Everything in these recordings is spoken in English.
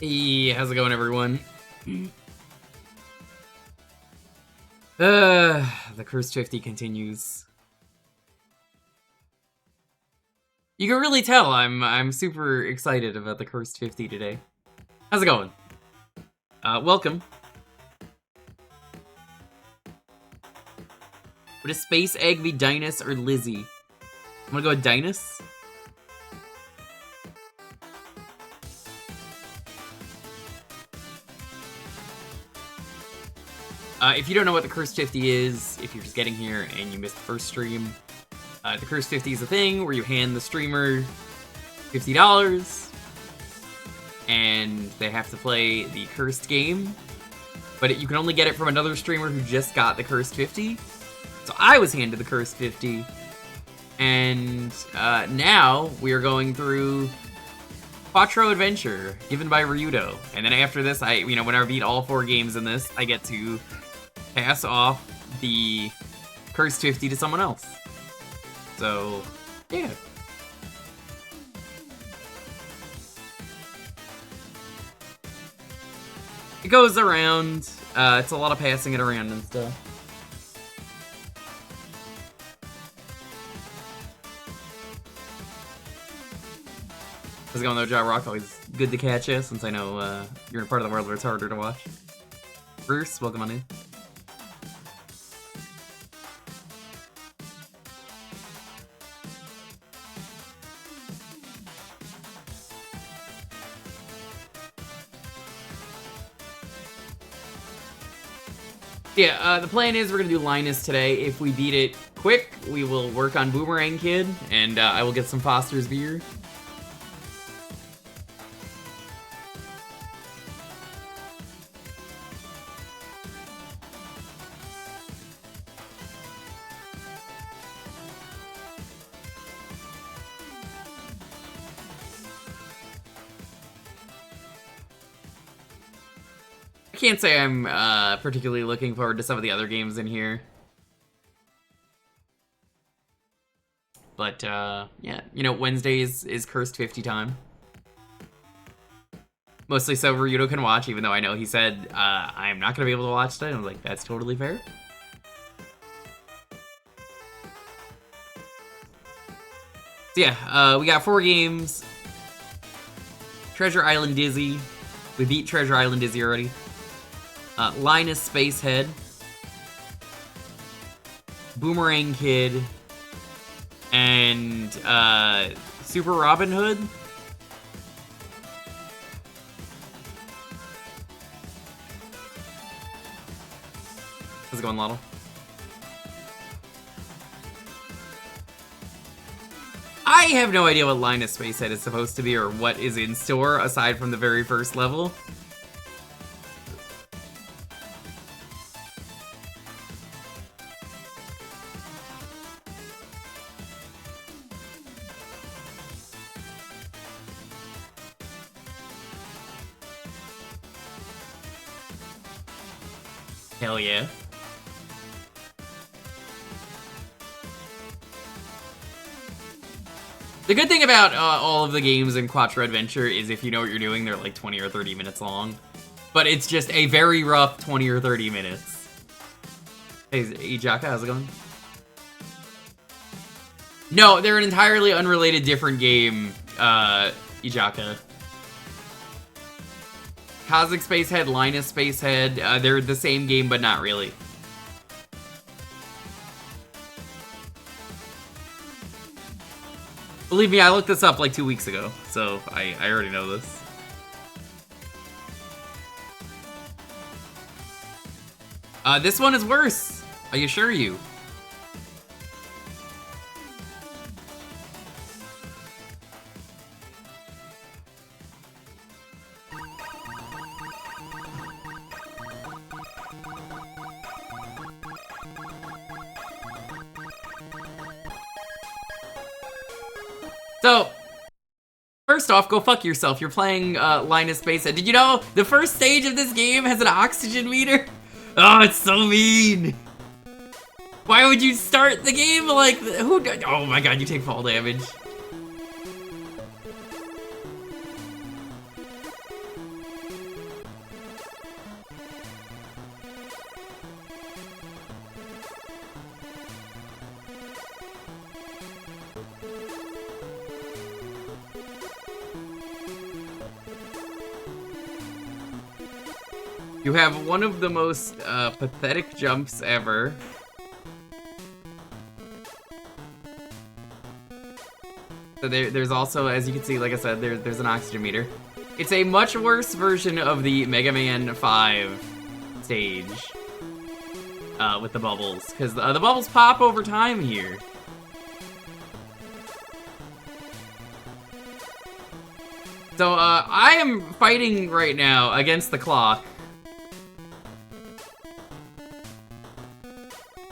Hey, how's it going, everyone? The Cursed 50 continues. You can really tell I'm super excited about the Cursed 50 today. How's it going? Welcome. Would a space egg be Dinus or Lizzie? I'm gonna go with Dinus. If you don't know what the Cursed 50 is, if you're just getting here and you missed the first stream, the Cursed 50 is a thing where you hand the streamer $50 and they have to play the Cursed game, but you can only get it from another streamer who just got the Cursed 50. So I was handed the Cursed 50, and now we are going through Quattro Adventure, given by Ryudo. And then after this, when I beat all 4 games in this, I get to pass off the Cursed 50 to someone else. So, yeah. It goes around, it's a lot of passing it around and stuff. How's it going though, Ja Rock? Always good to catch you, since I know you're in a part of the world where it's harder to watch. Bruce, welcome on in. Yeah, the plan is we're gonna do Linus today. If we beat it quick, we will work on Boomerang Kid, and I will get some Foster's beer. I can't say I'm particularly looking forward to some of the other games in here. But, yeah, Wednesdays is Cursed 50 time. Mostly so Ryudo can watch, even though I know he said, I'm not gonna be able to watch today. I'm like, that's totally fair. So yeah, we got 4 games. Treasure Island Dizzy. We beat Treasure Island Dizzy already. Linus Spacehead, Boomerang Kid, and Super Robin Hood. How's it going, Lotto? I have no idea what Linus Spacehead is supposed to be or what is in store aside from the very first level. Hell yeah. The good thing about all of the games in Quattro Adventure is if you know what you're doing, they're like 20 or 30 minutes long. But it's just a very rough 20 or 30 minutes. Hey, Jewker, how's it going? No, they're an entirely unrelated different game, Jewker. Cosmic Spacehead, Linus Spacehead, they're the same game, but not really. Believe me, I looked this up like 2 weeks ago, so I already know this. This one is worse, I assure you. So, first off, go fuck yourself. You're playing Linus Spacehead. Did you know the first stage of this game has an oxygen meter? Oh, it's so mean. Why would you start the game like who? Oh my god, you take fall damage. You have one of the most pathetic jumps ever. So there's also, as you can see, like I said, there's an oxygen meter. It's a much worse version of the Mega Man 5 stage with the bubbles, because the bubbles pop over time here. So I am fighting right now against the clock.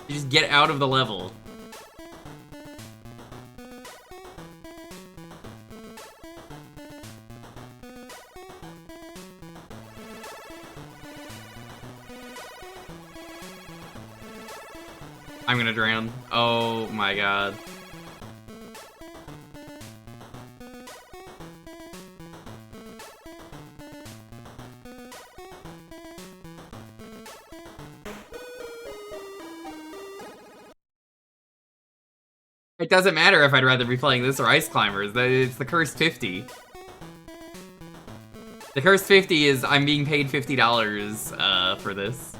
You just get out of the level. I'm gonna drown. Oh my god. It doesn't matter if I'd rather be playing this or Ice Climbers. It's the Cursed 50. The Cursed 50 is I'm being paid $50 for this.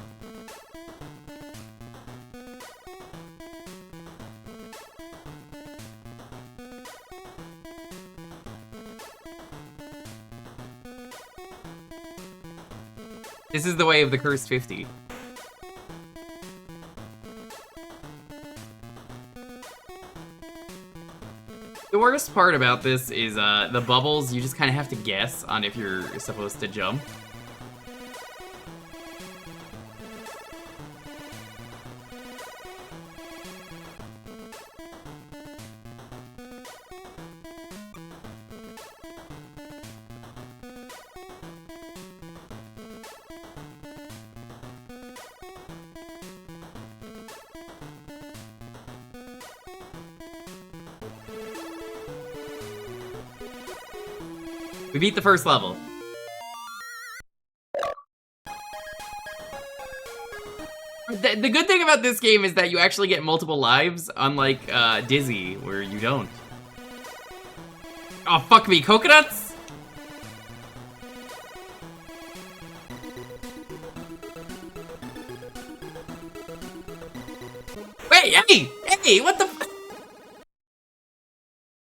This is the way of the Cursed 50. The worst part about this is the bubbles, you just kind of have to guess on if you're supposed to jump. We beat the first level. The good thing about this game is that you actually get multiple lives, unlike Dizzy, where you don't. Oh, fuck me, coconuts? Wait, hey, what the f-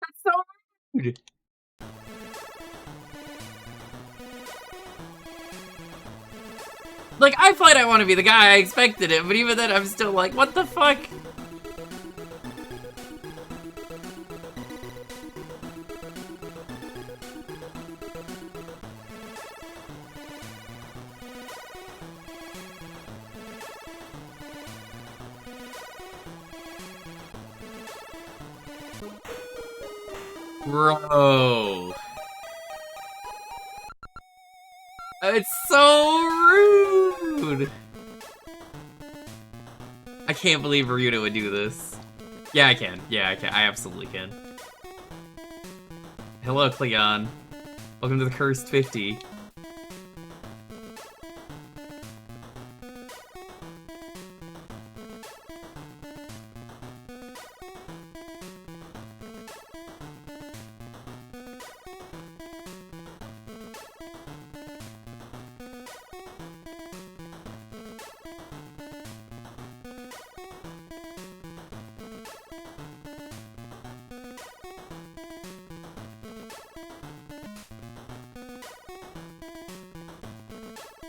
That's so rude. Like, I thought I want to be the guy, I expected it, but even then I'm still like, what the fuck? Bro. It's so rude! I can't believe Ryuta would do this. Yeah, I can. Yeah, I can. I absolutely can. Hello, Cleon. Welcome to the Cursed 50.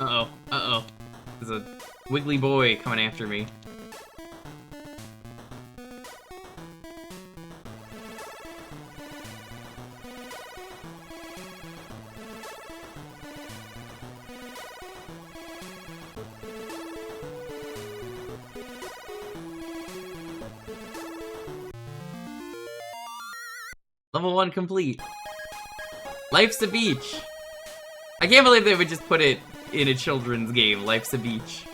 Uh-oh, uh-oh. There's a wiggly boy coming after me. Level 1 complete. Life's a beach. I can't believe they would just put it in a children's game. Life's a beach.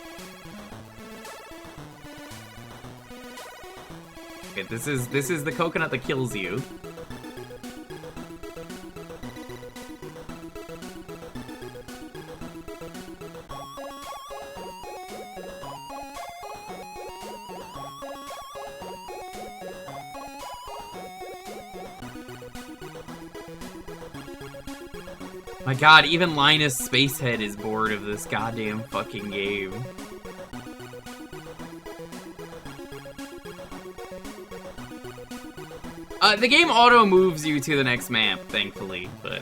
Okay, this is the coconut that kills you. My god, even Linus Spacehead is bored of this goddamn fucking game. The game auto moves you to the next map, thankfully, but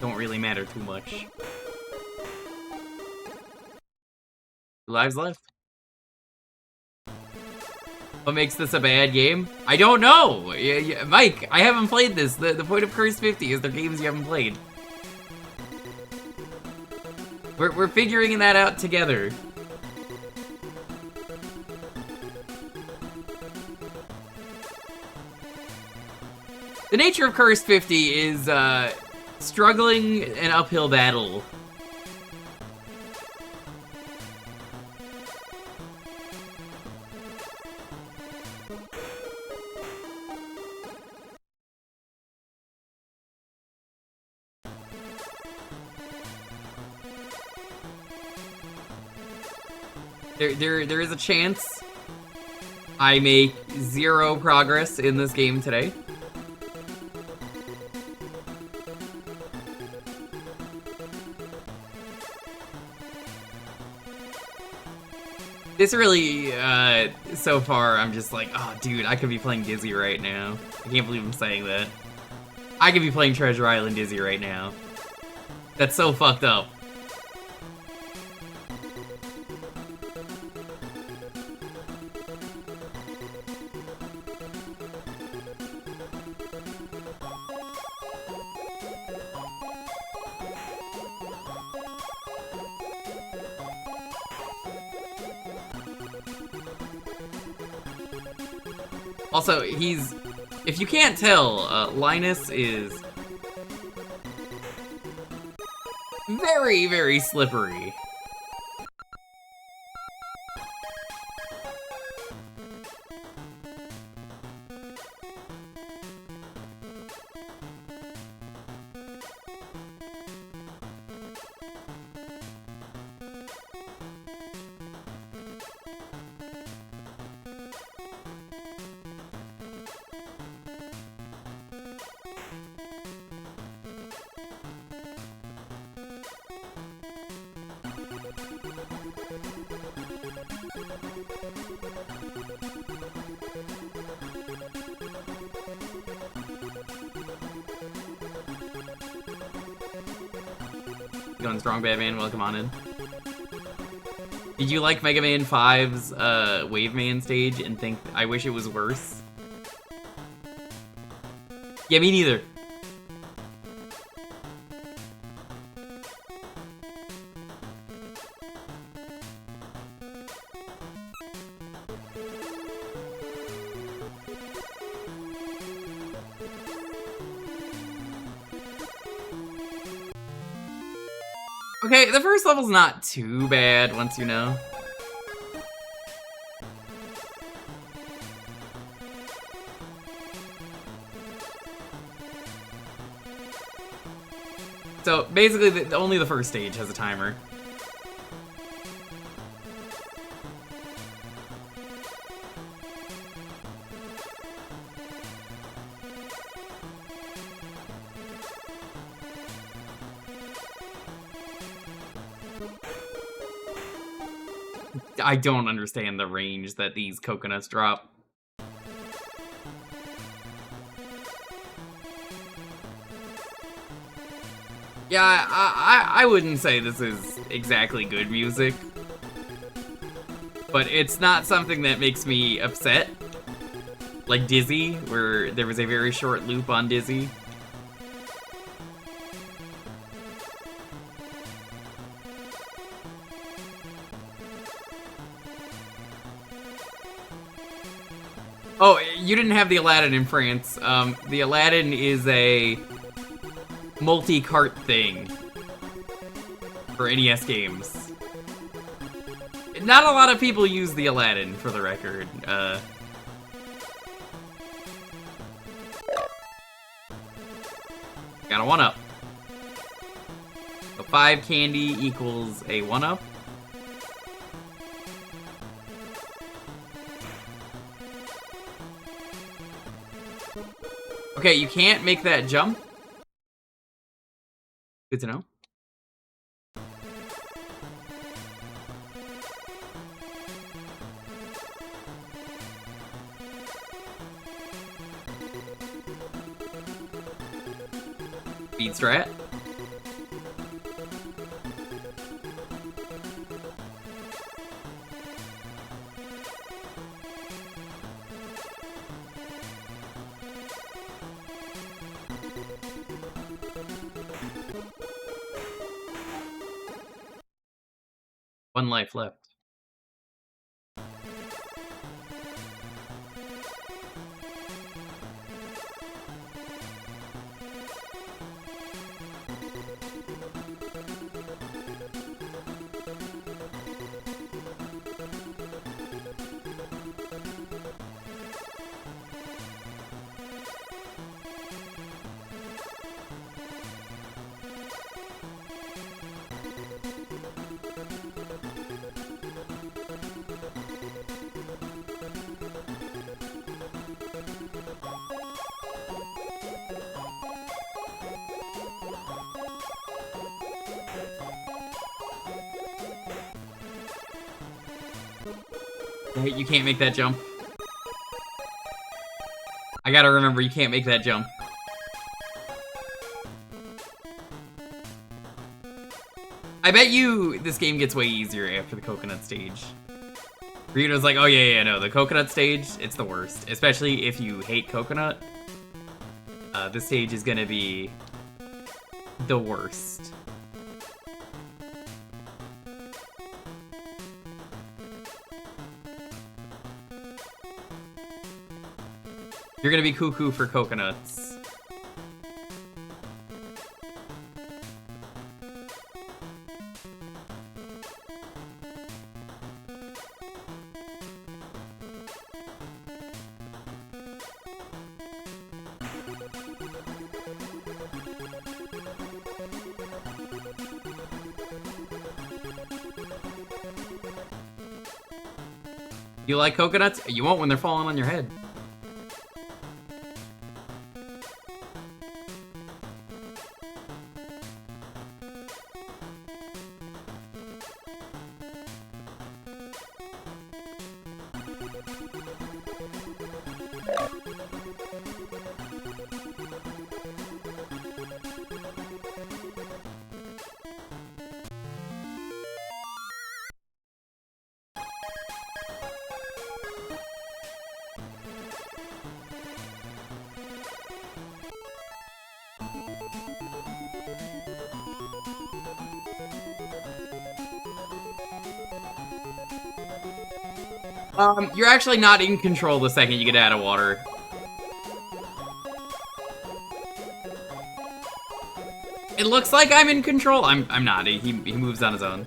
don't really matter too much. 2 lives left. What makes this a bad game? I don't know! Mike, I haven't played this. The point of Cursed 50 is they're games you haven't played. We're figuring that out together. The nature of Cursed 50 is, struggling an uphill battle. There is a chance I make 0 progress in this game today. This really, so far, I'm just like, oh, dude, I could be playing Dizzy right now. I can't believe I'm saying that. I could be playing Treasure Island Dizzy right now. That's so fucked up. Also, if you can't tell, Linus is very, very slippery. Going strong, Batman. Welcome on in. Did you like Mega Man 5's Wave Man stage and think I wish it was worse? Yeah, me neither. Okay, the first level's not too bad once you know. So basically, only the first stage has a timer. I don't understand the range that these coconuts drop. Yeah, I wouldn't say this is exactly good music, but it's not something that makes me upset. Like Dizzy, where there was a very short loop on Dizzy. Oh, you didn't have the Aladdin in France. The Aladdin is a multi-cart thing for NES games. Not a lot of people use the Aladdin, for the record. Got a 1-up. So 5 candy equals a 1-up. Okay, you can't make that jump. Good to know. Speed strat. One life left. You can't make that jump. I gotta remember, you can't make that jump. I bet you this game gets way easier after the coconut stage. Ryudo's like, oh yeah, no, the coconut stage, it's the worst. Especially if you hate coconut. This stage is gonna be the worst. You're gonna be cuckoo for coconuts. You like coconuts? You won't when they're falling on your head. You're actually not in control the second you get out of water. It looks like I'm in control. I'm not. He moves on his own.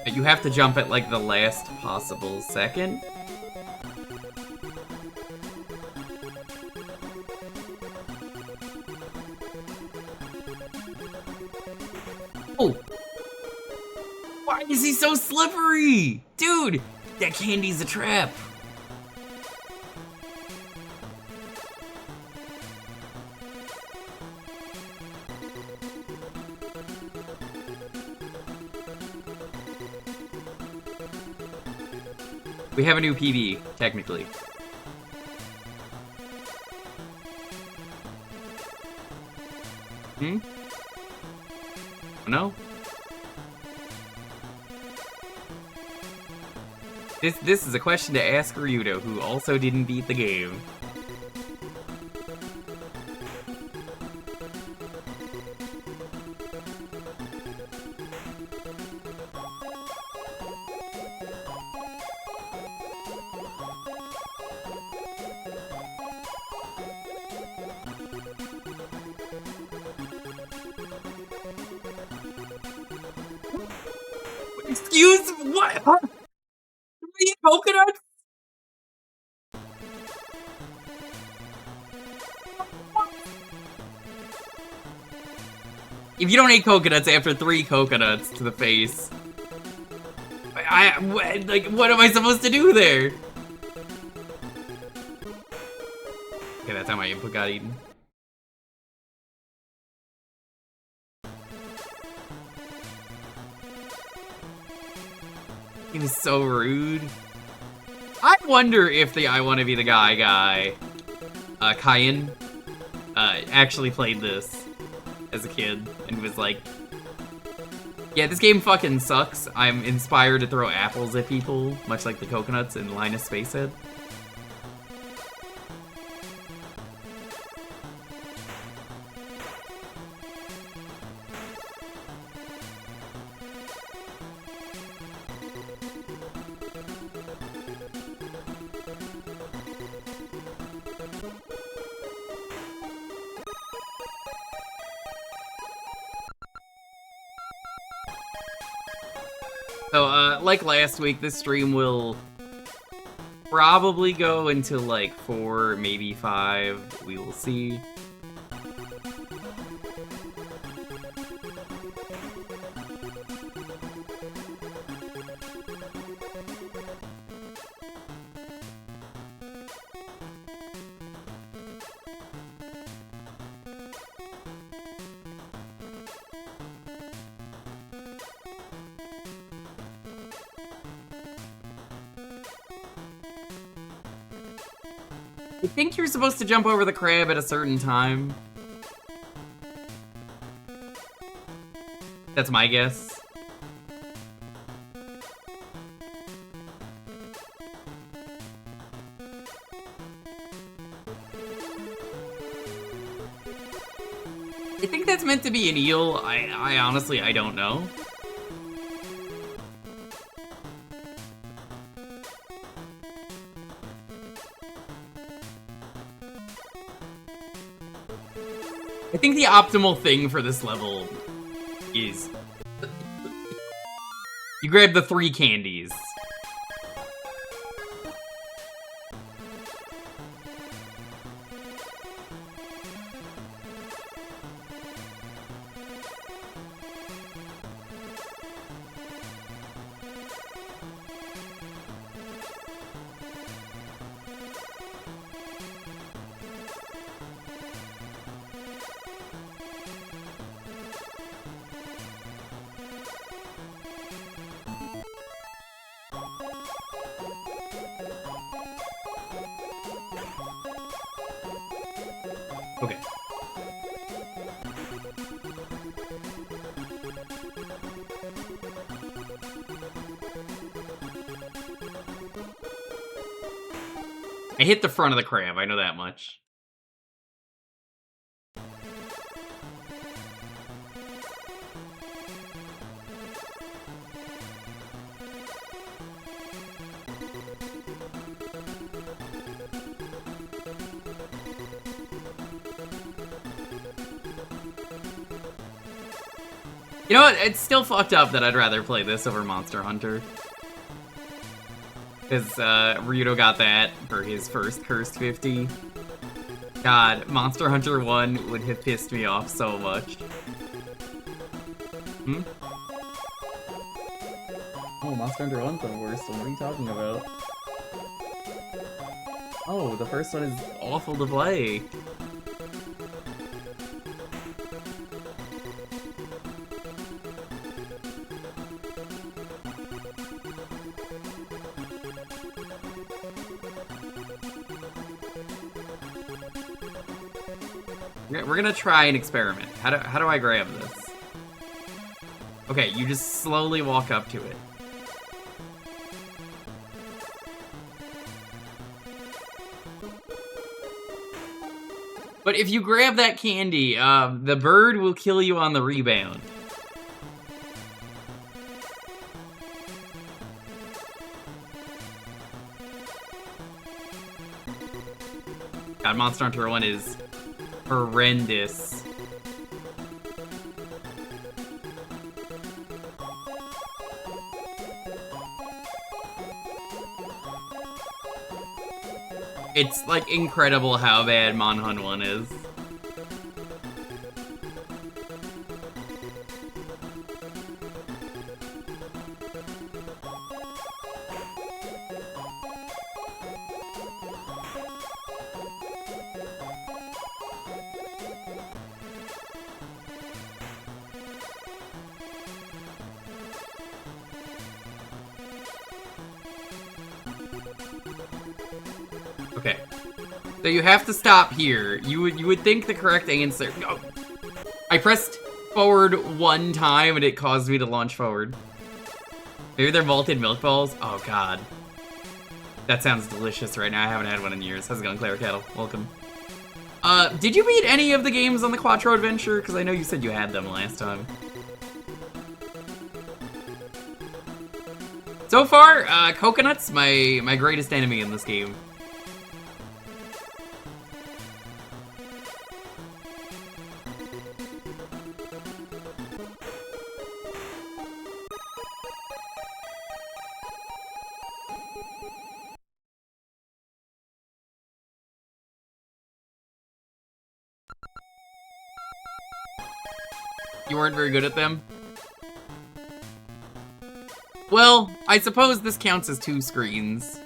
You have to jump at, like, the last possible second. Oh! Why is he so slippery? Dude, that candy's a trap. We have a new PB, technically. Hmm? No? This is a question to ask Ryudo, who also didn't beat the game. Excuse what? Huh? 3 coconuts? If you don't eat coconuts after 3 coconuts to the face, like, what am I supposed to do there? Okay, that's how my input got eaten. He was so rude. I wonder if the I Want to Be the Guy, Kyan, actually played this as a kid and was like, yeah, this game fucking sucks. I'm inspired to throw apples at people, much like the coconuts in Linus Spacehead. So, like last week, this stream will probably go until like 4, maybe 5. We will see. I think you're supposed to jump over the crab at a certain time. That's my guess. I think that's meant to be an eel. I honestly, I don't know. I think the optimal thing for this level is you grab the 3 candies. Okay. I hit the front of the crab, I know that much. You know what? It's still fucked up that I'd rather play this over Monster Hunter. Because Ryudo got that for his first Cursed 50. God, Monster Hunter 1 would have pissed me off so much. Hmm? Oh, Monster Hunter 1's the worst one. What are you talking about? Oh, the first one is awful to play. We're gonna try an experiment. How do I grab this? Okay, you just slowly walk up to it. But if you grab that candy, the bird will kill you on the rebound. God, Monster Hunter 1 is horrendous. It's, like, incredible how bad Monhun 1 is. Okay. So you have to stop here. You would think the correct answer... No. I pressed forward one time and it caused me to launch forward. Maybe they're malted milk balls? Oh god. That sounds delicious right now. I haven't had one in years. How's it going, Claire Cattle? Welcome. Did you beat any of the games on the Quattro adventure? Because I know you said you had them last time. So far, Coconut's my greatest enemy in this game. You weren't very good at them? Well, I suppose this counts as 2 screens.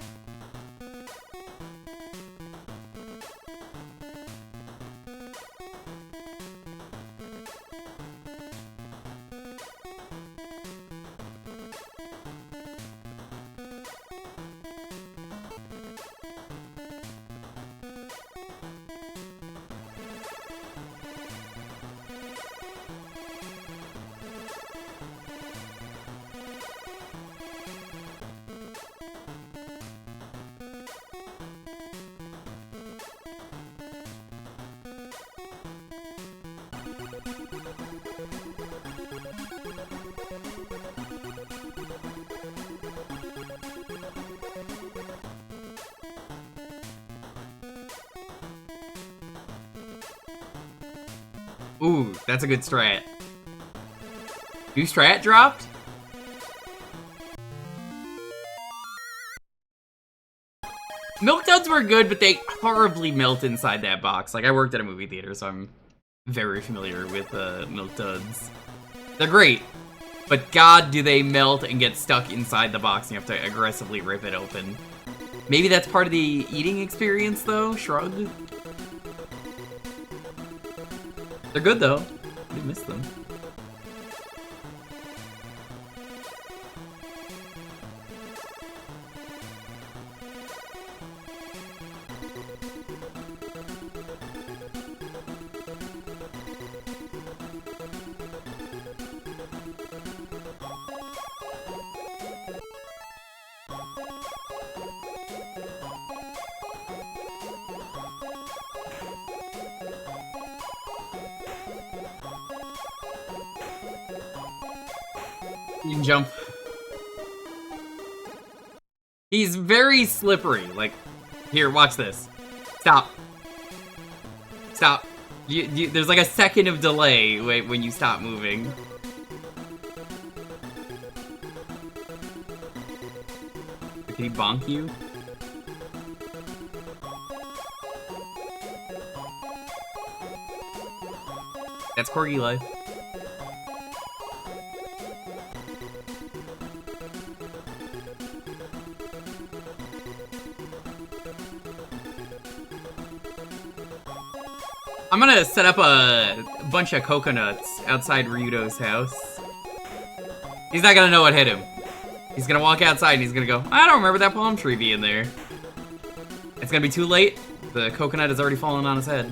Ooh, that's a good strat. New strat dropped? Milk Duds were good, but they horribly melt inside that box. Like, I worked at a movie theater, so I'm very familiar with Milk Duds. They're great, but god do they melt and get stuck inside the box and you have to aggressively rip it open. Maybe that's part of the eating experience, though? Shrug? They're good, though. I miss them. You can jump. He's very slippery. Like, here, watch this. Stop. Stop. There's like a second of delay when you stop moving. Can he bonk you? That's corgi life. I'm gonna set up a bunch of coconuts outside Ryudo's house. He's not gonna know what hit him. He's gonna walk outside and he's gonna go, I don't remember that palm tree being there. It's gonna be too late. The coconut has already fallen on his head.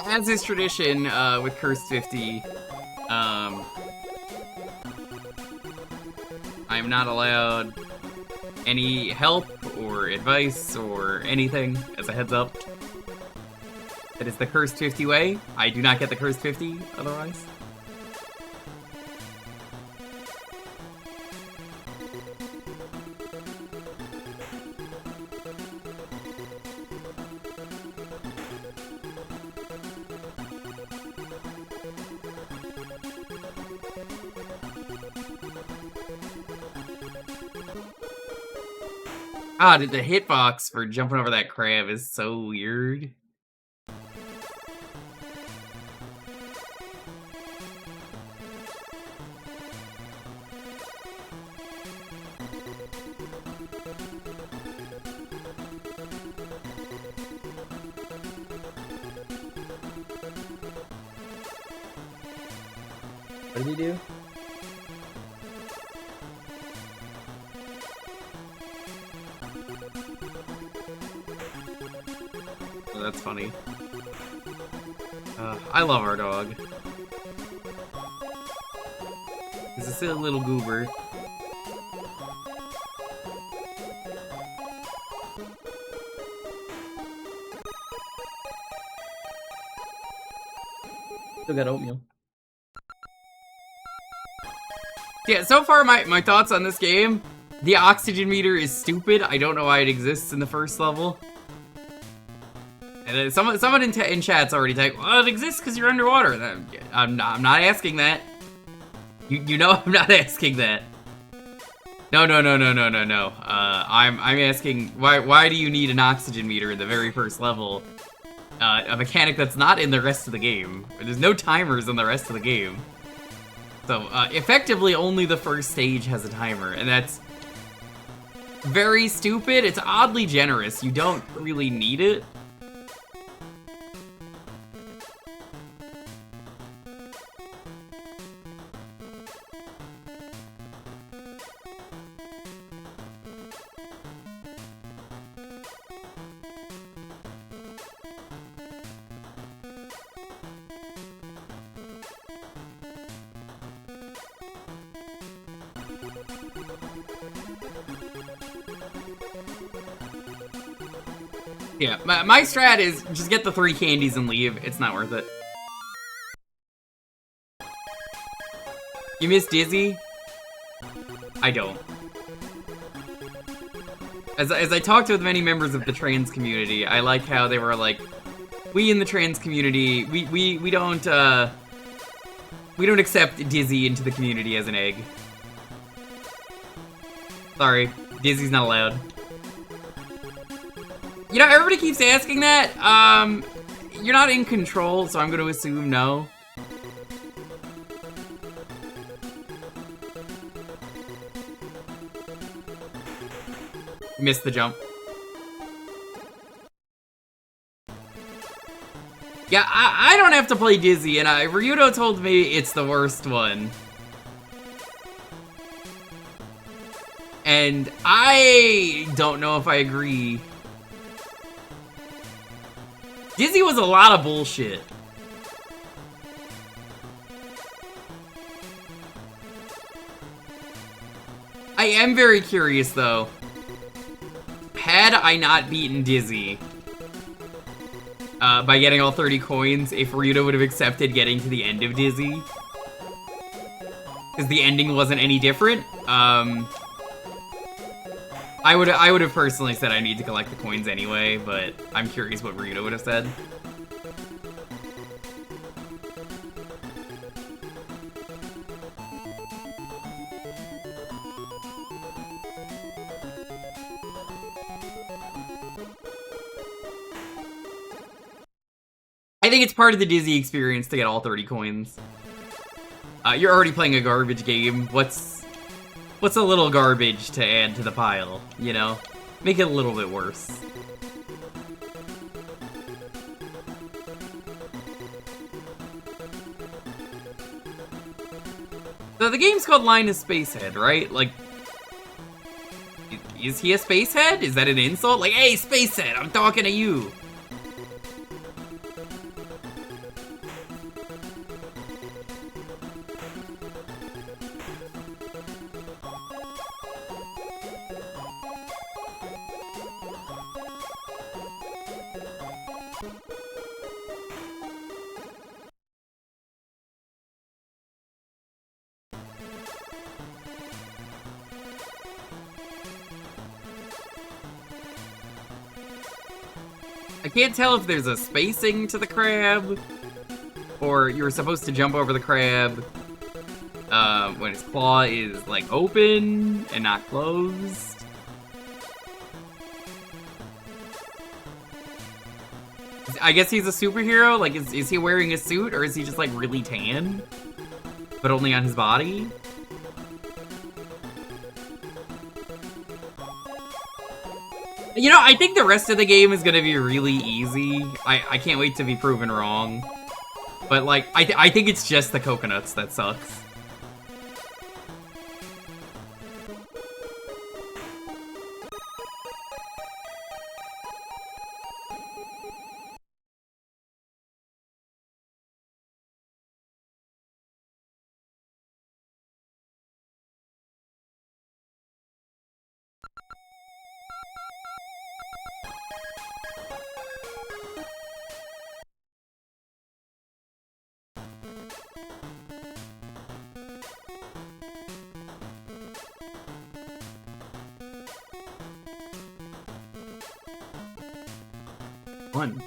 As is tradition with Cursed 50, I'm not allowed Any help or advice or anything as a heads up? That is the cursed 50 way. I do not get the cursed 50 otherwise. Ah, the hitbox for jumping over that crab is so weird. What did he do? Oh, that's funny. I love our dog. He's a silly little goober. Still got oatmeal. Yeah, so far my thoughts on this game, the oxygen meter is stupid. I don't know why it exists in the first level. And then someone in chat's already typed, well, it exists because you're underwater. I'm not asking that. You know I'm not asking that. No. I'm asking why do you need an oxygen meter in the very first level? A mechanic that's not in the rest of the game. There's no timers in the rest of the game. So, effectively, only the first stage has a timer, and that's very stupid. It's oddly generous. You don't really need it. Yeah, my strat is just get the 3 candies and leave. It's not worth it. You miss Dizzy? I don't. As I talked with many members of the trans community, I like how they were like, we in the trans community, we don't accept Dizzy into the community as an egg. Sorry, Dizzy's not allowed. You know, everybody keeps asking that. You're not in control, so I'm gonna assume no. Missed the jump. Yeah, I don't have to play Dizzy, and Ryudo told me it's the worst one. And I don't know if I agree. Dizzy was a lot of bullshit. I am very curious, though. Had I not beaten Dizzy by getting all 30 coins, if Ryudo would have accepted getting to the end of Dizzy, because the ending wasn't any different, I would have personally said I need to collect the coins anyway, but I'm curious what Ryudo would have said. I think it's part of the Dizzy experience to get all 30 coins. You're already playing a garbage game. What's a little garbage to add to the pile, you know? Make it a little bit worse. So the game's called Linus Spacehead, right? Like, is he a spacehead? Is that an insult? Like, hey, Spacehead, I'm talking to you. I can't tell if there's a spacing to the crab, or you're supposed to jump over the crab when his claw is, like, open and not closed. I guess he's a superhero? Like, is he wearing a suit, or is he just, like, really tan? But only on his body? You know, I think the rest of the game is gonna be really easy. I can't wait to be proven wrong. But, like, I think it's just the coconuts that sucks. One.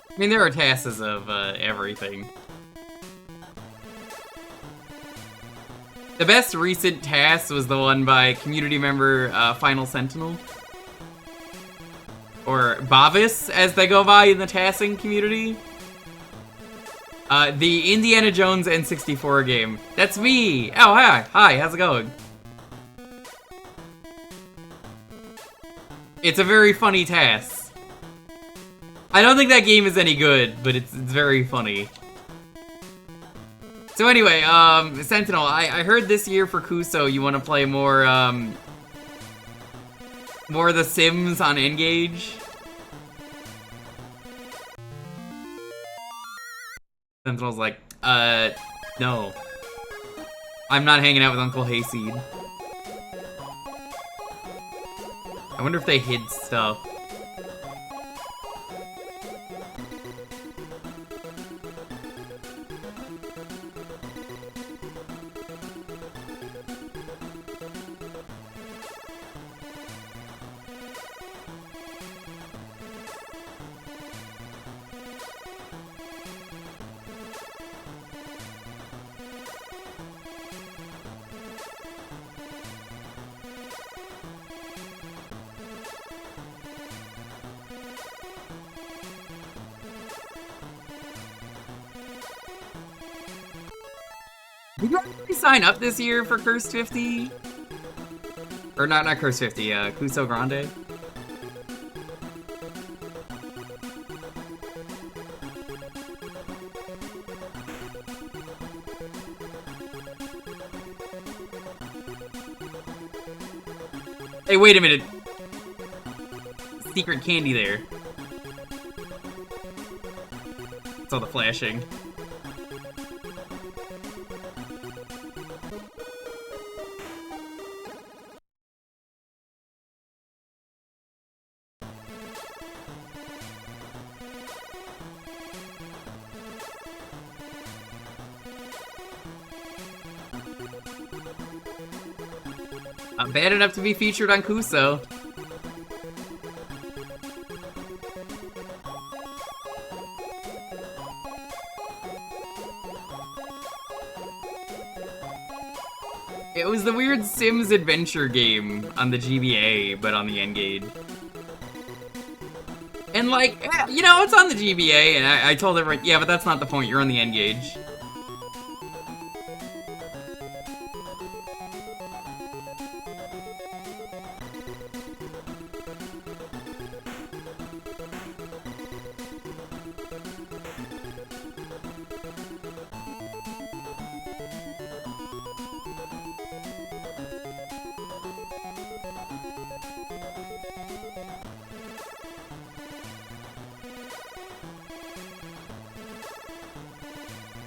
I mean, there are tasks of everything. The best recent task was the one by community member Final Sentinel. Or Bavis, as they go by in the tasking community. The Indiana Jones N64 game. That's me! Oh, hi! Hi, how's it going? It's a very funny task. I don't think that game is any good, but it's very funny. So anyway, Sentinel, I heard this year for Kuso you want to play more of The Sims on Engage. Sentinel's like, no. I'm not hanging out with Uncle Hayseed. I wonder if they hid stuff. Did you actually sign up this year for Cursed 50? Or not Cursed 50, Kuso Grande? Hey, wait a minute. Secret candy there. Saw the flashing. Not bad enough to be featured on Kuso. It was the weird Sims adventure game on the GBA, but on the N-Gage. And like, you know, it's on the GBA, and I told everyone, yeah, but that's not the point, you're on the N-Gage.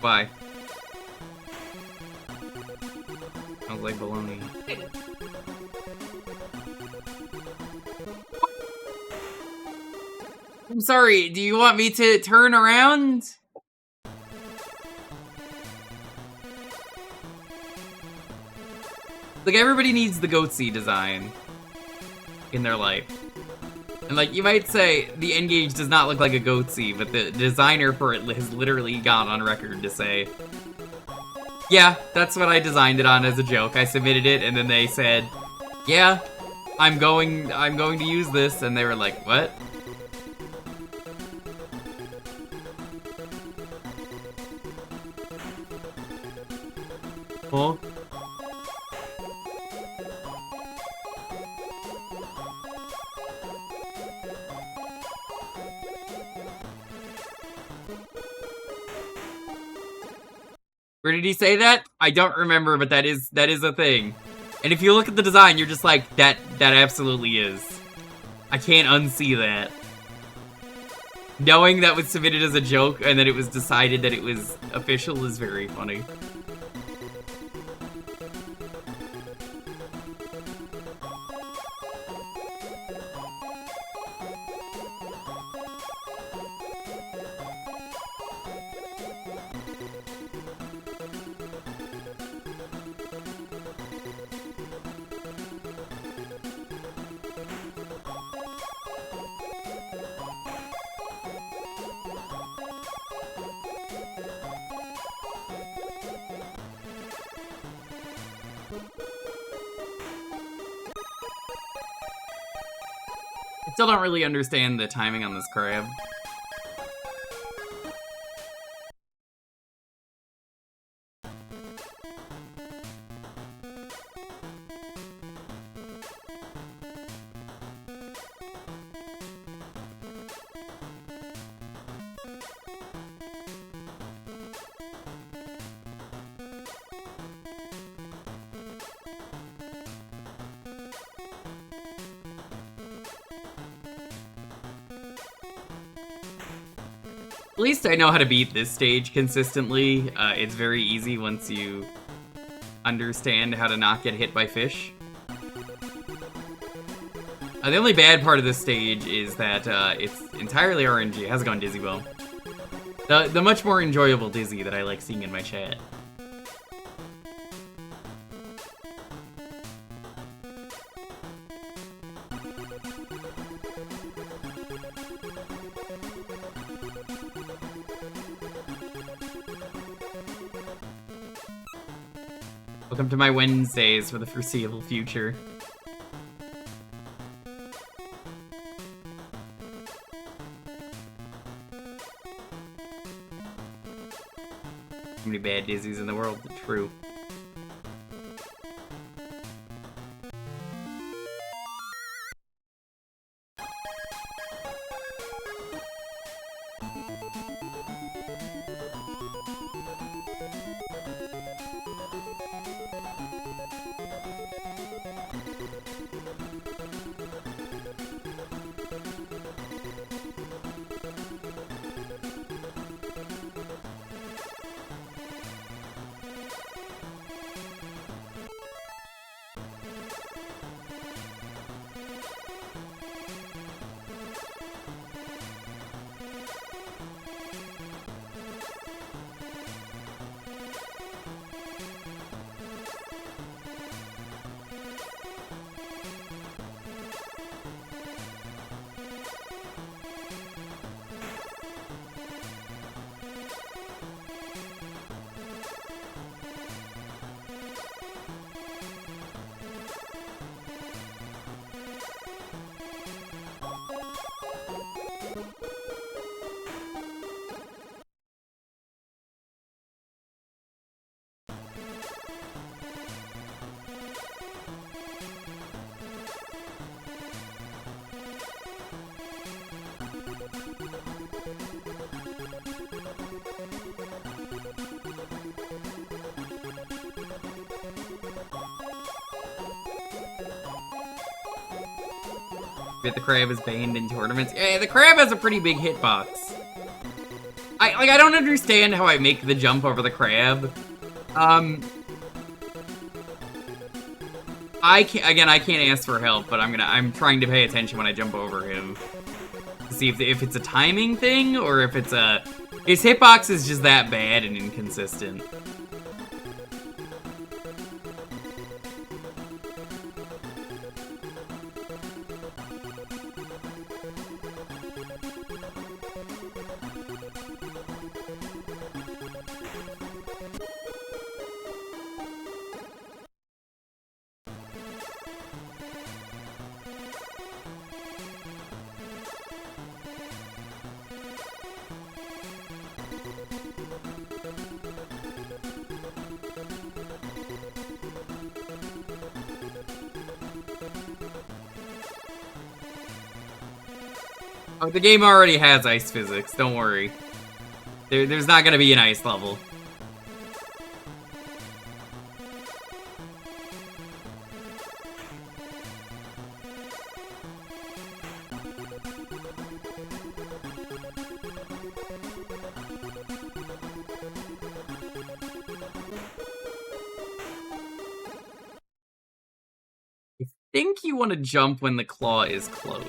Why? Sounds like baloney. I'm sorry, do you want me to turn around? Like, everybody needs the Goatsy design in their life. And, like, you might say the N-Gage does not look like a Goatsy, but the designer for it has literally gone on record to say, yeah, that's what I designed it on as a joke. I submitted it, and then they said, yeah, I'm going to use this, and they were like, what? Huh? Where did he say that? I don't remember, but that is a thing. And if you look at the design, you're just like, that absolutely is. I can't unsee that. Knowing that was submitted as a joke and that it was decided that it was official is very funny. I still don't really understand the timing on this crab. At least I know how to beat this stage consistently. It's very easy once you understand how to not get hit by fish. The only bad part of this stage is that it's entirely RNG. How's it going, Dizzy Bone? The much more enjoyable Dizzy that I like seeing in my chat. Welcome to my Wednesdays for the foreseeable future. Too many bad Dizzies in the world, but true. The crab is banned in tournaments. Yeah, the crab has a pretty big hitbox. I don't understand how I make the jump over the crab. I can't ask for help, but I'm trying to pay attention when I jump over him to see if it's a timing thing or if it's his hitbox is just that bad and inconsistent. Oh, the game already has ice physics, don't worry. There's not gonna be an ice level. I think you want to jump when the claw is closed.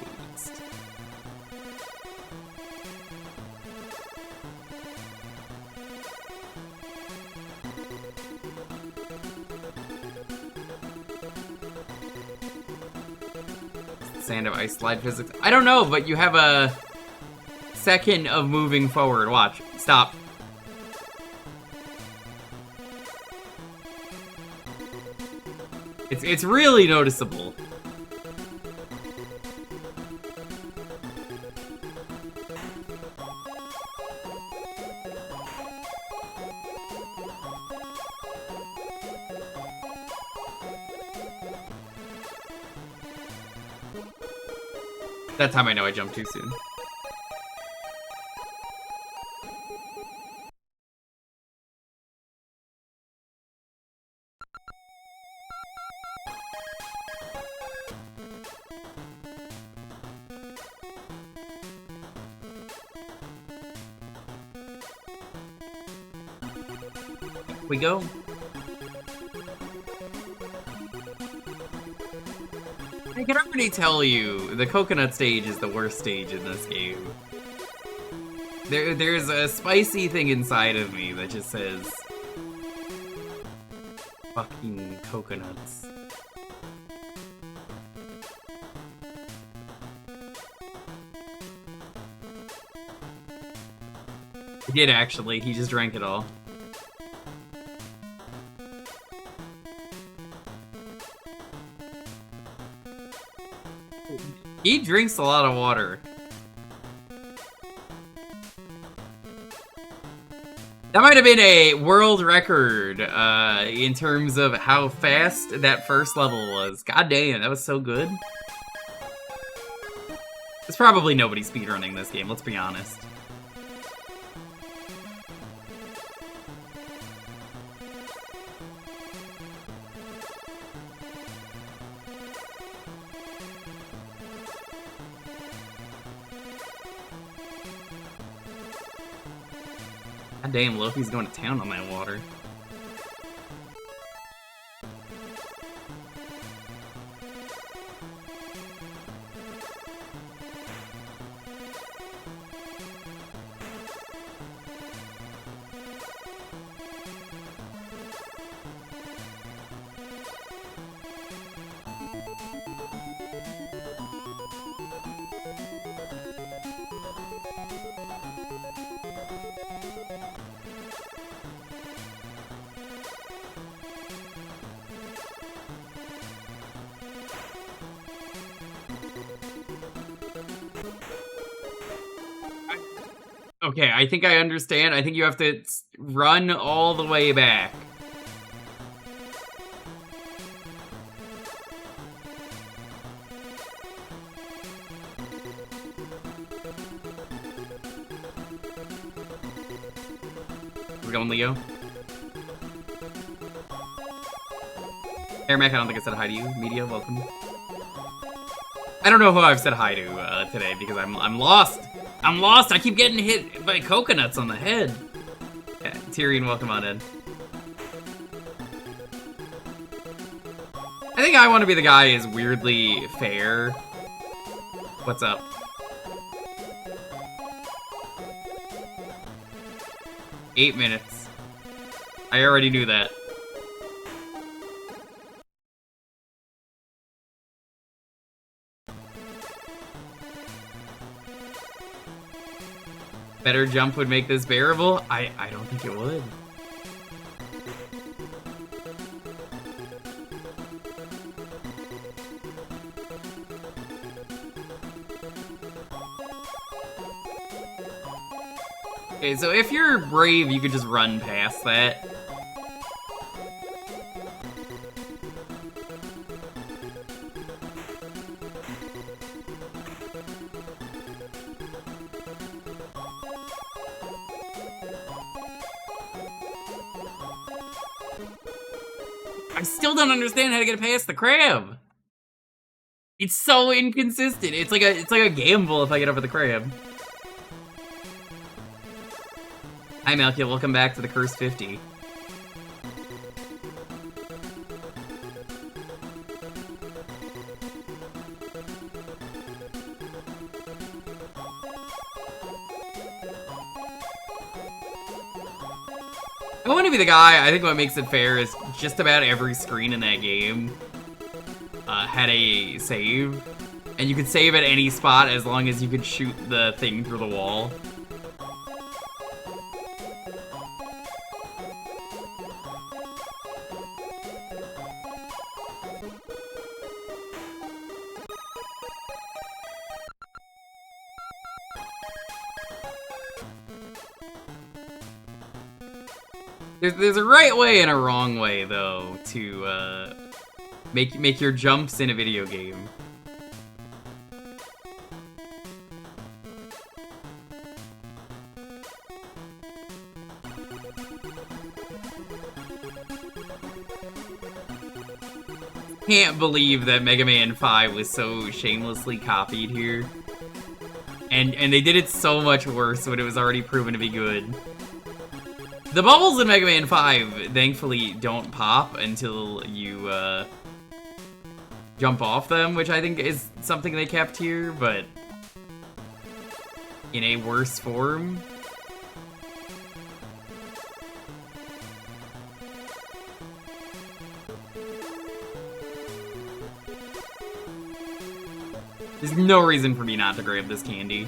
Sand of ice slide physics. I don't know, but you have a second of moving forward. Watch. Stop. It's really noticeable. That time I know I jumped too soon. We go. I can already tell you, the coconut stage is the worst stage in this game. There's a spicy thing inside of me that just says, fucking coconuts. He did actually, he just drank it all. He drinks a lot of water. That might have been a world record in terms of how fast that first level was. God damn, that was so good. There's probably nobody speedrunning this game, let's be honest. God damn, Luffy's going to town on that water. Okay, I think I understand. I think you have to run all the way back. We're going Leo. Air Mac, I don't think I said hi to you. Media, welcome. I don't know who I've said hi to today because I'm lost. I'm lost. I keep getting hit by coconuts on the head. Yeah, Tyrion, welcome on in. I think I want to be the guy who's weirdly fair. What's up? Eight minutes. I already knew that. Better jump would make this bearable? I don't think it would. Okay, so if you're brave, you could just run past that. I still don't understand how to get past the crab. It's so inconsistent. It's like a gamble if I get over the crab. Hi Malkia, welcome back to the Cursed 50. I want to be the guy. I think what makes it fair is just about every screen in that game had a save. And you could save at any spot as long as you could shoot the thing through the wall. There's a right way and a wrong way, though, to make your jumps in a video game. Can't believe that Mega Man 5 was so shamelessly copied here. And they did it so much worse when it was already proven to be good. The bubbles in Mega Man 5, thankfully, don't pop until you, jump off them, which I think is something they kept here, but in a worse form. There's no reason for me not to grab this candy.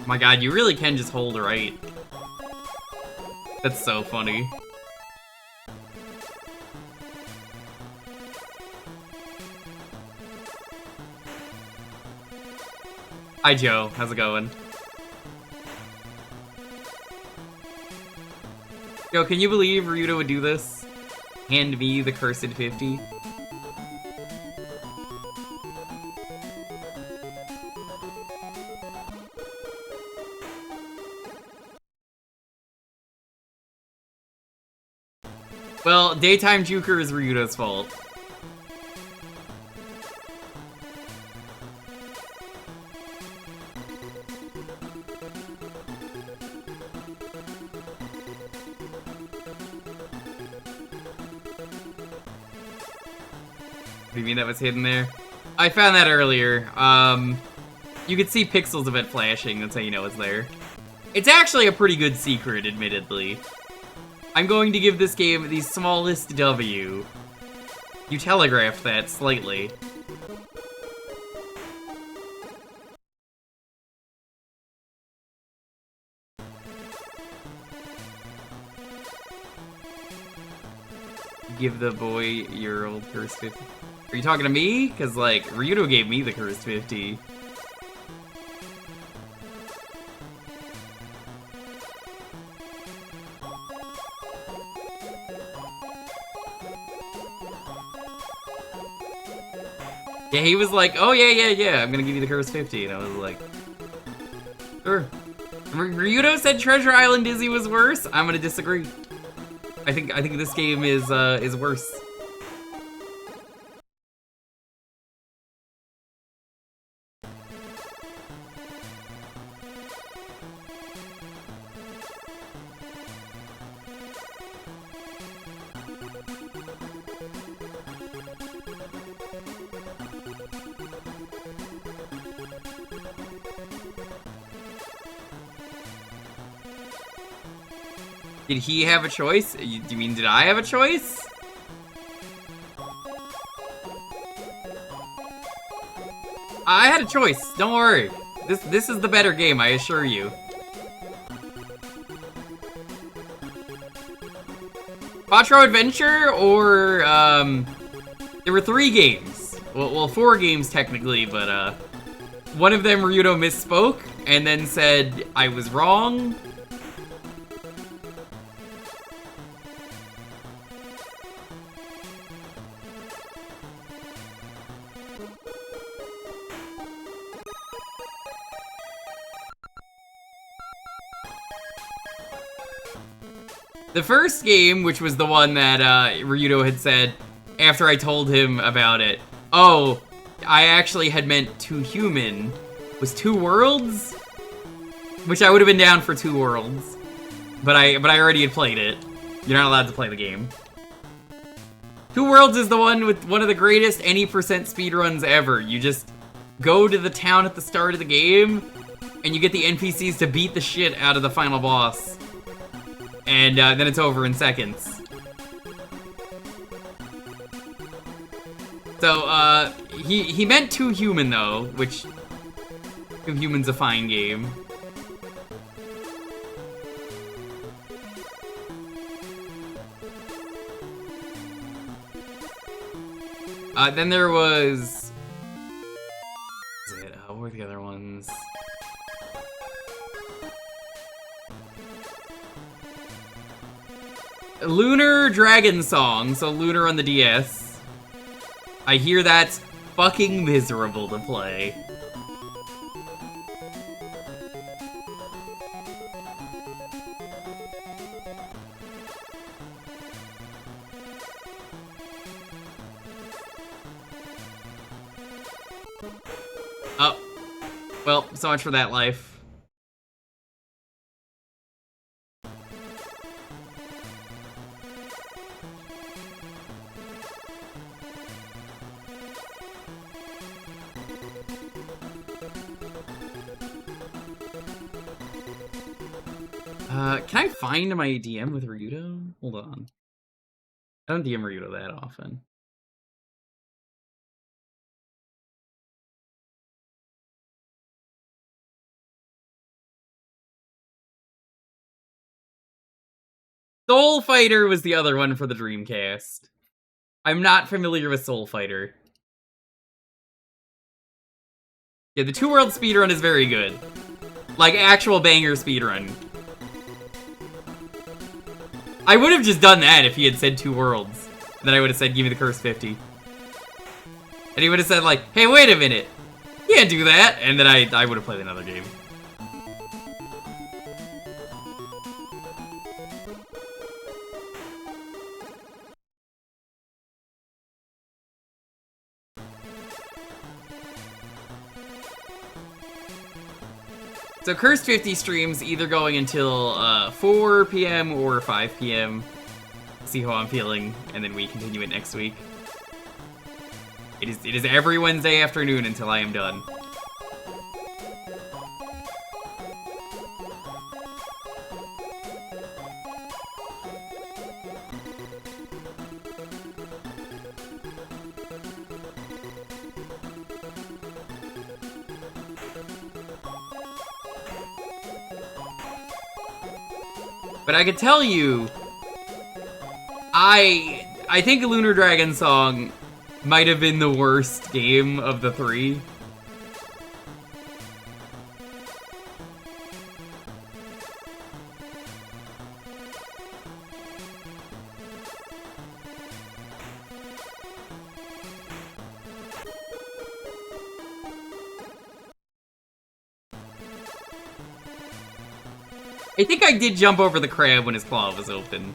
My god, you really can just hold right. That's so funny. Hi Joe, how's it going? Yo, can you believe Ryuta would do this? Hand me the cursed 50? Well, daytime Jewker is Ryuta's fault. What do you mean that was hidden there? I found that earlier. You could see pixels of it flashing, that's how you know it's there. It's actually a pretty good secret, admittedly. I'm going to give this game the smallest W. You telegraphed that slightly. Give the boy your old cursed 50. Are you talking to me? Because, like, Ryuto gave me the cursed 50. Yeah, he was like, oh yeah, I'm gonna give you the cursed 50, and I was like, sure. Ryuto said Treasure Island Dizzy was worse. I'm gonna disagree. I think this game is worse. Did he have a choice? Do you mean, did I have a choice? I had a choice, don't worry. This is the better game, I assure you. Quattro Adventure or, There were 3 games. Well, 4 games technically, but one of them Ryudo misspoke and then said I was wrong. The first game, which was the one that Ryudo had said after I told him about it, oh, I actually had meant 2 human, was 2 worlds? Which I would have been down for 2 worlds. But I already had played it. You're not allowed to play the game. 2 worlds is the one with one of the greatest any percent speedruns ever. You just go to the town at the start of the game, and you get the NPCs to beat the shit out of the final boss. And then it's over in seconds. So, he meant 2 human, though, which 2 human's a fine game. Then there was... what were the other ones? Lunar Dragon Song, so Lunar on the DS. I hear that's fucking miserable to play. Oh. Well, so much for that life. Can I find my DM with Ryudo? Hold on. I don't DM Ryudo that often. Soul Fighter was the other one for the Dreamcast. I'm not familiar with Soul Fighter. Yeah, the 2 world speedrun is very good. Like, actual banger speedrun. I would have just done that if he had said 2 worlds. And then I would have said, give me the Curse 50. And he would have said, like, hey, wait a minute. You can't do that. And then I would have played another game. So Curse 50 streams either going until 4 p.m. or 5 p.m. See how I'm feeling, and then we continue it next week. It is every Wednesday afternoon until I am done. But I could tell you, I think Lunar Dragon Song might have been the worst game of the 3. I think I did jump over the crab when his claw was open.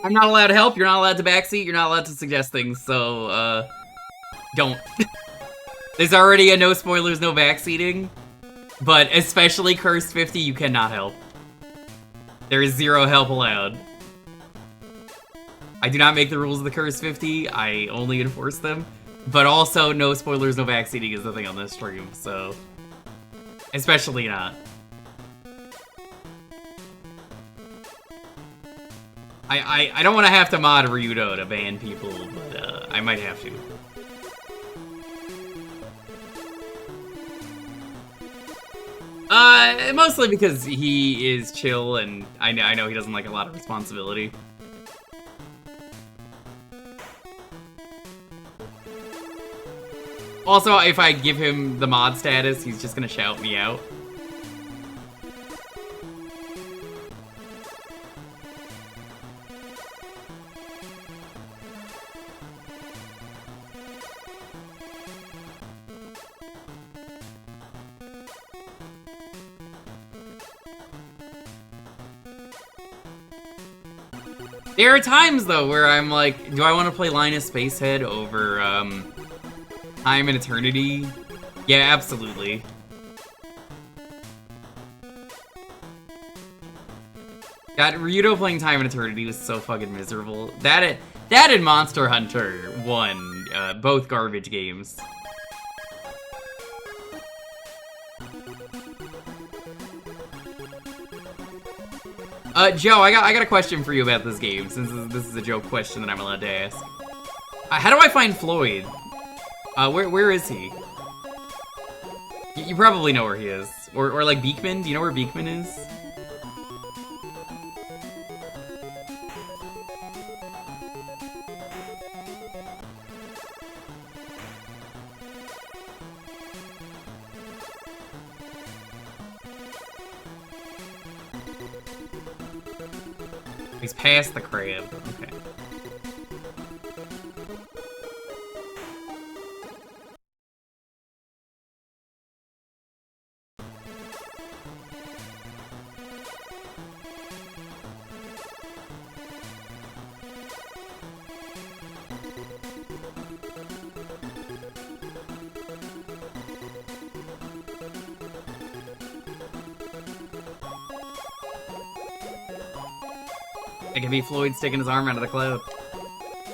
I'm not allowed to help, you're not allowed to backseat, you're not allowed to suggest things, so, don't. There's already a no spoilers, no backseating, but especially Cursed 50, you cannot help. There is 0 help allowed. I do not make the rules of the Curse 50, I only enforce them. But also, no spoilers, no backseating is the thing on this stream, so... Especially not. I don't want to have to mod Ryudo to ban people, but I might have to. Mostly because he is chill, and I know he doesn't like a lot of responsibility. Also, if I give him the mod status, he's just gonna shout me out. There are times, though, where I'm like, do I want to play Linus Spacehead over, Time and Eternity? Yeah, absolutely. God, Ryudo playing Time and Eternity was so fucking miserable. That and Monster Hunter won, both garbage games. Joe, I got a question for you about this game, since this is a joke question that I'm allowed to ask. How do I find Floyd? Where is he? You probably know where he is. Or like Beekman? Do you know where Beekman is? He's past the crab. Okay. It can be Floyd sticking his arm out of the cloud.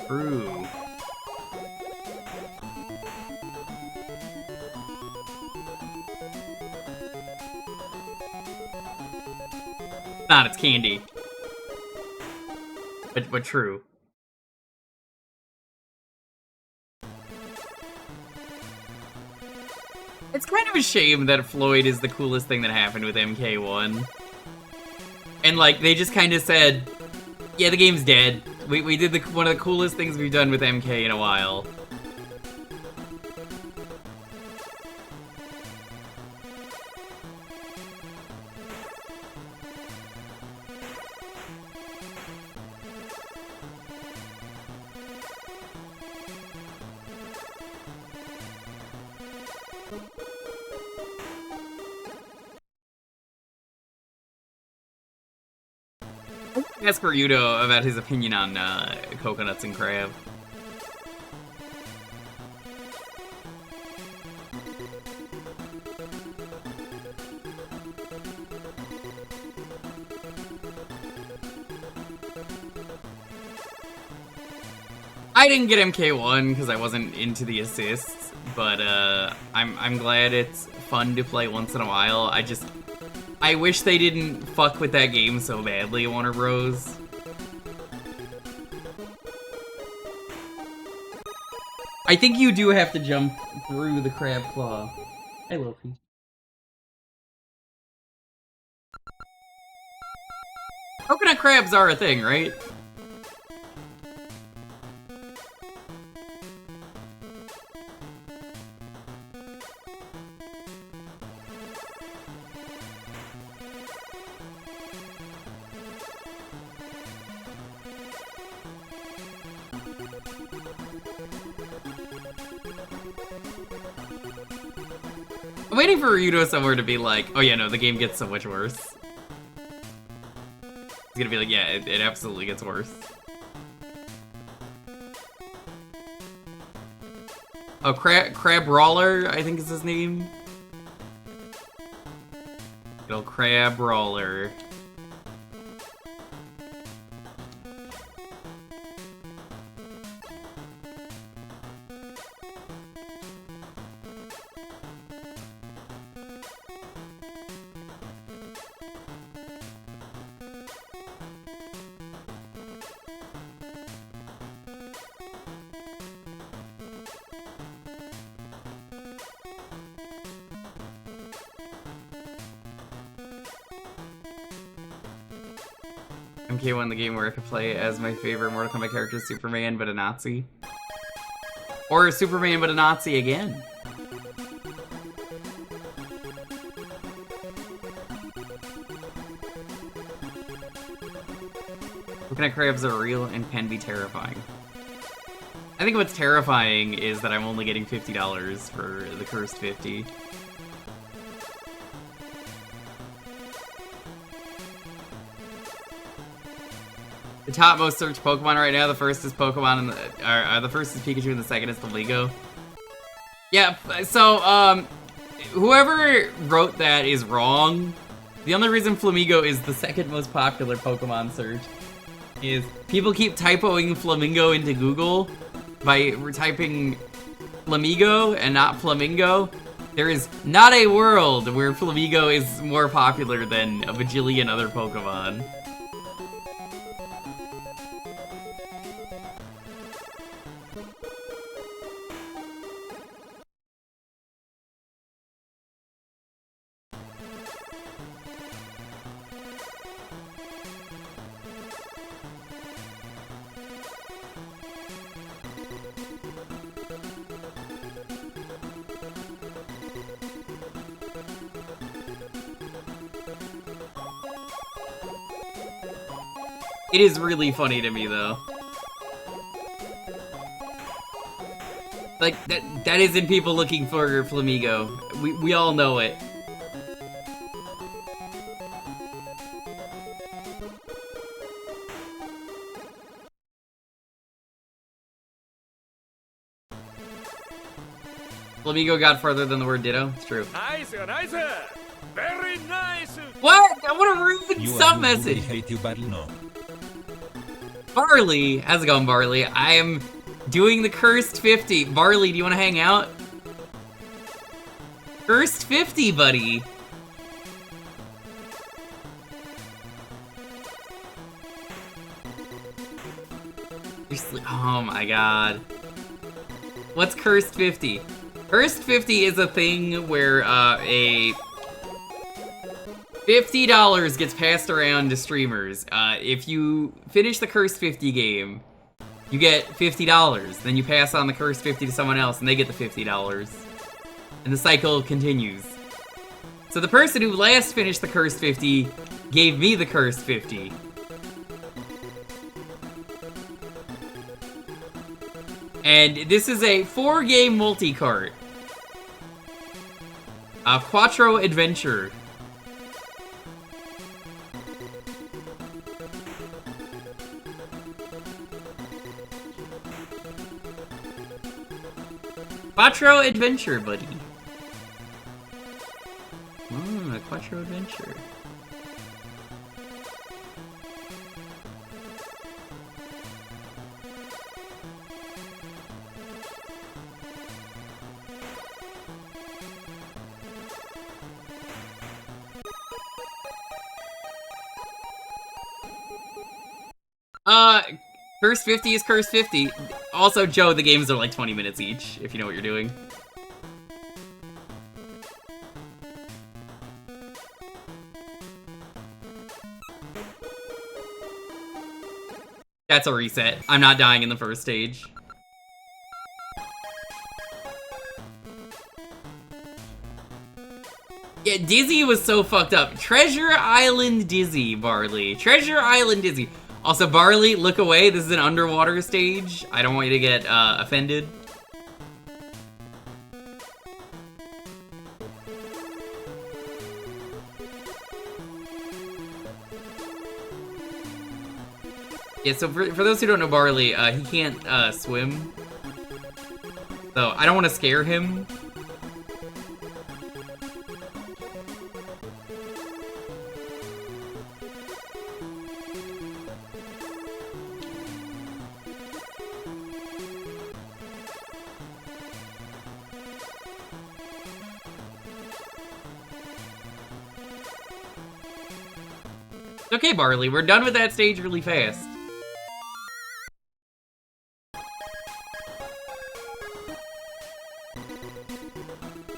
True. Not, it's candy. But true. It's kind of a shame that Floyd is the coolest thing that happened with MK1. And like, they just kind of said, yeah, the game's dead. We did one of the coolest things we've done with MK in a while. Ask Ryudo about his opinion on coconuts and crab. I didn't get MK1 because I wasn't into the assists, but I'm glad it's fun to play once in a while. I wish they didn't fuck with that game so badly, Warner Bros. I think you do have to jump through the crab claw. Hey, Loki. Coconut crabs are a thing, right? I'm waiting for Ryudo somewhere to be like, oh yeah, no, the game gets so much worse. He's gonna be like, yeah, it absolutely gets worse. Oh, Crab Brawler, I think is his name. Little Crab Brawler. MK1, the game where I could play as my favorite Mortal Kombat character, Superman, but a Nazi. Or Superman, but a Nazi again. Coconut crabs are real and can be terrifying. I think what's terrifying is that I'm only getting $50 for the cursed 50. The top most searched Pokemon right now, the first is Pokemon, and the first is Pikachu, and the second is Flamigo. Yeah, so, whoever wrote that is wrong. The only reason Flamigo is the second most popular Pokemon search is people keep typoing Flamingo into Google by typing Flamigo and not Flamingo. There is not a world where Flamigo is more popular than a bajillion other Pokemon. It is really funny to me, though. Like, that isn't people looking for Flamigo. We all know it. Flamigo got further than the word ditto. It's true. Nice, nice, very nice. What? I want to ruin some message. Hate you badly, no. Barley, how's it going, Barley? I am doing the cursed 50. Barley, do you want to hang out? Cursed 50, buddy. Oh my god. What's cursed 50? Cursed 50 is a thing where a $50 gets passed around to streamers. If you finish the Cursed 50 game, you get $50. Then you pass on the Cursed 50 to someone else, and they get the $50. And the cycle continues. So the person who last finished the Cursed 50 gave me the Cursed 50. And this is a 4-game multi-cart. Quattro Adventure. Quattro Adventure, buddy. A Quattro Adventure. Curse 50 is Curse 50. Also, Joe, the games are like 20 minutes each, if you know what you're doing. That's a reset. I'm not dying in the first stage. Yeah, Dizzy was so fucked up. Treasure Island Dizzy, Barley. Treasure Island Dizzy. Also, Barley, look away. This is an underwater stage. I don't want you to get offended. Yeah, so for those who don't know Barley, he can't swim. So I don't want to scare him. Okay, Barley, we're done with that stage really fast.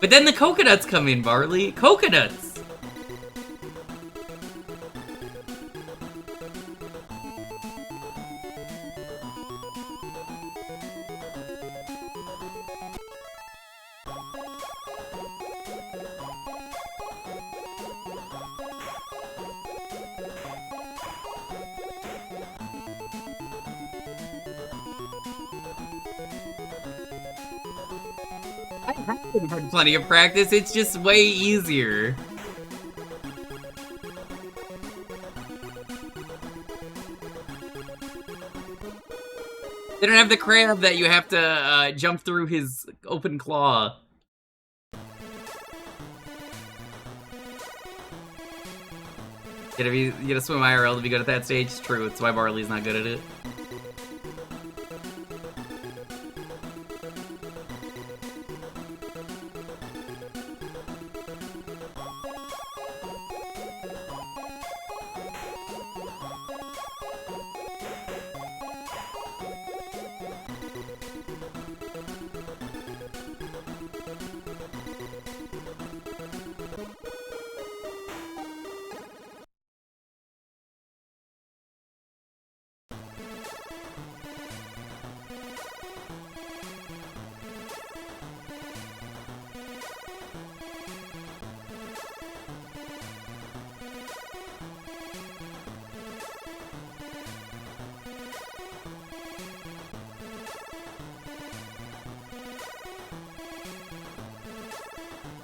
But then the coconuts come in, Barley. Coconuts! I have had plenty of practice, it's just way easier. They don't have the crab that you have to jump through his open claw. You gotta swim IRL to be good at that stage. It's true, it's why Barley's not good at it.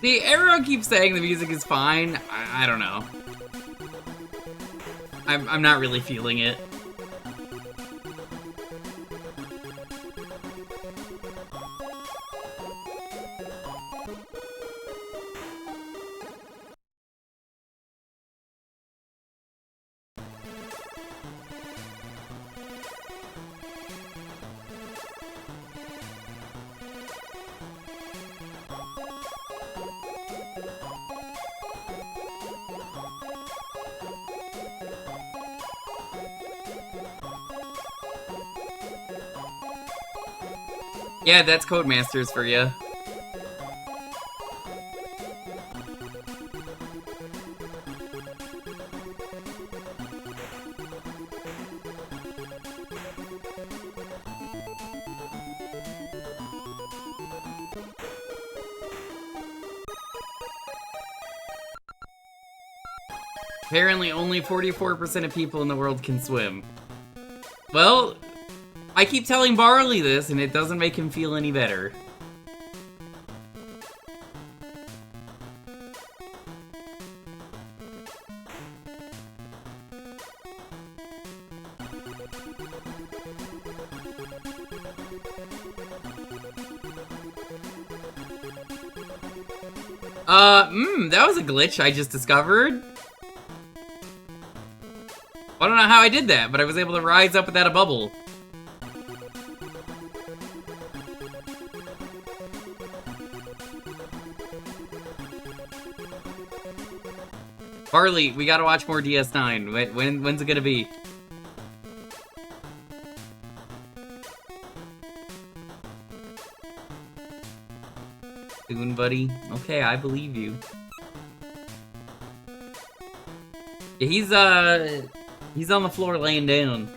The Arrow keeps saying the music is fine. I don't know. I'm not really feeling it. Yeah, that's Codemasters for you. Apparently only 44% of people in the world can swim. Well, I keep telling Barley this, and it doesn't make him feel any better. That was a glitch I just discovered. I don't know how I did that, but I was able to rise up without a bubble. Barley, we gotta watch more DS9. When's it gonna be? Soon, buddy. Okay, I believe you. Yeah, he's on the floor laying down.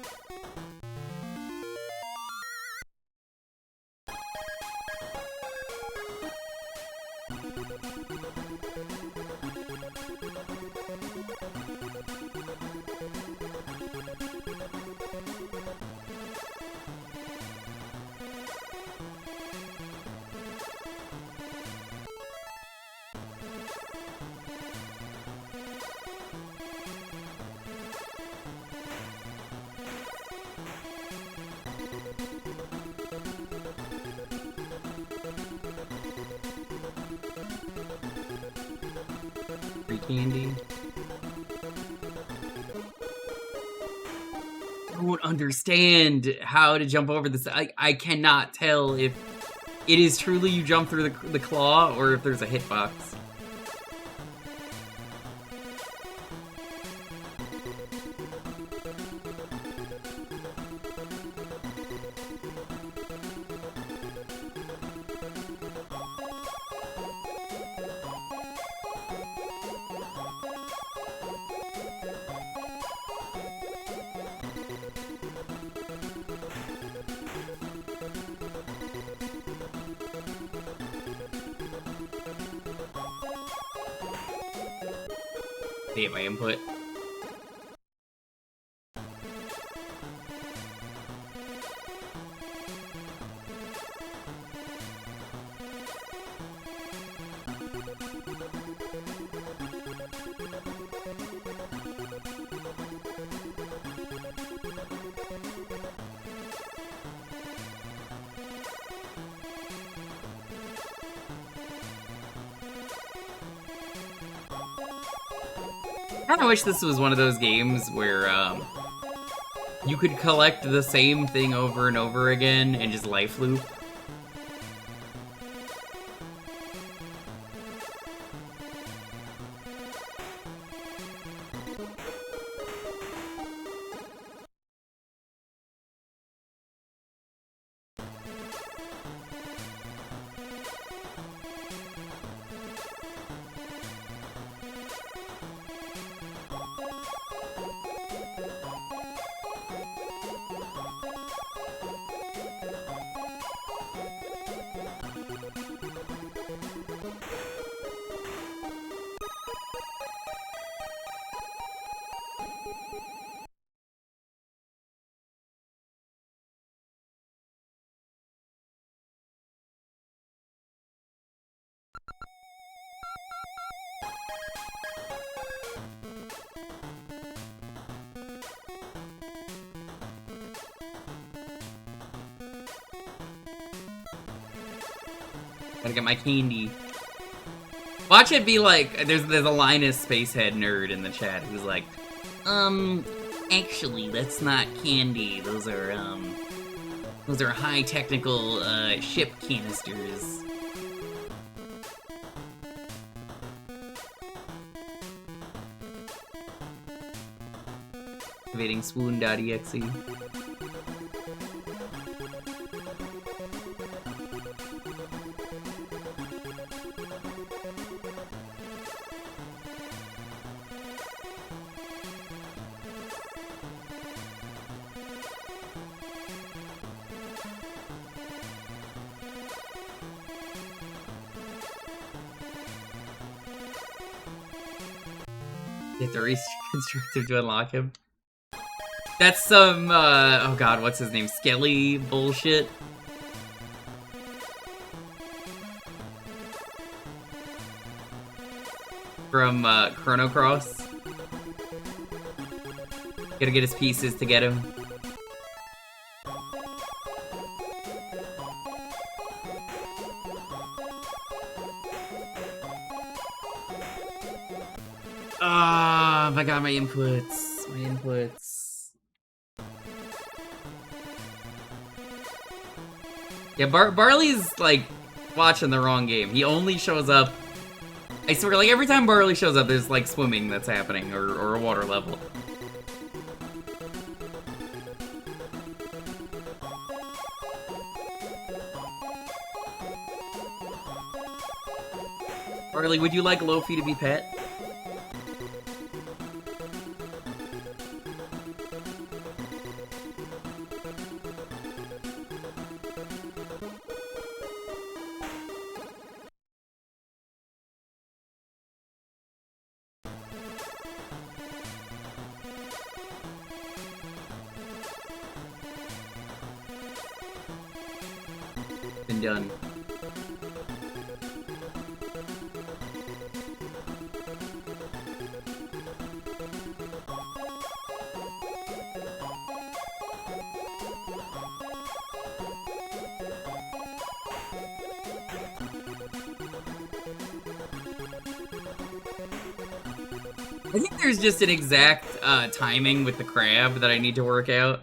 Free candy. I don't understand how to jump over this. I cannot tell if it is truly you jump through the claw or if there's a hitbox. Hate my input. kinda wish this was one of those games where, you could collect the same thing over and over again and just life loop. Gotta get my candy. Watch it be like, there's a Linus Spacehead nerd in the chat who's like, actually, that's not candy. Those are high technical, ship canisters. Activating swoon.exe. You have to reach constructive to unlock him. That's some, oh god, what's his name? Skelly bullshit. From, Chrono Cross. Gotta get his pieces to get him. Ah, I got my inputs. My inputs. Yeah, Barley's, like, watching the wrong game. He only shows up... I swear, like, every time Barley shows up, there's, like, swimming that's happening, or a water level. Barley, would you like Lofi to be pet? Been done. I think there's just an exact timing with the crab that I need to work out.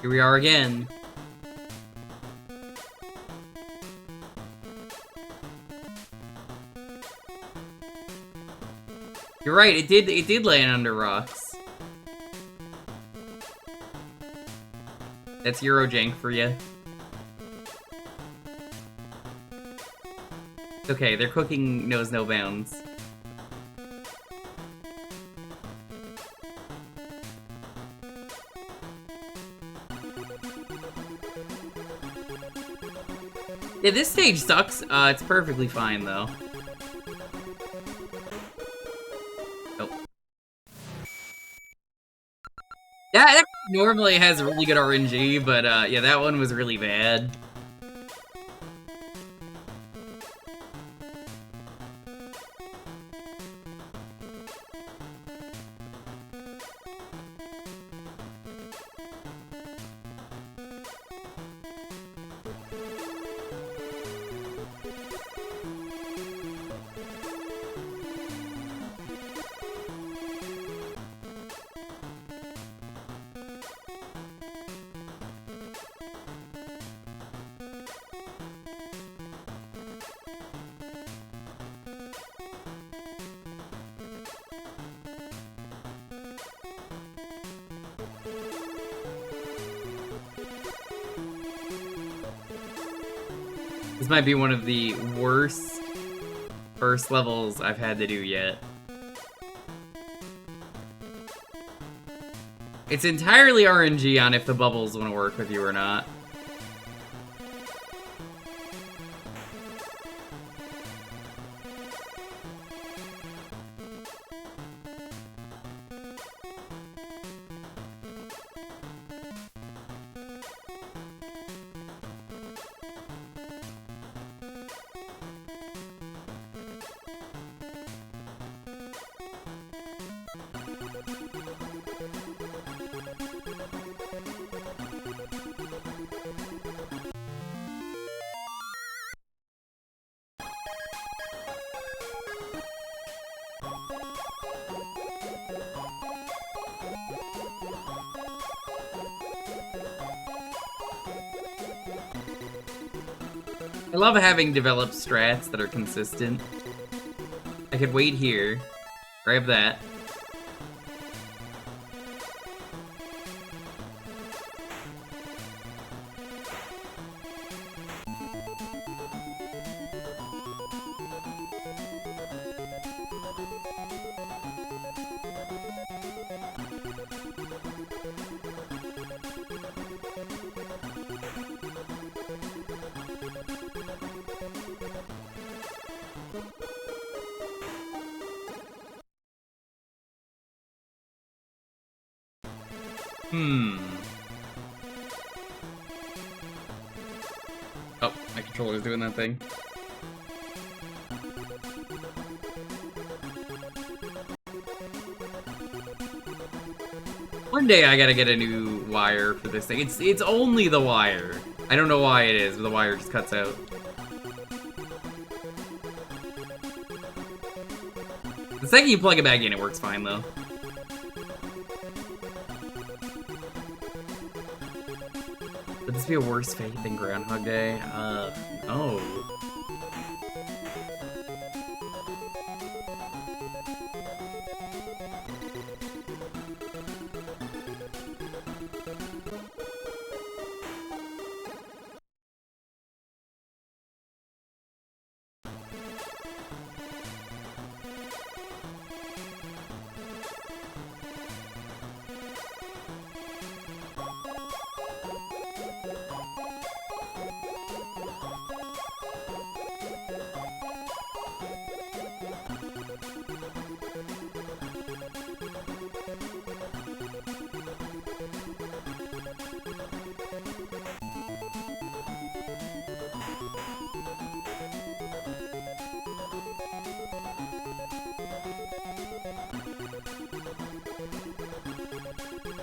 Here we are again. You're right, it did land under rocks. That's Eurojank for you. Okay, their cooking knows no bounds. Yeah, this stage sucks. It's perfectly fine, though. Oh. Yeah, that normally has really good RNG, but, yeah, that one was really bad. This might be one of the worst first levels I've had to do yet. It's entirely RNG on if the bubbles want to work with you or not. I love having developed strats that are consistent. I could wait here, grab that. Oh, my controller's doing that thing. One day I gotta get a new wire for this thing. It's only the wire. I don't know why it is, but the wire just cuts out. The second you plug it back in, it works fine though. Would this be a worse fate than Groundhog Day? Oh.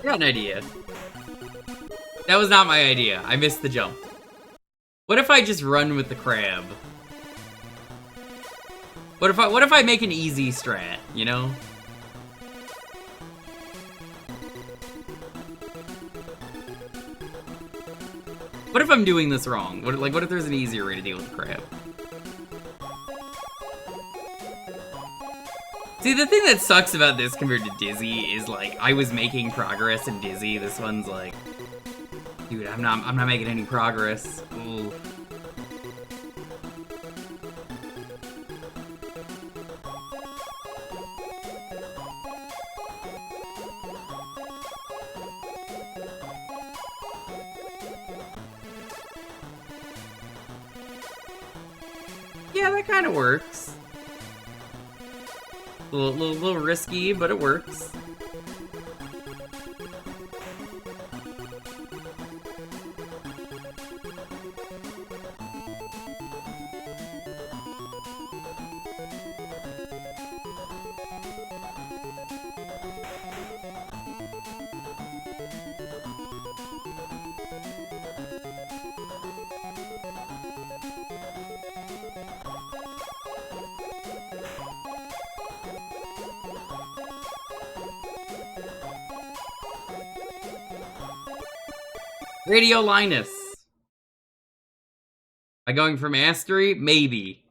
I got an idea. That was not my idea. I missed the jump. What if I just run with the crab? What if I make an easy strat, you know? What if I'm doing this wrong? What if there's an easier way to deal with the crab? See, the thing that sucks about this compared to Dizzy is, like, I was making progress in Dizzy. This one's, like... Dude, I'm not making any progress. Ooh. Yeah, that kind of works. A little risky, but it works. Radio Linus. Am I going for mastery? Maybe.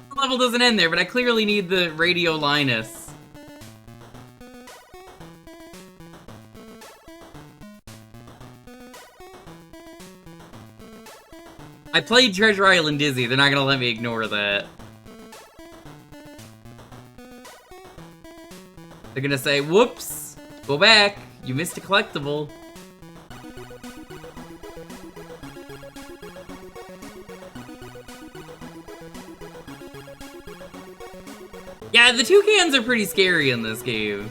The level doesn't end there, but I clearly need the Radio Linus. I played Treasure Island Dizzy, they're not gonna let me ignore that. They're gonna say, whoops, go back, you missed a collectible. Yeah, the toucans are pretty scary in this game.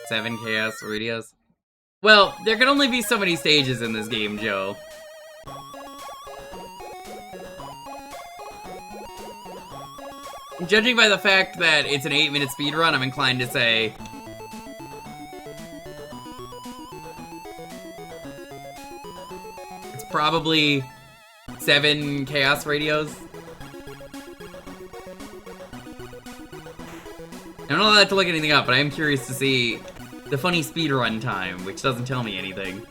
Seven Chaos Radios. Well, there can only be so many stages in this game, Joe. Judging by the fact that it's an 8-minute speedrun, I'm inclined to say it's probably 7 Chaos Radios. I'm not allowed to look anything up, but I am curious to see the funny speedrun time, which doesn't tell me anything.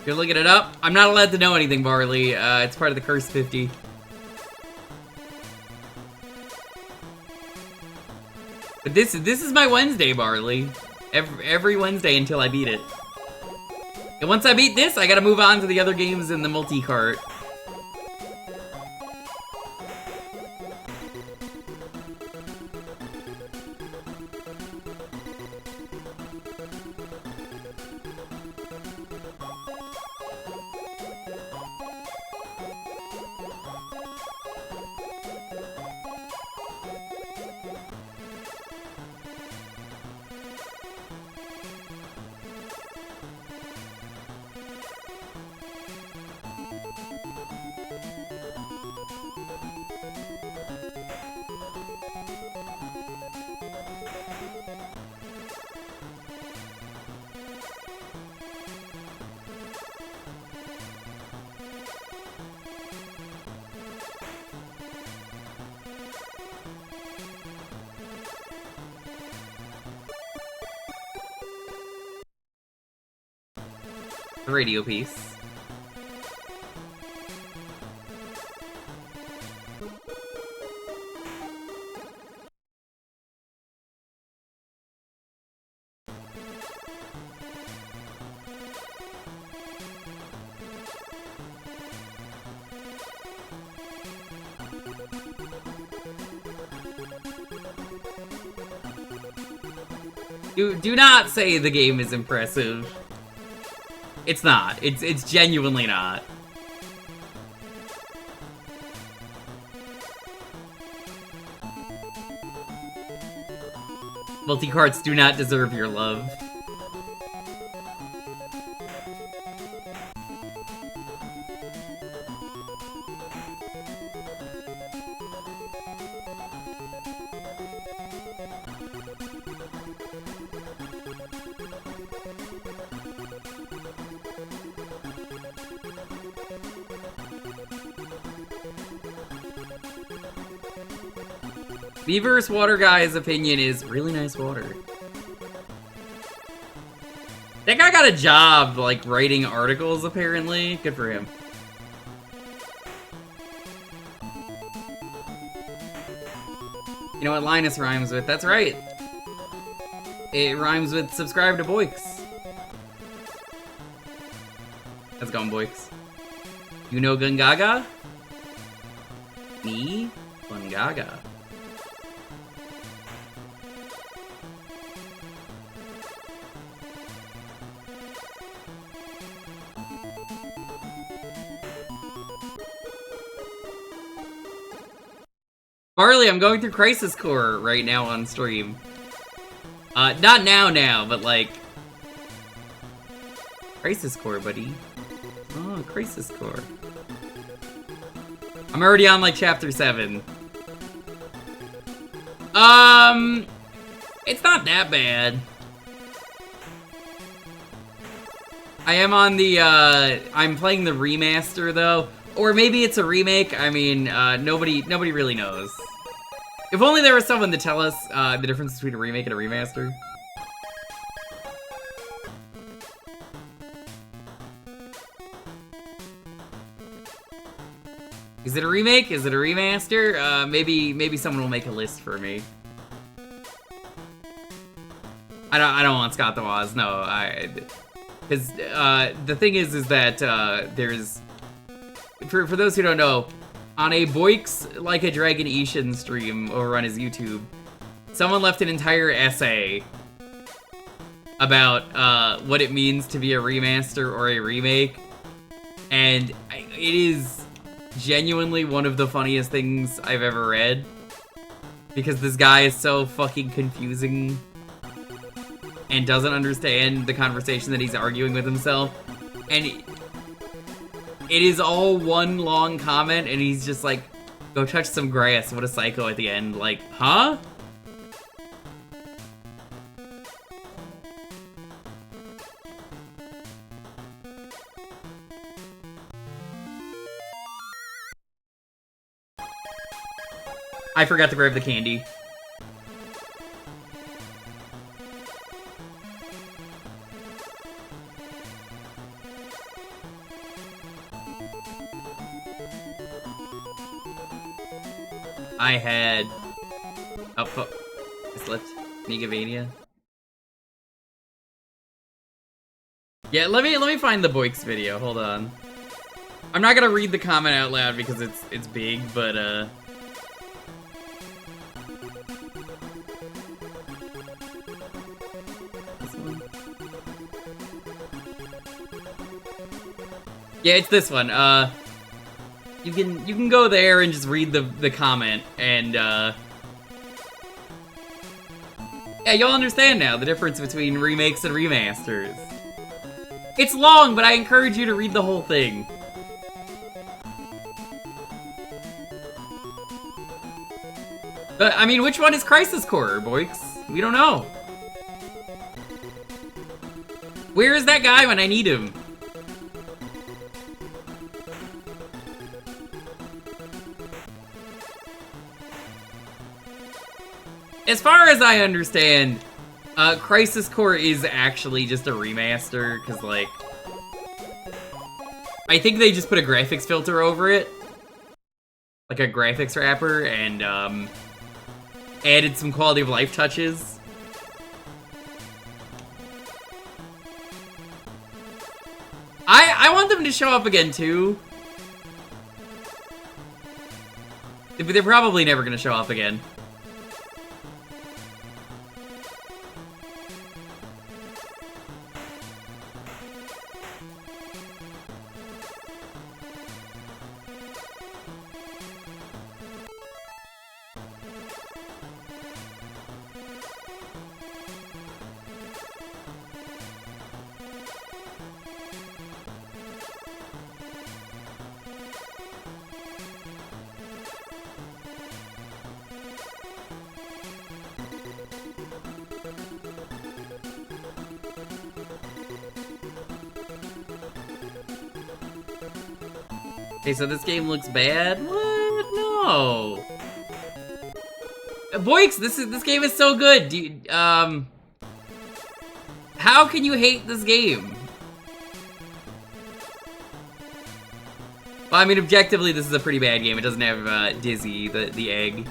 You're looking it up? I'm not allowed to know anything, Barley. It's part of the Cursed 50. But this is my Wednesday, Barley. Every Wednesday until I beat it. And once I beat this, I gotta move on to the other games in the multi-cart. The radio piece. Do not say the game is impressive. It's not. It's genuinely not. Multi-carts do not deserve your love. Beaver's water guy's opinion is really nice water. That guy got a job, like, writing articles, apparently. Good for him. You know what Linus rhymes with? That's right. It rhymes with subscribe to Boix. How's it going, Boix? You know Gungaga? Me? Gungaga. Harley, I'm going through Crisis Core right now on stream. Not now, but like... Crisis Core, buddy. Oh, Crisis Core. I'm already on, like, Chapter 7. It's not that bad. I am on the, I'm playing the remaster, though. Or maybe it's a remake. I mean, nobody really knows. If only there was someone to tell us the difference between a remake and a remaster. Is it a remake? Is it a remaster? Maybe someone will make a list for me. I don't want Scott the Woz. No, because the thing is that there's for those who don't know, on a Boix Like a Dragon Ishin stream over on his YouTube, someone left an entire essay about what it means to be a remaster or a remake, and it is genuinely one of the funniest things I've ever read, because this guy is so fucking confusing and doesn't understand the conversation that he's arguing with himself, and it is all one long comment, and he's just like, go touch some grass, what a psycho at the end, like, huh? I forgot to grab the candy. I had... Oh, fuck. I slipped. Negavania. Yeah, let me find the Boix video. Hold on. I'm not gonna read the comment out loud because it's big, but this one? Yeah, it's this one. You can go there and just read the comment, and yeah, you'll understand now the difference between remakes and remasters. It's long, but I encourage you to read the whole thing. But, I mean, which one is Crisis Core, Boix? We don't know. Where is that guy when I need him? As far as I understand, Crisis Core is actually just a remaster, because, like, I think they just put a graphics filter over it. Like a graphics wrapper, and, added some quality of life touches. I want them to show up again, too. They're probably never gonna show up again. Okay, so this game looks bad? What? No. Boix, this game is so good. How can you hate this game? Well, I mean, objectively, this is a pretty bad game. It doesn't have Dizzy, the egg.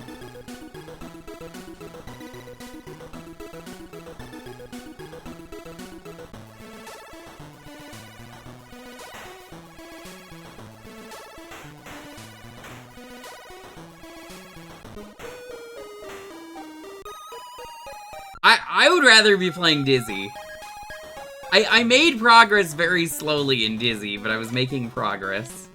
I would rather be playing Dizzy. I made progress very slowly in Dizzy, but I was making progress.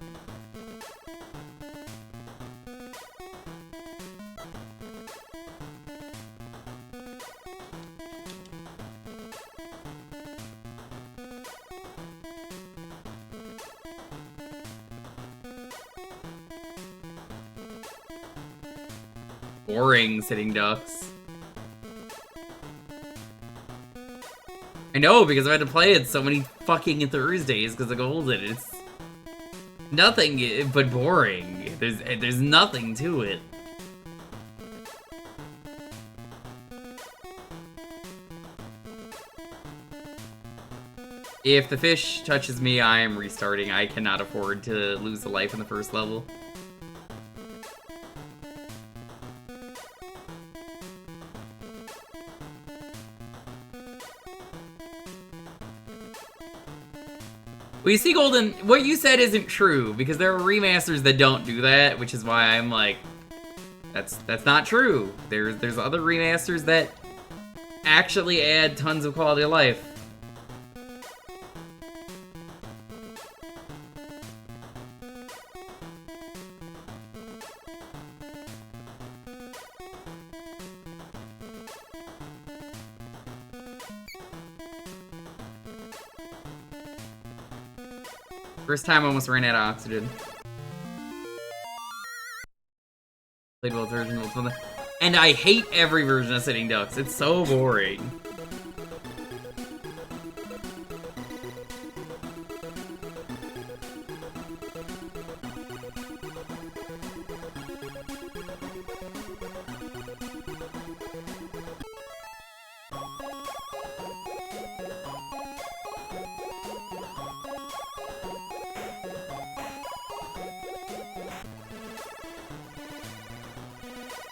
Boring sitting ducks. I know, because I had to play it so many fucking Thursdays because of Golden. It's nothing but boring. There's nothing to it. If the fish touches me, I am restarting. I cannot afford to lose a life in the first level. Well, you see, Golden, what you said isn't true, because there are remasters that don't do that, which is why I'm like, that's not true. There's other remasters that actually add tons of quality of life. First time I almost ran out of oxygen. Played both versions. And I hate every version of Sitting Ducks. It's so boring.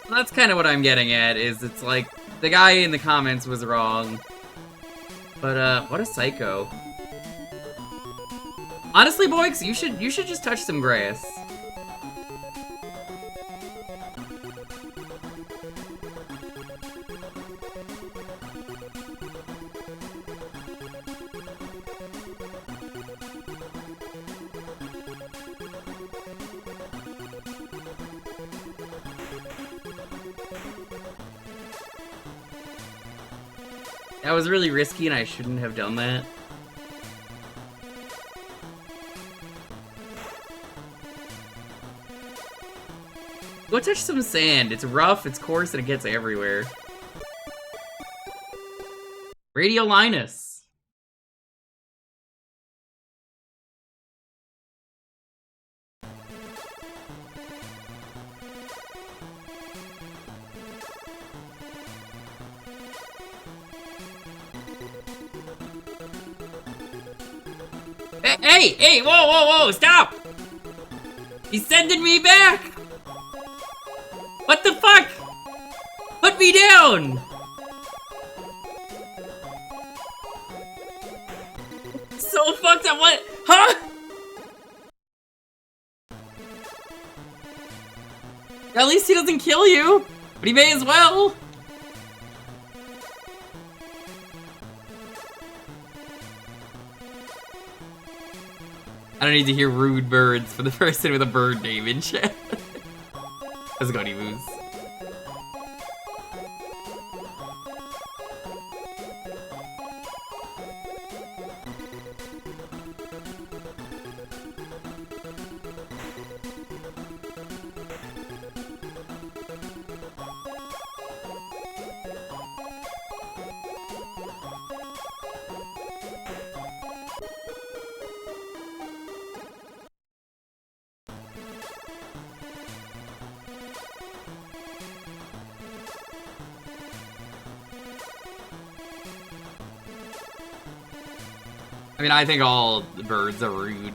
That's kind of what I'm getting at, is it's like, the guy in the comments was wrong. But, what a psycho. Honestly, Boix, you should just touch some grass. That was really risky and I shouldn't have done that. Go touch some sand. It's rough, it's coarse, and it gets everywhere. Radio Linus. Hey, whoa, stop! He's sending me back! What the fuck? Put me down! So fucked up, what? Huh? At least he doesn't kill you, but he may as well. I don't need to hear rude birds for the person with a bird name in chat. How's it going, Emus? I mean, I think all the birds are rude.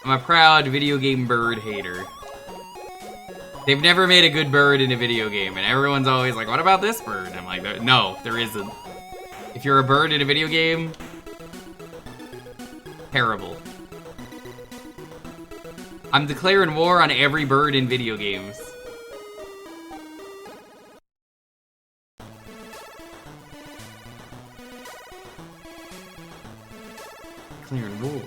I'm a proud video game bird hater. They've never made a good bird in a video game, and everyone's always like, what about this bird? And I'm like, no, there isn't. If you're a bird in a video game, terrible. I'm declaring war on every bird in video games. Declaring war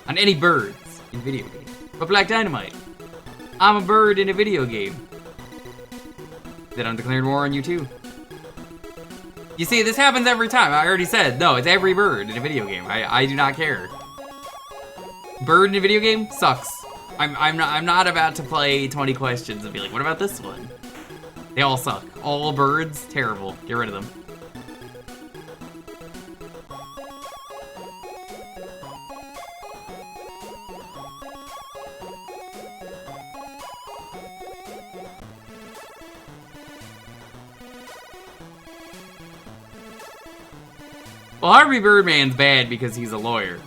on any birds in video games. But Black Dynamite, I'm a bird in a video game. Then I'm declaring war on you too. You see, this happens every time. I already said, no, it's every bird in a video game. I do not care. Bird in a video game sucks. I'm not about to play 20 questions and be like, what about this one? They all suck. All birds, terrible. Get rid of them. Well, Harvey Birdman's bad because he's a lawyer.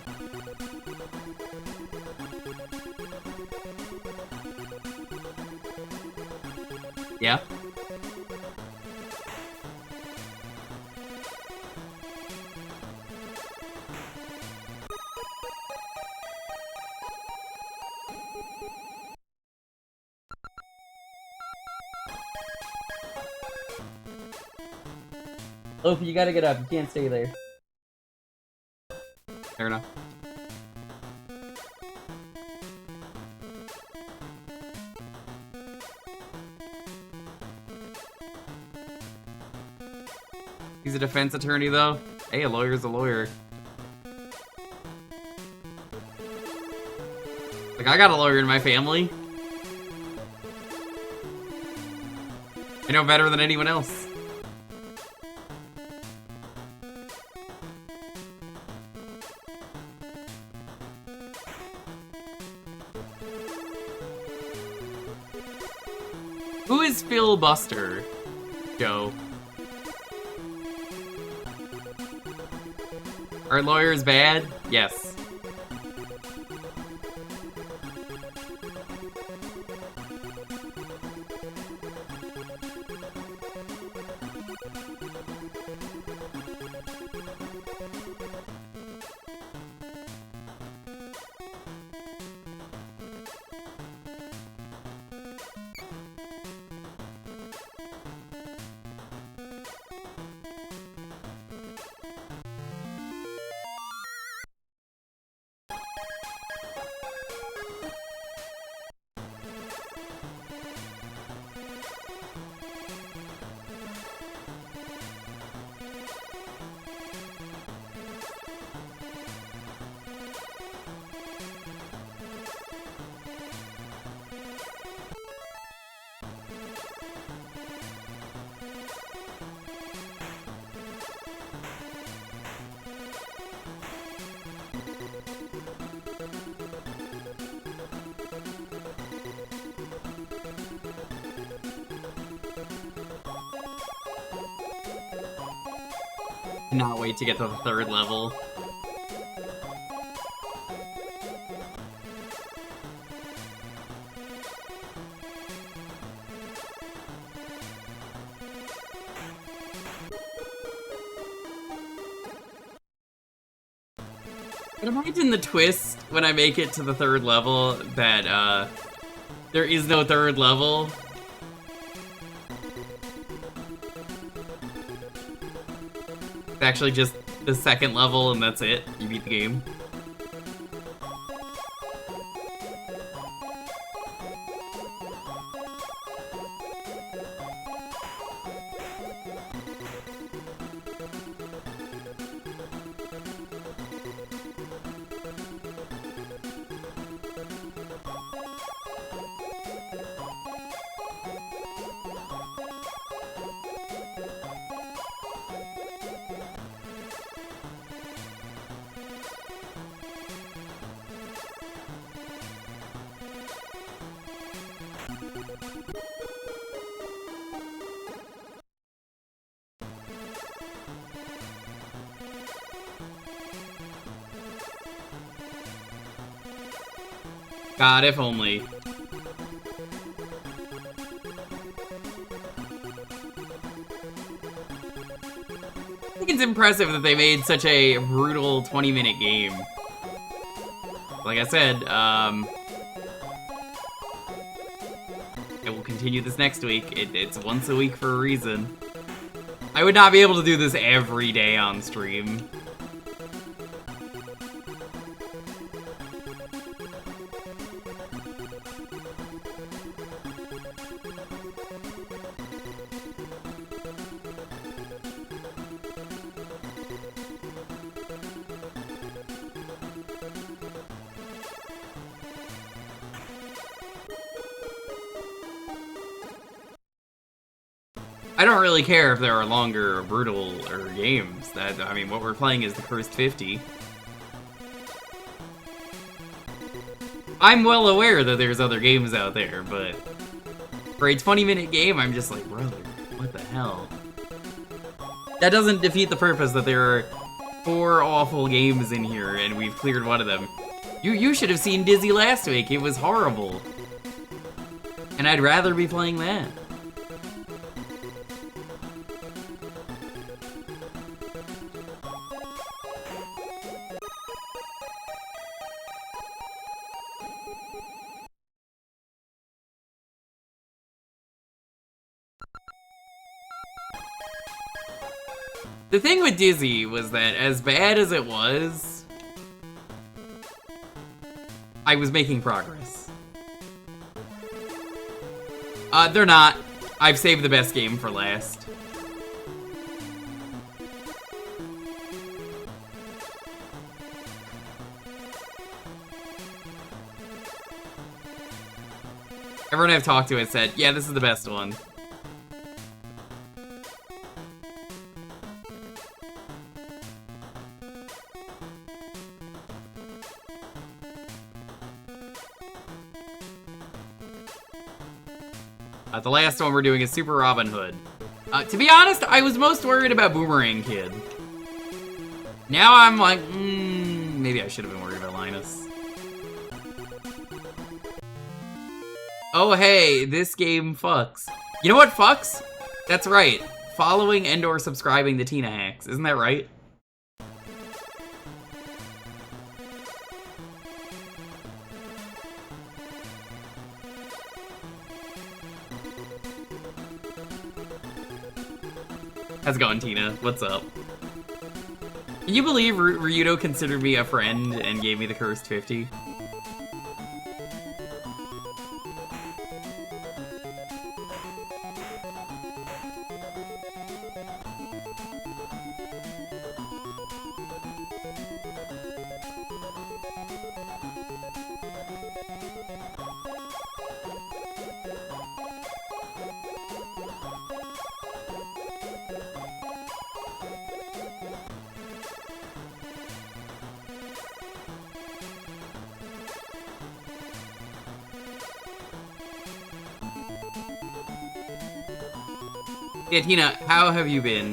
Yeah? Opie, you gotta get up. You can't stay there. Fair enough. He's a defense attorney, though. Hey, a lawyer's a lawyer. Like, I got a lawyer in my family. I know better than anyone else. Who is Phil Buster, Joe? Are lawyers bad? Yes. Cannot wait to get to the 3rd level. But imagine the twist when I make it to the 3rd level that there is no 3rd level. It's actually just the 2nd level and that's it. You beat the game. God, if only. I think it's impressive that they made such a brutal 20-minute game. Like I said, I will continue this next week. It's once a week for a reason. I would not be able to do this every day on stream. I don't really care if there are longer or brutal or games. I mean, what we're playing is the Cursed 50. I'm well aware that there's other games out there, but for a 20-minute game, I'm just like, brother, what the hell? That doesn't defeat the purpose that there are 4 awful games in here, and we've cleared one of them. You should have seen Dizzy last week. It was horrible. And I'd rather be playing that. The thing with Dizzy was that, as bad as it was, I was making progress. They're not. I've saved the best game for last. Everyone I've talked to has said, yeah, this is the best one. The last one we're doing is Super Robin Hood. To be honest, I was most worried about Boomerang Kid. Now I'm like, maybe I should have been worried about Linus. Oh hey, this game fucks. You know what fucks? That's right, following and or subscribing to Tina Hacks. Isn't that right? How's it going, Tina? What's up? Can you believe Ryudo considered me a friend and gave me the Cursed 50? Yeah, Tina, how have you been?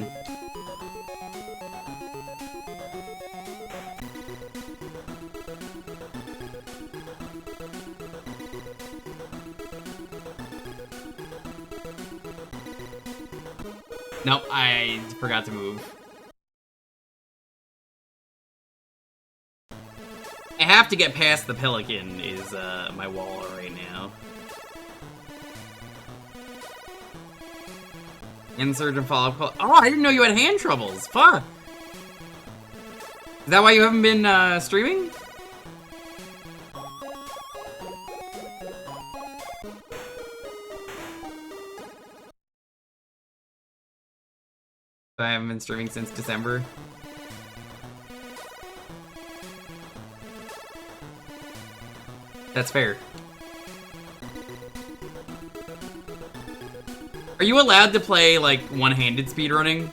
Nope, I forgot to move. I have to get past the Pelican is my wall right now. Insert and follow-up call. Oh, I didn't know you had hand troubles. Fuck. Is that why you haven't been streaming? I haven't been streaming since December. That's fair. Are you allowed to play, like, one-handed speedrunning?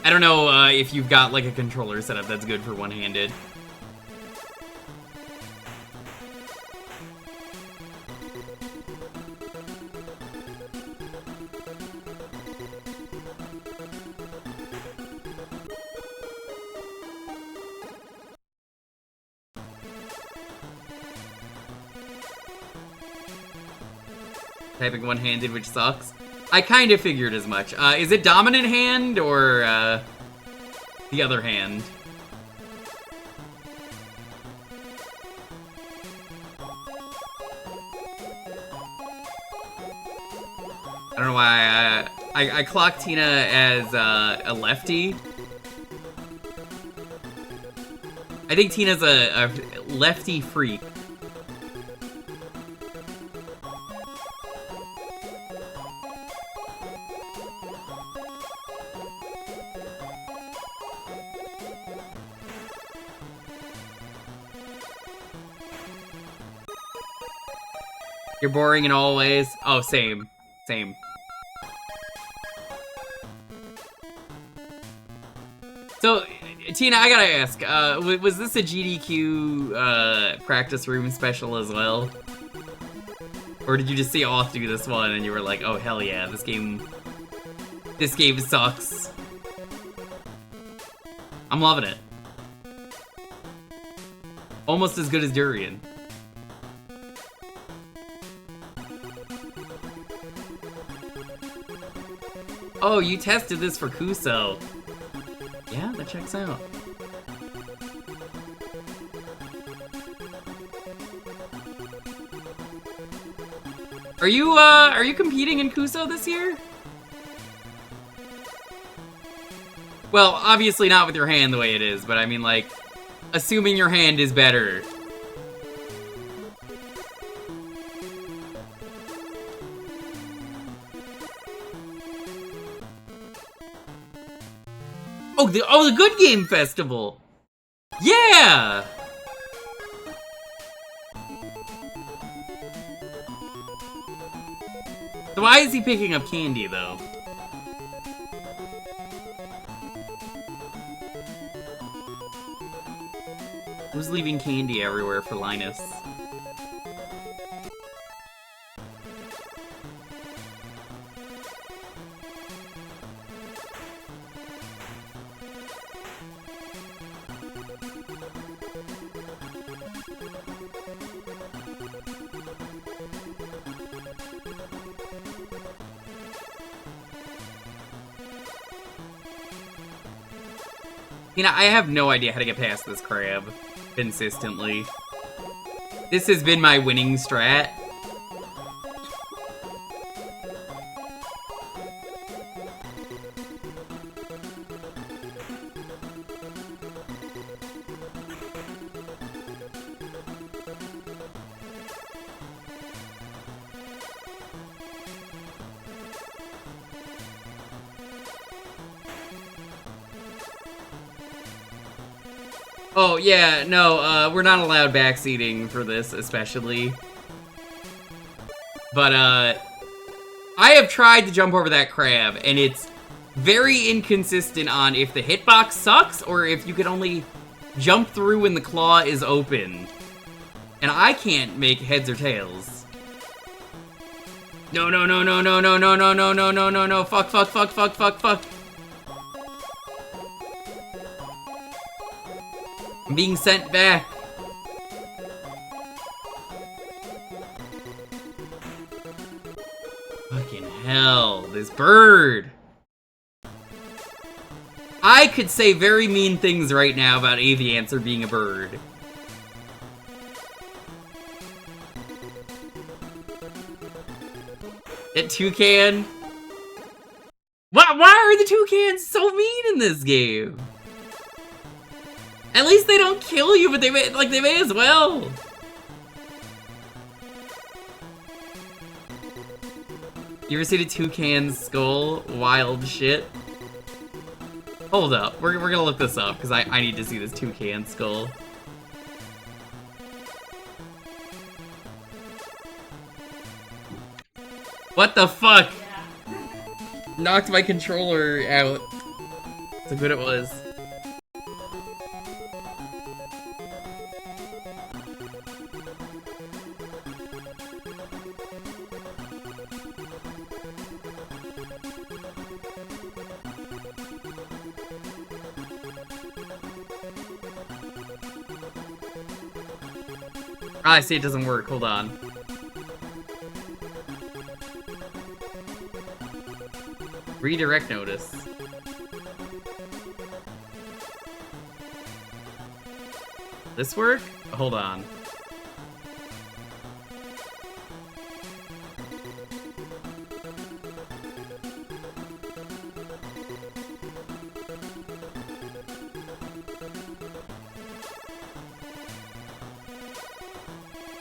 I don't know if you've got, like, a controller setup that's good for one-handed. Typing one-handed, which sucks. I kind of figured as much. Is it dominant hand or the other hand? I don't know why I clocked Tina as a lefty. I think Tina's a lefty freak. You're boring in all ways. Oh, same. Same. So, Tina, I gotta ask, was this a GDQ practice room special as well? Or did you just see Auth do this one and you were like, oh hell yeah, this game sucks. I'm loving it. Almost as good as Durian. Oh, you tested this for Kuso. Yeah, that checks out. Are you competing in Kuso this year? Well, obviously not with your hand the way it is, but I mean, like, assuming your hand is better. Oh, the Good Game Festival! Yeah! So why is he picking up candy, though? Who's leaving candy everywhere for Linus? You know, I have no idea how to get past this crab consistently. This has been my winning strat. Oh, yeah, no, we're not allowed backseating for this, especially. But, I have tried to jump over that crab, and it's very inconsistent on if the hitbox sucks, or if you can only jump through when the claw is open. And I can't make heads or tails. No, no, no, no, no, no, no, no, no, no, no, no, no, fuck, fuck, fuck, fuck, fuck, fuck. I'm being sent back. Fucking hell, this bird. I could say very mean things right now about Aviancer being a bird. That toucan. Why are the toucans so mean in this game? At least they don't kill you, but they may as well. You ever seen a toucan's skull? Wild shit. Hold up, we're gonna look this up because I need to see this toucan skull. What the fuck? Knocked my controller out. That's how good it was. Ah, I see it doesn't work. Hold on. Redirect notice. This work? Hold on.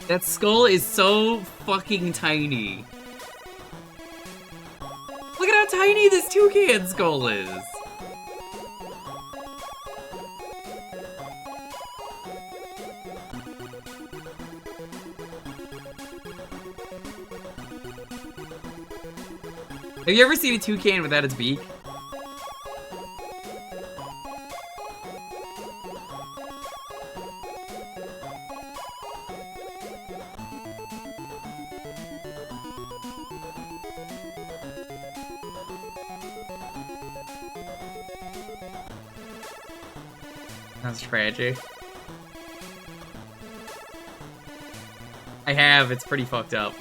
That skull is so fucking tiny. Look at how tiny this toucan skull is. Have you ever seen a toucan without its beak? That's tragic. I have, it's pretty fucked up.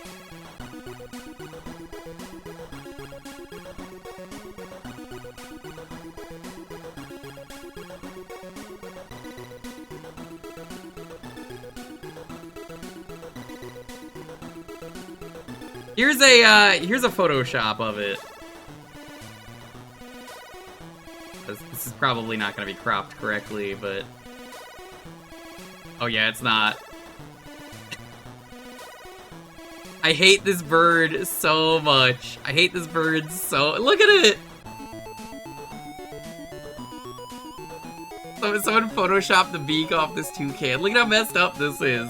Here's a Photoshop of it. This is probably not gonna be cropped correctly, but... Oh yeah, it's not. I hate this bird so much. I hate this bird so... Look at it! Someone photoshopped the beak off this toucan. Look at how messed up this is.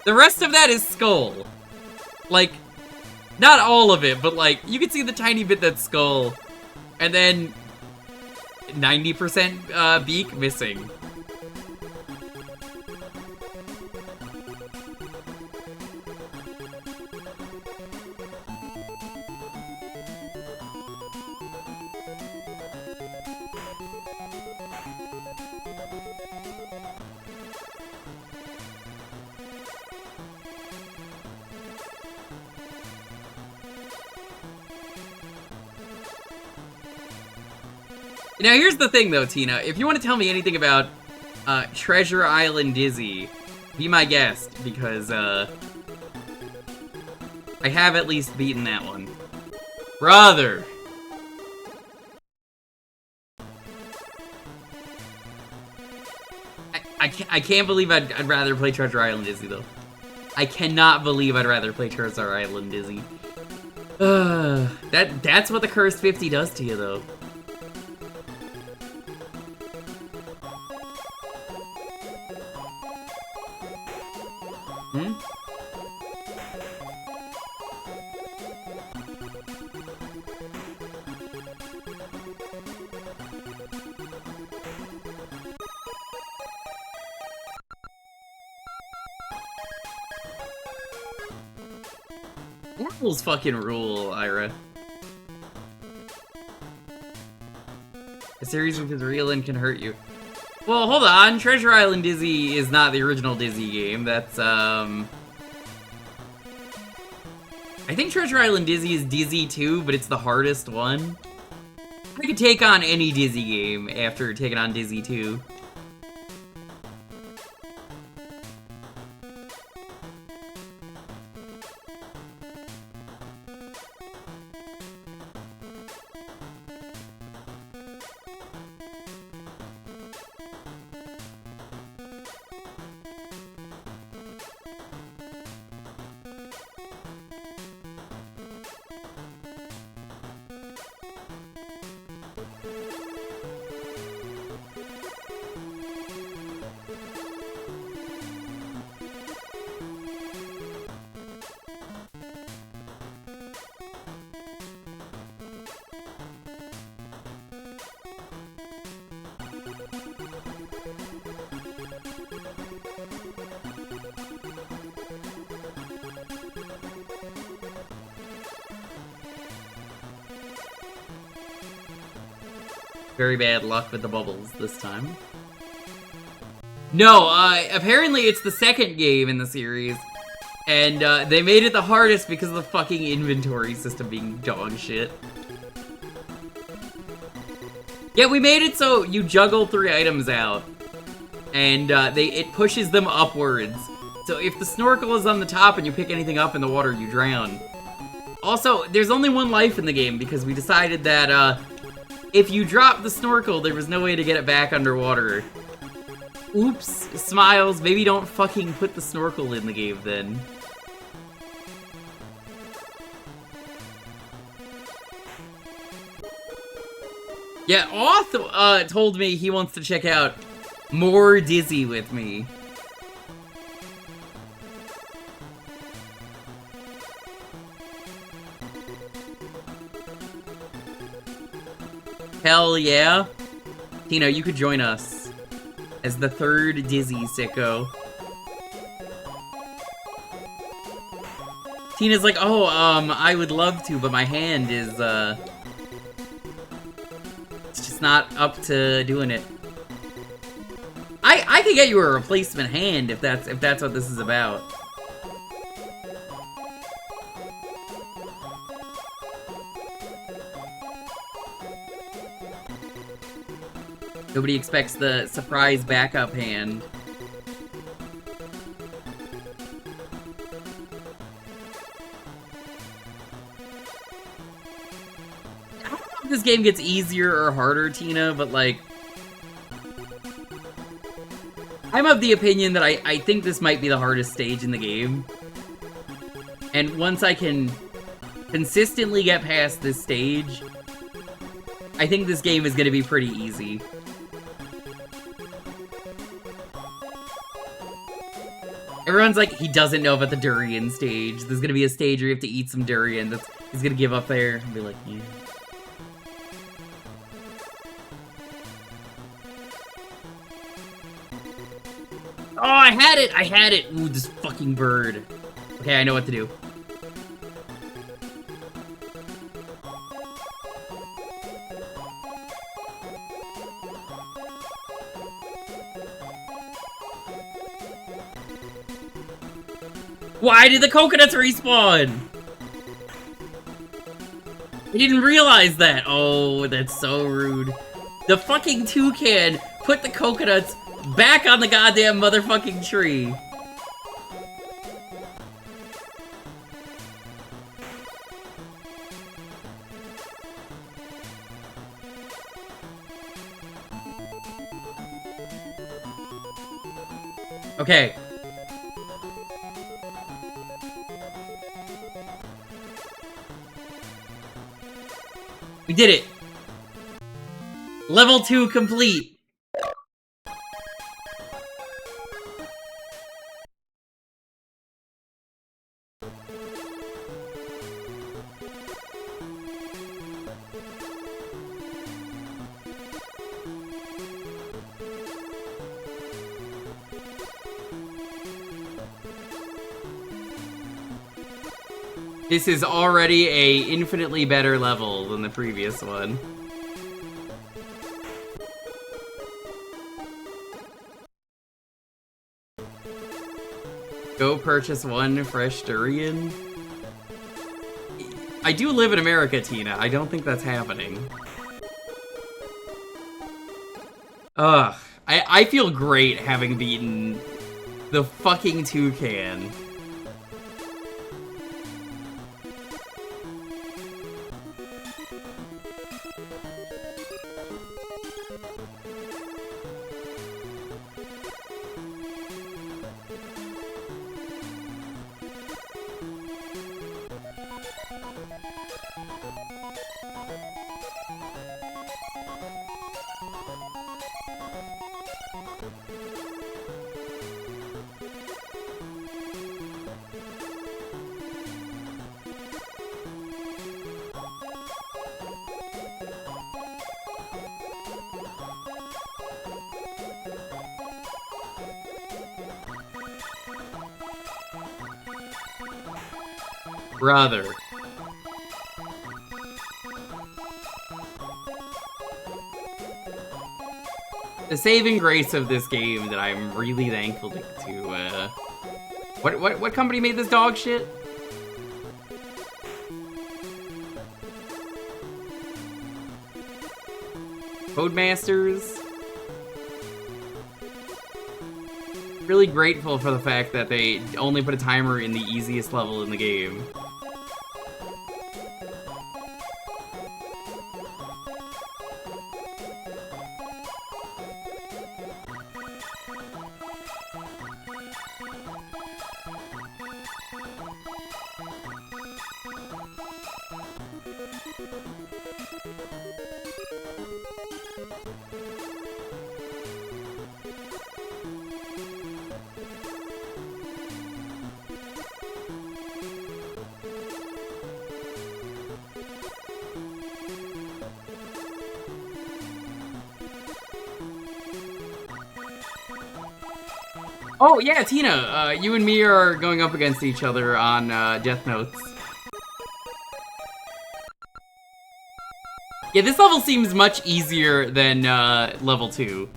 The rest of that is skull. Like, not all of it, but like, you can see the tiny bit that's skull. And then 90% beak missing. Now here's the thing though, Tina. If you want to tell me anything about Treasure Island Dizzy, be my guest, because I have at least beaten that one. Brother! I can't believe I'd rather play Treasure Island Dizzy though. I cannot believe I'd rather play Treasure Island Dizzy. That's what the Cursed 50 does to you though. Marbles fucking rule, Ira. A series which is real and can hurt you. Well, hold on. Treasure Island Dizzy is not the original Dizzy game. That's, I think Treasure Island Dizzy is Dizzy 2, but it's the hardest one. I could take on any Dizzy game after taking on Dizzy 2. Very bad luck with the bubbles this time. No, apparently it's the second game in the series, and they made it the hardest because of the fucking inventory system being dog shit. Yeah, we made it so you juggle 3 items out, and it pushes them upwards. So if the snorkel is on the top and you pick anything up in the water, you drown. Also, there's only 1 life in the game because we decided that if you drop the snorkel, there was no way to get it back underwater. Oops, Smiles, maybe don't fucking put the snorkel in the game then. Yeah, Oth told me he wants to check out more Dizzy with me. Hell yeah. Tina, you could join us as the 3rd Dizzy sicko. Tina's like, oh, I would love to, but my hand is, it's just not up to doing it. I could get you a replacement hand if that's what this is about. Nobody expects the surprise backup hand. I don't know if this game gets easier or harder, Tina, but like, I'm of the opinion that I think this might be the hardest stage in the game. And once I can consistently get past this stage, I think this game is gonna be pretty easy. Everyone's like, he doesn't know about the durian stage. There's gonna be a stage where you have to eat some durian. He's gonna give up there and be like, yeah. Oh, I had it! I had it! Ooh, this fucking bird. Okay, I know what to do. Why did the coconuts respawn? I didn't realize that. Oh, that's so rude. The fucking toucan put the coconuts back on the goddamn motherfucking tree. Okay. We did it! Level 2 complete! This is already a infinitely better level than the previous one. Go purchase 1 fresh durian. I do live in America, Tina. I don't think that's happening. Ugh. I feel great having beaten the fucking toucan. Brother. the saving grace of this game that I'm really thankful to what company made this dog shit? Codemasters. Really grateful for the fact that they only put a timer in the easiest level in the game. Oh, yeah, Tina, you and me are going up against each other on, Death Notes. Yeah, this level seems much easier than, level 2.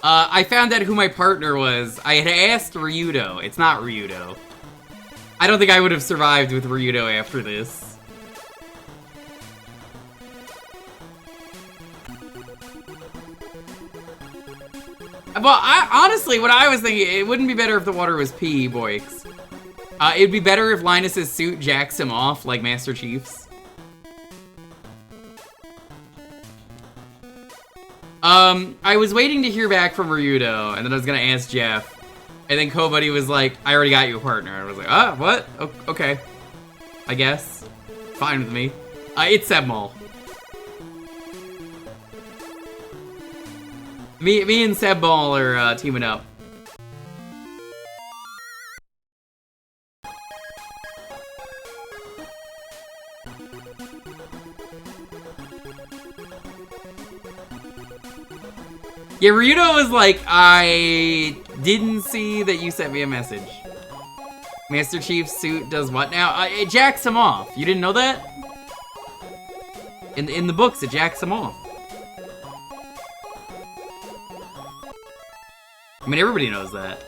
I found out who my partner was. I had asked Ryudo. It's not Ryudo. I don't think I would have survived with Ryudo after this. Well, honestly, what I was thinking, it wouldn't be better if the water was pee, boys. It'd be better if Linus's suit jacks him off like Master Chief's. I was waiting to hear back from Ryudo, and then I was gonna ask Jeff. And then Kobuddy was like, I already got you a partner. And I was like, ah, what? Okay. I guess. Fine with me. It's Sebmol. Me and Sebmol are teaming up. Yeah, Ryudo was like, I didn't see that you sent me a message. Master Chief's suit does what now? It jacks him off. You didn't know that? In the books, it jacks him off. I mean, everybody knows that.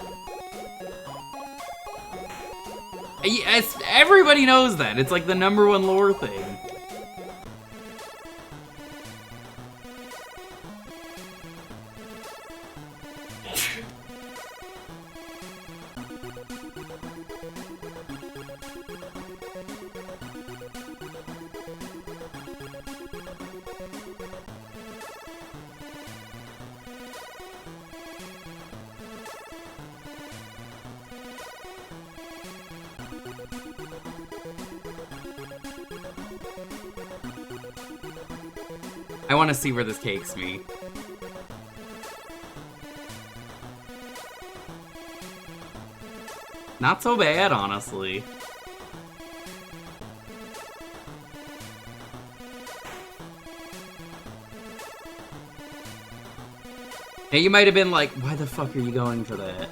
Yes, everybody knows that. It's like the #1 lore thing. I want to see where this takes me. Not so bad, honestly. Hey, you might have been like, why the fuck are you going for that?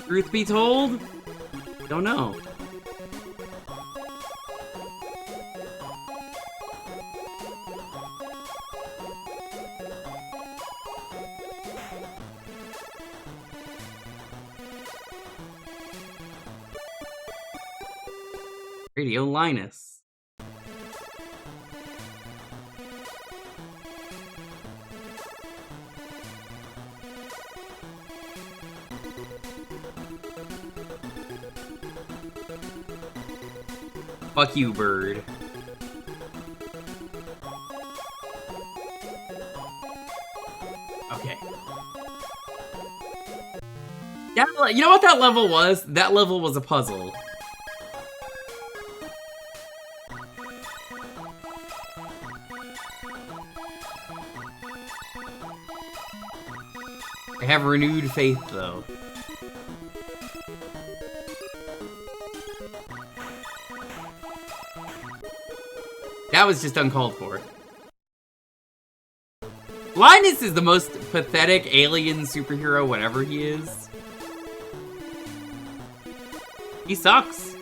Truth be told, don't know. Radio Linus. Fuck you, bird. Okay. Yeah, you know what that level was? That level was a puzzle. I have renewed faith, though. That was just uncalled for. Linus is the most pathetic alien superhero, whatever he is. He sucks.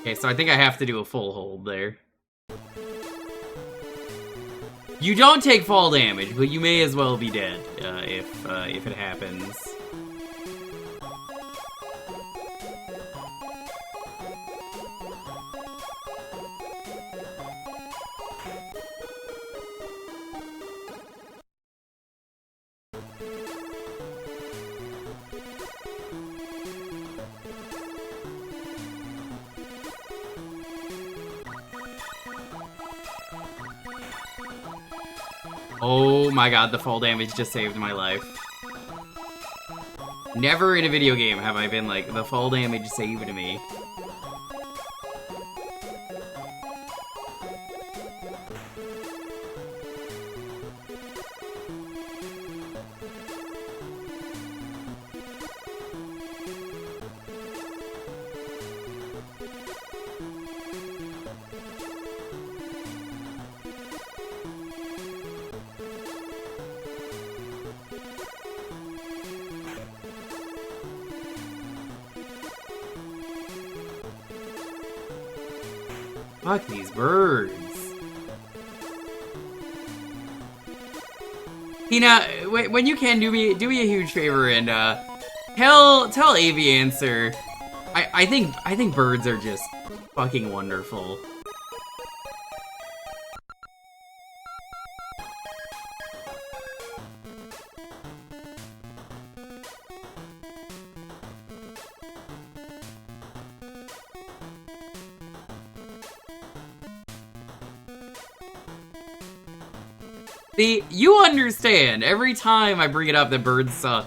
Okay, so I think I have to do a full hold there. You don't take fall damage, but you may as well be dead if it happens. Oh my god, the fall damage just saved my life. Never in a video game have I been like, the fall damage saved me. Fuck these birds. Tina, when you can, do me a huge favor and tell Aviancer. I think birds are just fucking wonderful. See, you understand. Every time I bring it up that birds suck,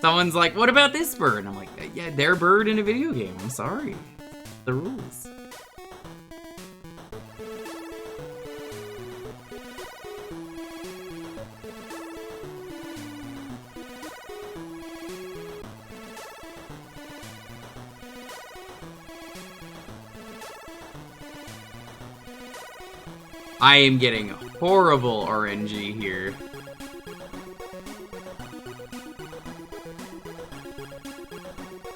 someone's like, what about this bird? And I'm like, yeah, they're a bird in a video game. I'm sorry. The rules. I am getting horrible RNG here.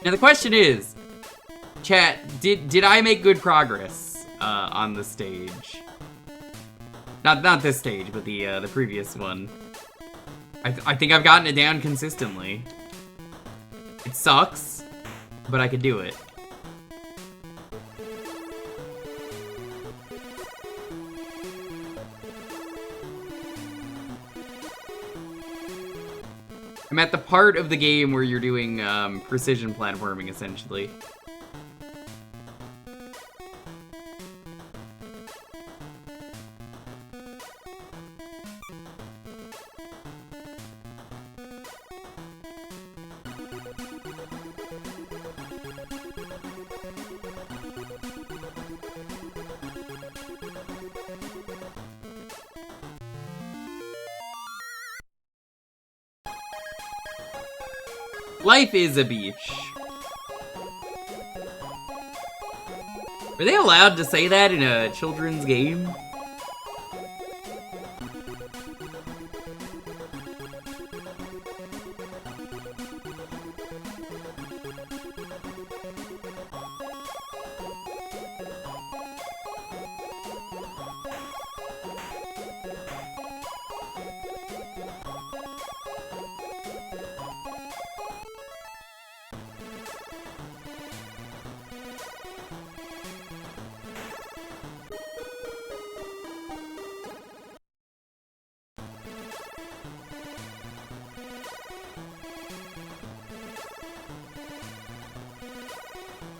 Now the question is, chat, did I make good progress on the stage? Not this stage, but the previous one. I think I've gotten it down consistently. It sucks, but I could do it. I'm at the part of the game where you're doing precision platforming, essentially. Life is a beach. Are they allowed to say that in a children's game?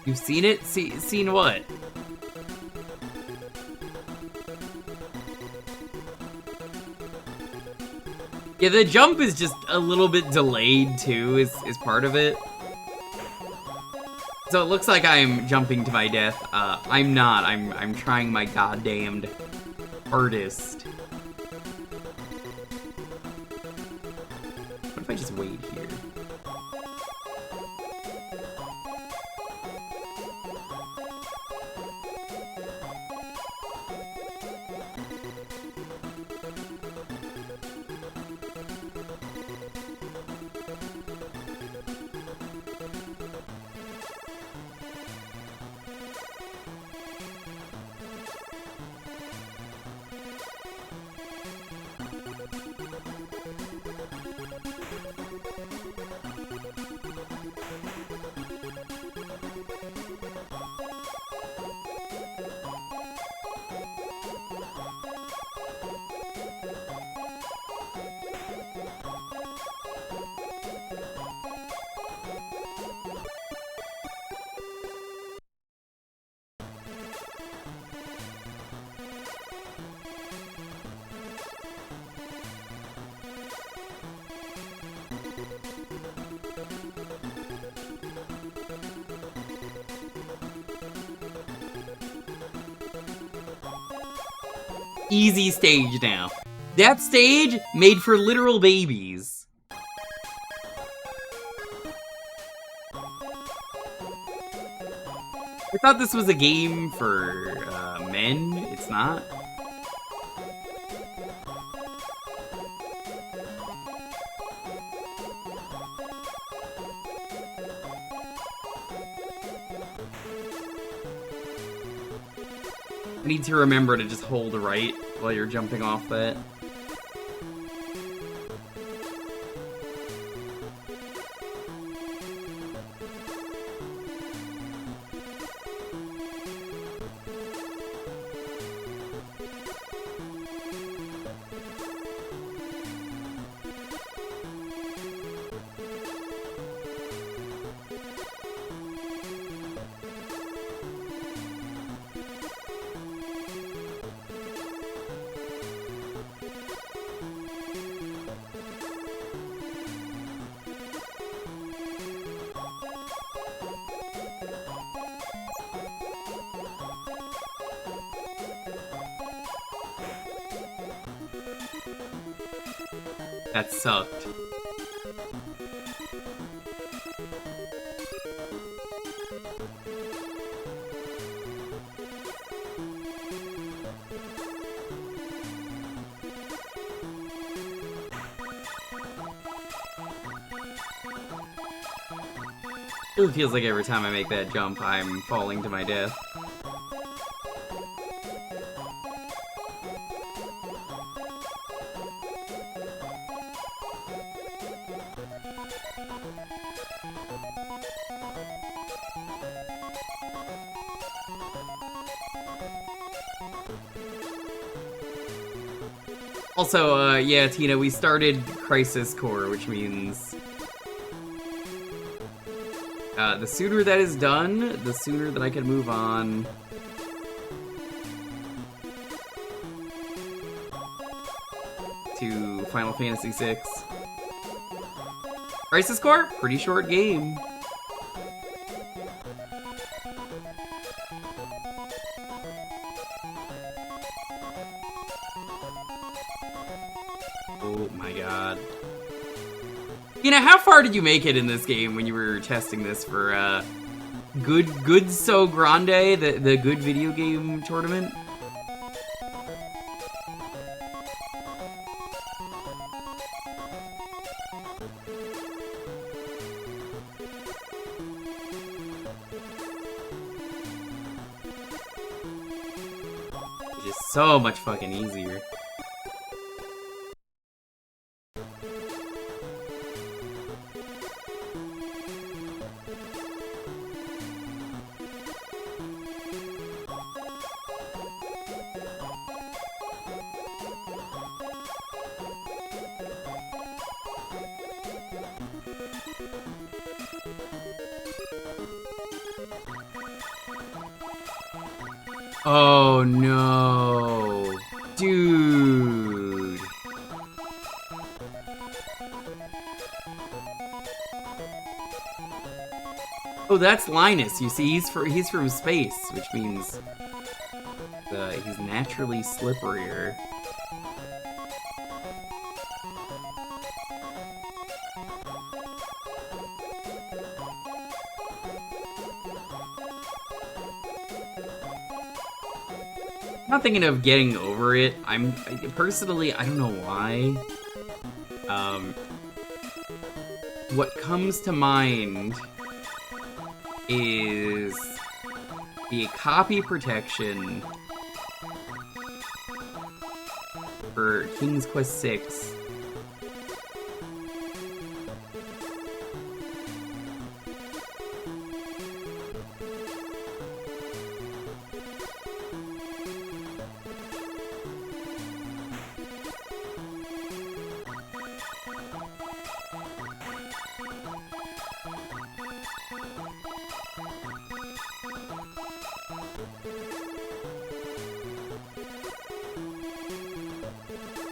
You've seen it? Seen what? Yeah, the jump is just a little bit delayed too, is part of it. So it looks like I'm jumping to my death. I'm not. I'm trying my goddamned hardest. What if I just wait here? Easy stage now. That stage made for literal babies. I thought this was a game for men. It's not. I need to remember to just hold right while you're jumping off that. That sucked. It feels like every time I make that jump, I'm falling to my death. Also, yeah, Tina, we started Crisis Core, which means the sooner that is done, the sooner that I can move on. To Final Fantasy VI. Crisis Core? Pretty short game. Oh my god. You know, how far did you make it in this game when you were testing this for, Good So Grande, the good video game tournament? It's just so much fucking easier. Oh no, dude. Oh, that's Linus. You see, he's from space, which means he's naturally slipperier. I'm not thinking of getting over it. Personally, I don't know why. What comes to mind is the copy protection for King's Quest VI.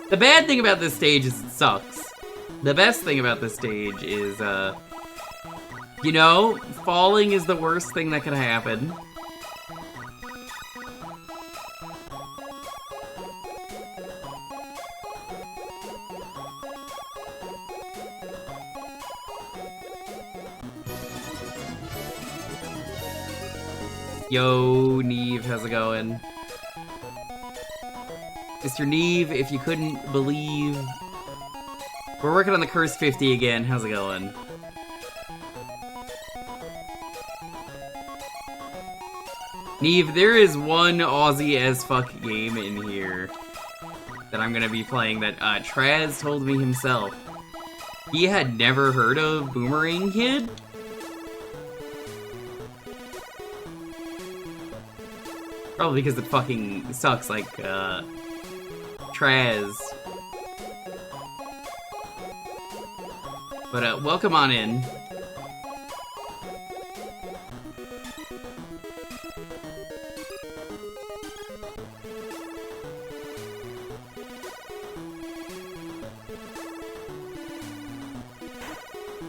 The bad thing about this stage is it sucks. The best thing about this stage is, you know, falling is the worst thing that could happen. Yo, Neve, how's it going? Mr. Neve, if you couldn't believe... We're working on the Curse 50 again. How's it going? Neve, there is one Aussie as fuck game in here that I'm gonna be playing that Traz told me himself. He had never heard of Boomerang Kid. Probably because it fucking sucks, like, Traz. But, welcome on in.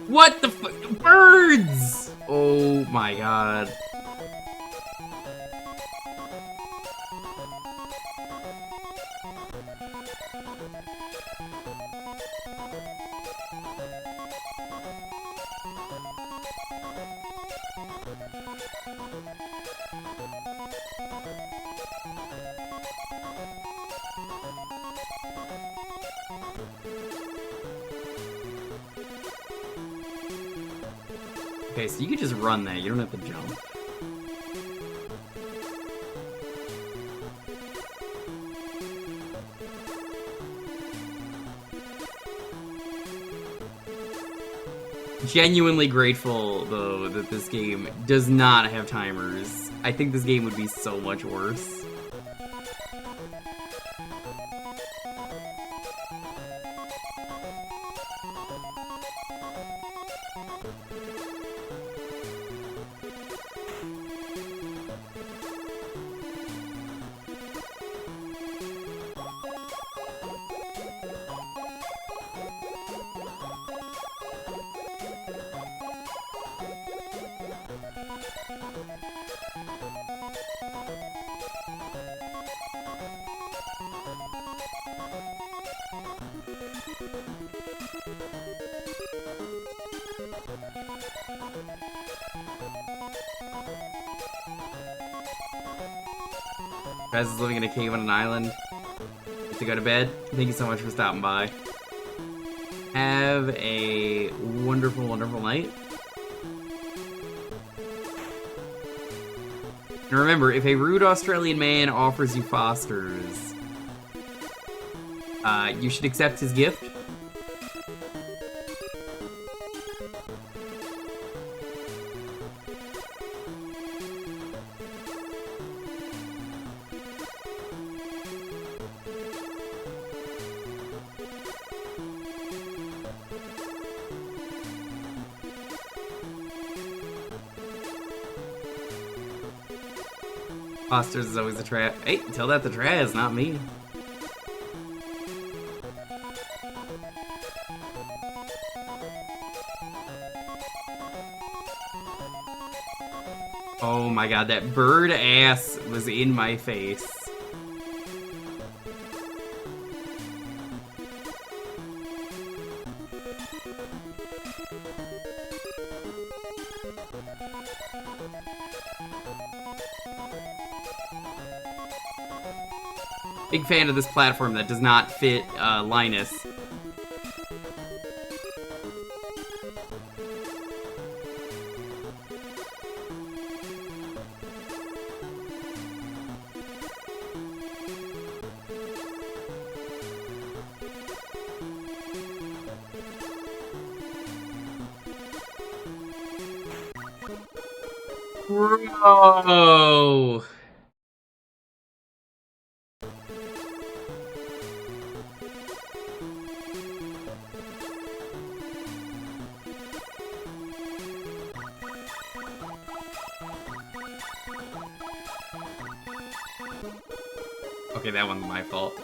What the fuck? Birds! Oh my god. Okay, so you can just run that, you don't have to jump. Genuinely grateful, though, that this game does not have timers. I think this game would be so much worse. Fez is living in a cave on an island. To go to bed. Thank you so much for stopping by. Have a wonderful, wonderful night. And remember, if a rude Australian man offers you Foster's, you should accept his gift. Foster's is always a trap. Hey, tell that to Traz, not me. Oh my god, that bird ass was in my face. Big fan of this platform that does not fit Linus. Bro. Okay, that one's my fault.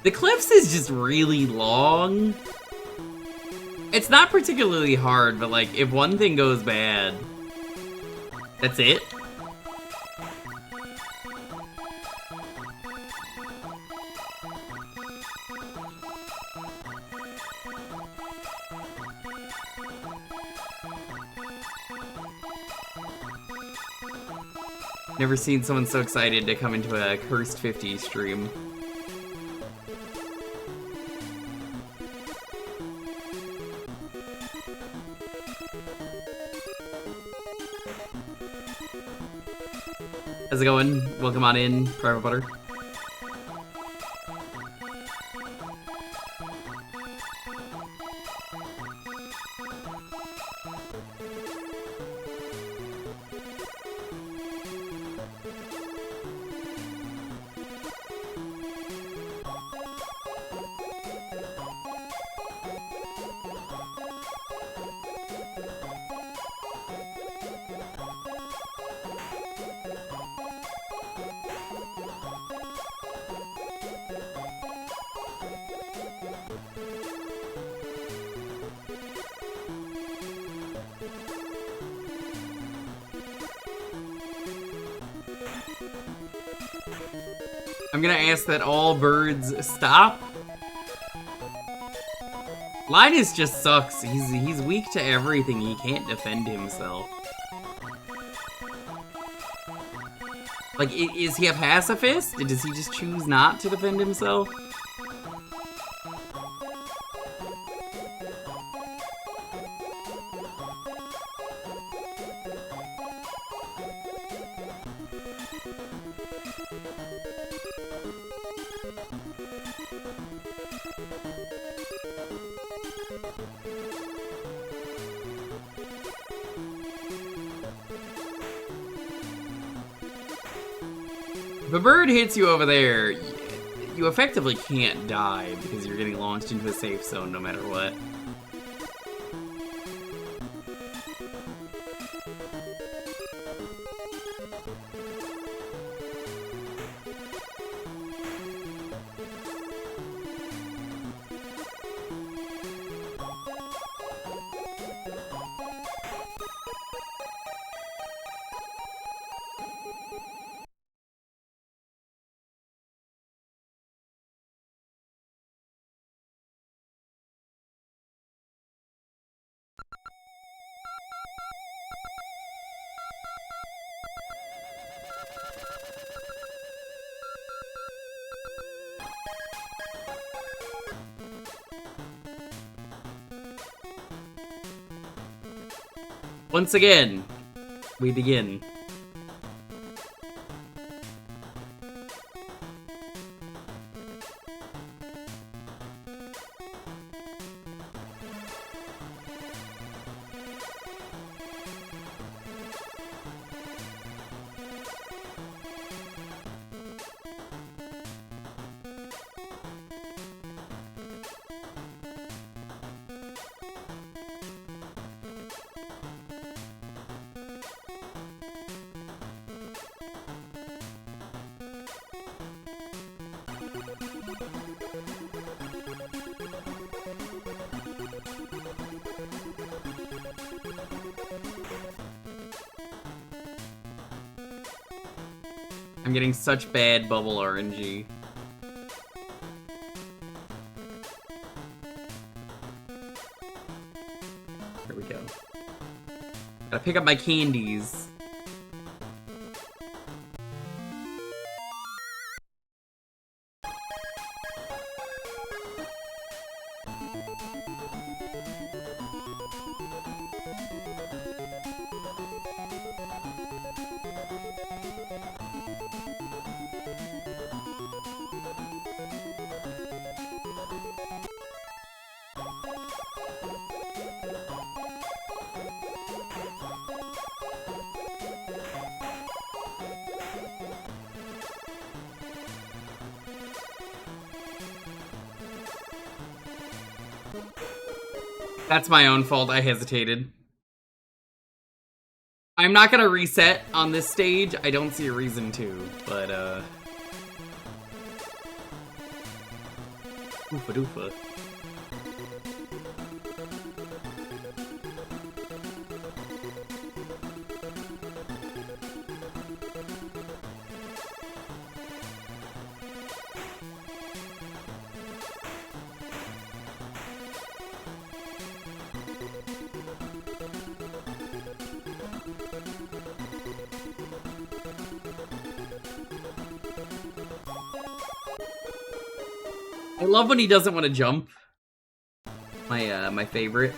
The cliffs is just really long. It's not particularly hard, but like, if one thing goes bad, that's it. Never seen someone so excited to come into a Cursed 50 stream. How's it going? Welcome on in, Private Butter. I'm gonna ask that all birds stop. Linus just sucks. He's weak to everything. He can't defend himself. Like, is he a pacifist? Does he just choose not to defend himself? If a bird hits you over there, you effectively can't die because you're getting launched into a safe zone no matter what. Once again, we begin. I'm getting such bad bubble RNG. There we go. Gotta pick up my candies. That's my own fault, I hesitated. I'm not gonna reset on this stage, I don't see a reason to, but Oofa doofa. I love when he doesn't want to jump. My favorite.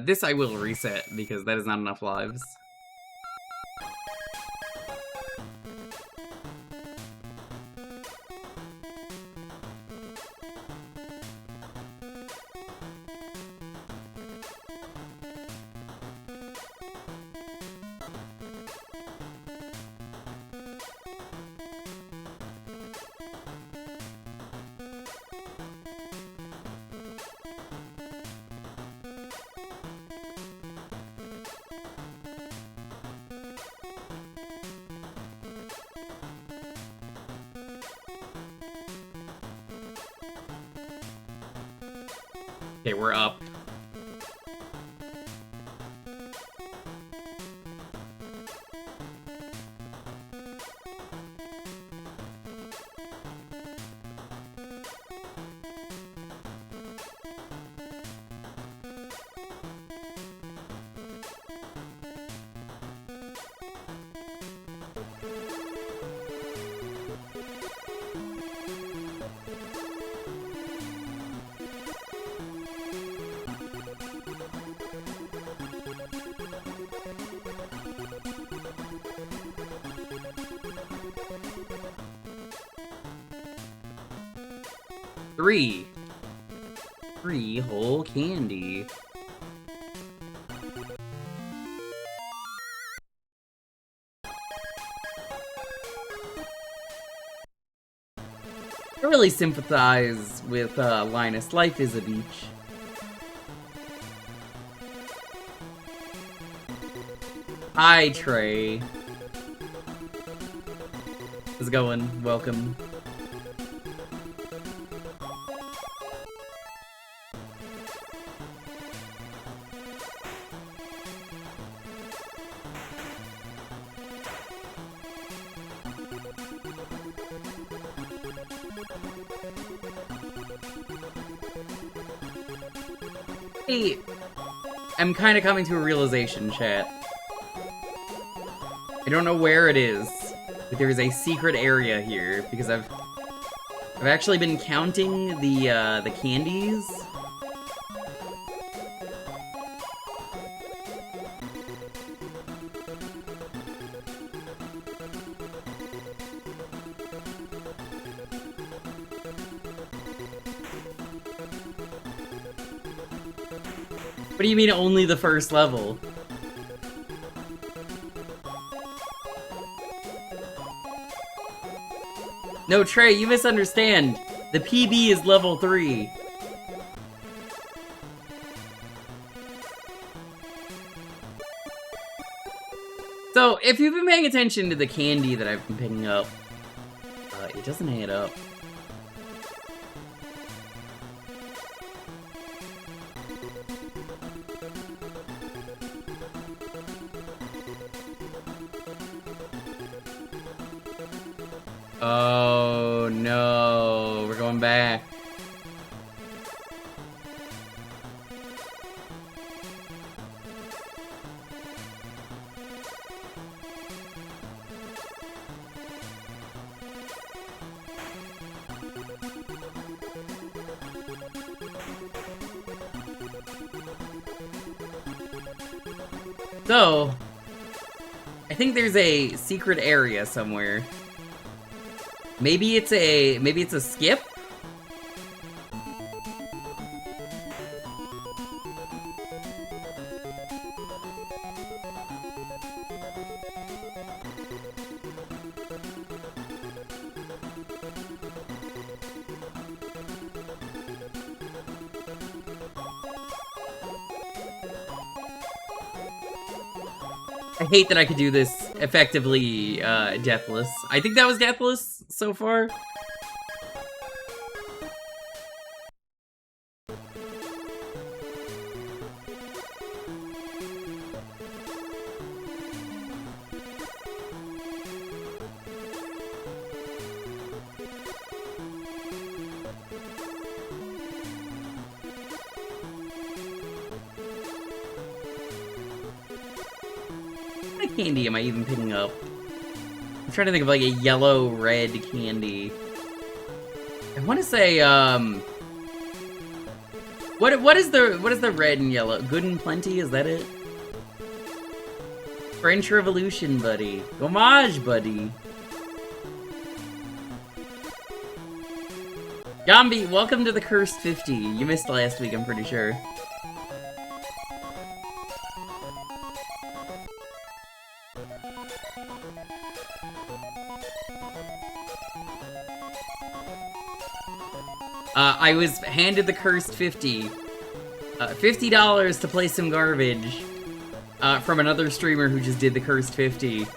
This I will reset, because that is not enough lives. Okay, we're up. Three whole candy. I really sympathize with Linus. Life is a beach. Hi, Trey. How's it going? Welcome. Hey, I'm kind of coming to a realization, chat. I don't know where it is, but there is a secret area here because I've actually been counting the candies. What do you mean only the first level? No, Trey, you misunderstand. The PB is level 3. So, if you've been paying attention to the candy that I've been picking up, it doesn't add up. Oh no, we're going back. So, I think there's a secret area somewhere. Maybe it's a skip? I hate that I could do this effectively, deathless. I think that was deathless so far. What candy am I even picking up? I'm trying to think of like a yellow-red candy. I want to say, what is the red and yellow? Good and Plenty, is that it? French Revolution, buddy. Homage, buddy. Gombi, welcome to the Cursed 50. You missed last week, I'm pretty sure. I was handed the Cursed 50. $50 to play some garbage. From another streamer who just did the Cursed 50. It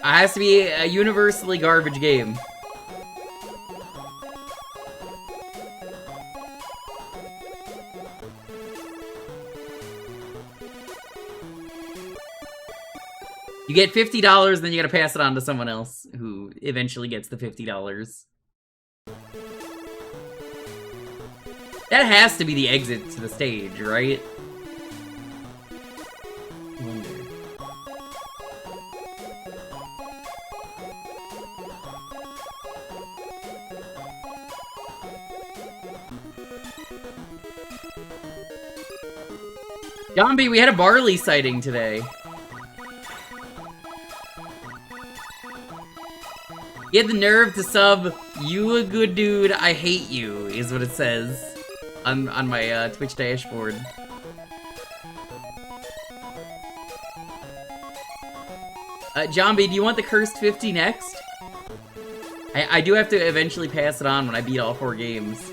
has to be a universally garbage game. You get $50, then you gotta pass it on to someone else who eventually gets the $50. That has to be the exit to the stage, right? I wonder. Gombi, we had a Barley sighting today. You had the nerve to sub, "You a good dude, I hate you," is what it says on my Twitch dashboard. Jambi, do you want the Cursed 50 next? I do have to eventually pass it on when I beat all 4 games.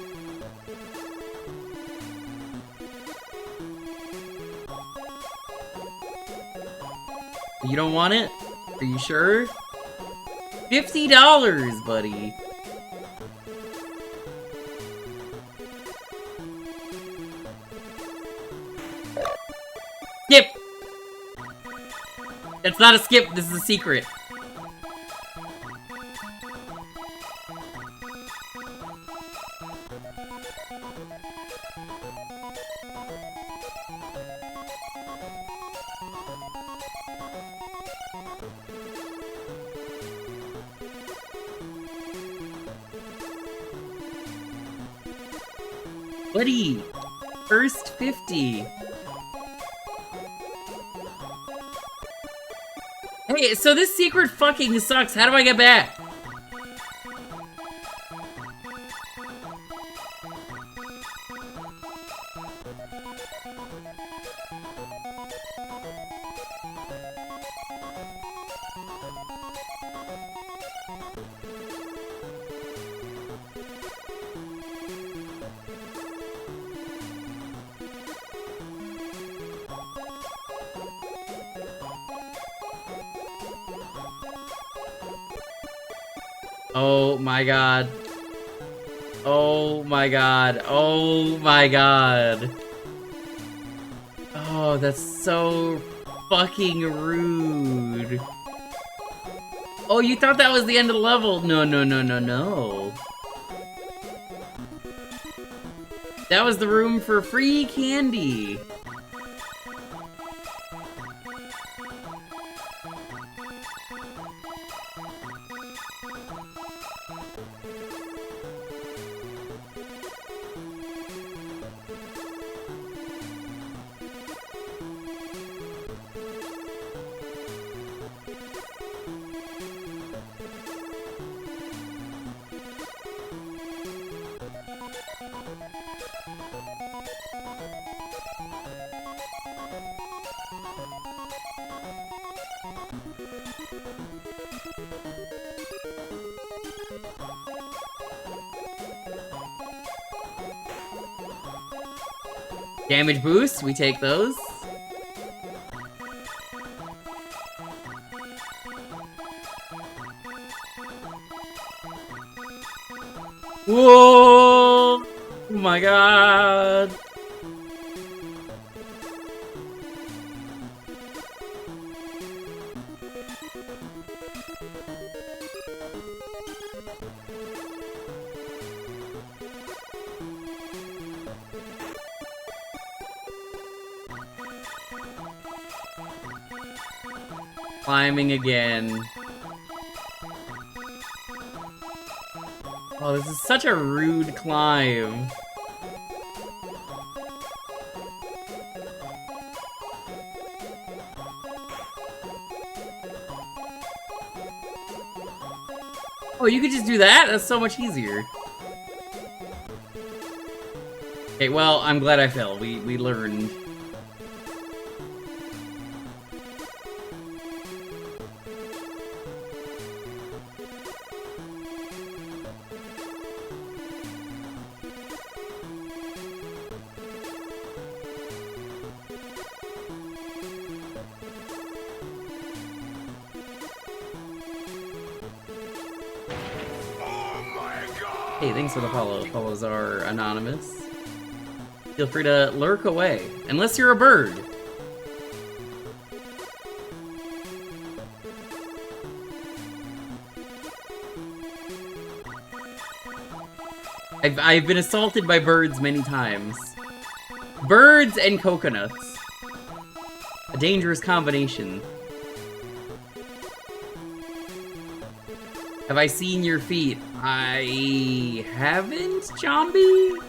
You don't want it? Are you sure? $50, buddy. Skip! That's not a skip, this is a secret. Buddy, first 50. Hey, so this secret fucking sucks. How do I get back? Oh my god. Oh my god. Oh my god. Oh, that's so fucking rude. Oh, you thought that was the end of the level? No, no, no, no, no. That was the room for free candy. Damage boosts, we take those. Whoa! Oh my god! Climbing again. Oh, this is such a rude climb. Oh, you could just do that? That's so much easier. Okay, well, I'm glad I fell. We learned. Hey, thanks for the follow. Follows are anonymous. Feel free to lurk away, unless you're a bird. I've been assaulted by birds many times. Birds and coconuts. A dangerous combination. Have I seen your feet? I haven't, Jambi?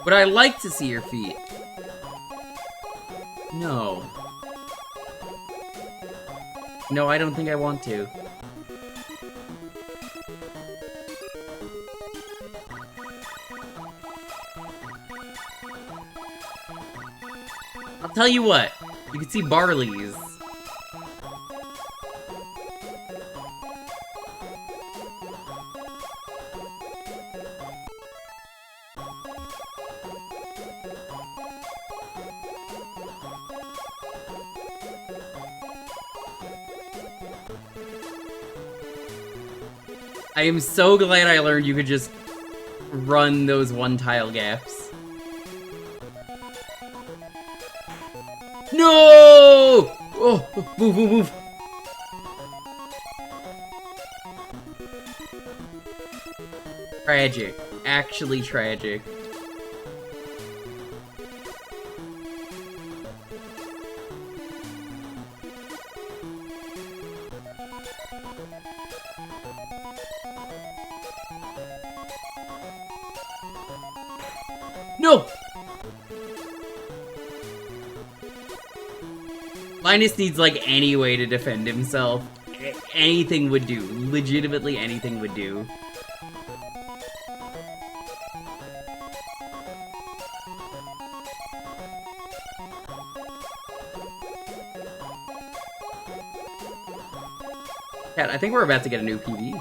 Would I like to see your feet? No. No, I don't think I want to. I'll tell you what, you can see Barley's. I am so glad I learned you could just run those one-tile gaps. No! Oh, move, move, move. Tragic. Actually tragic. No! Linus needs, like, any way to defend himself. Anything would do. Legitimately anything would do. Cat, I think we're about to get a new PB.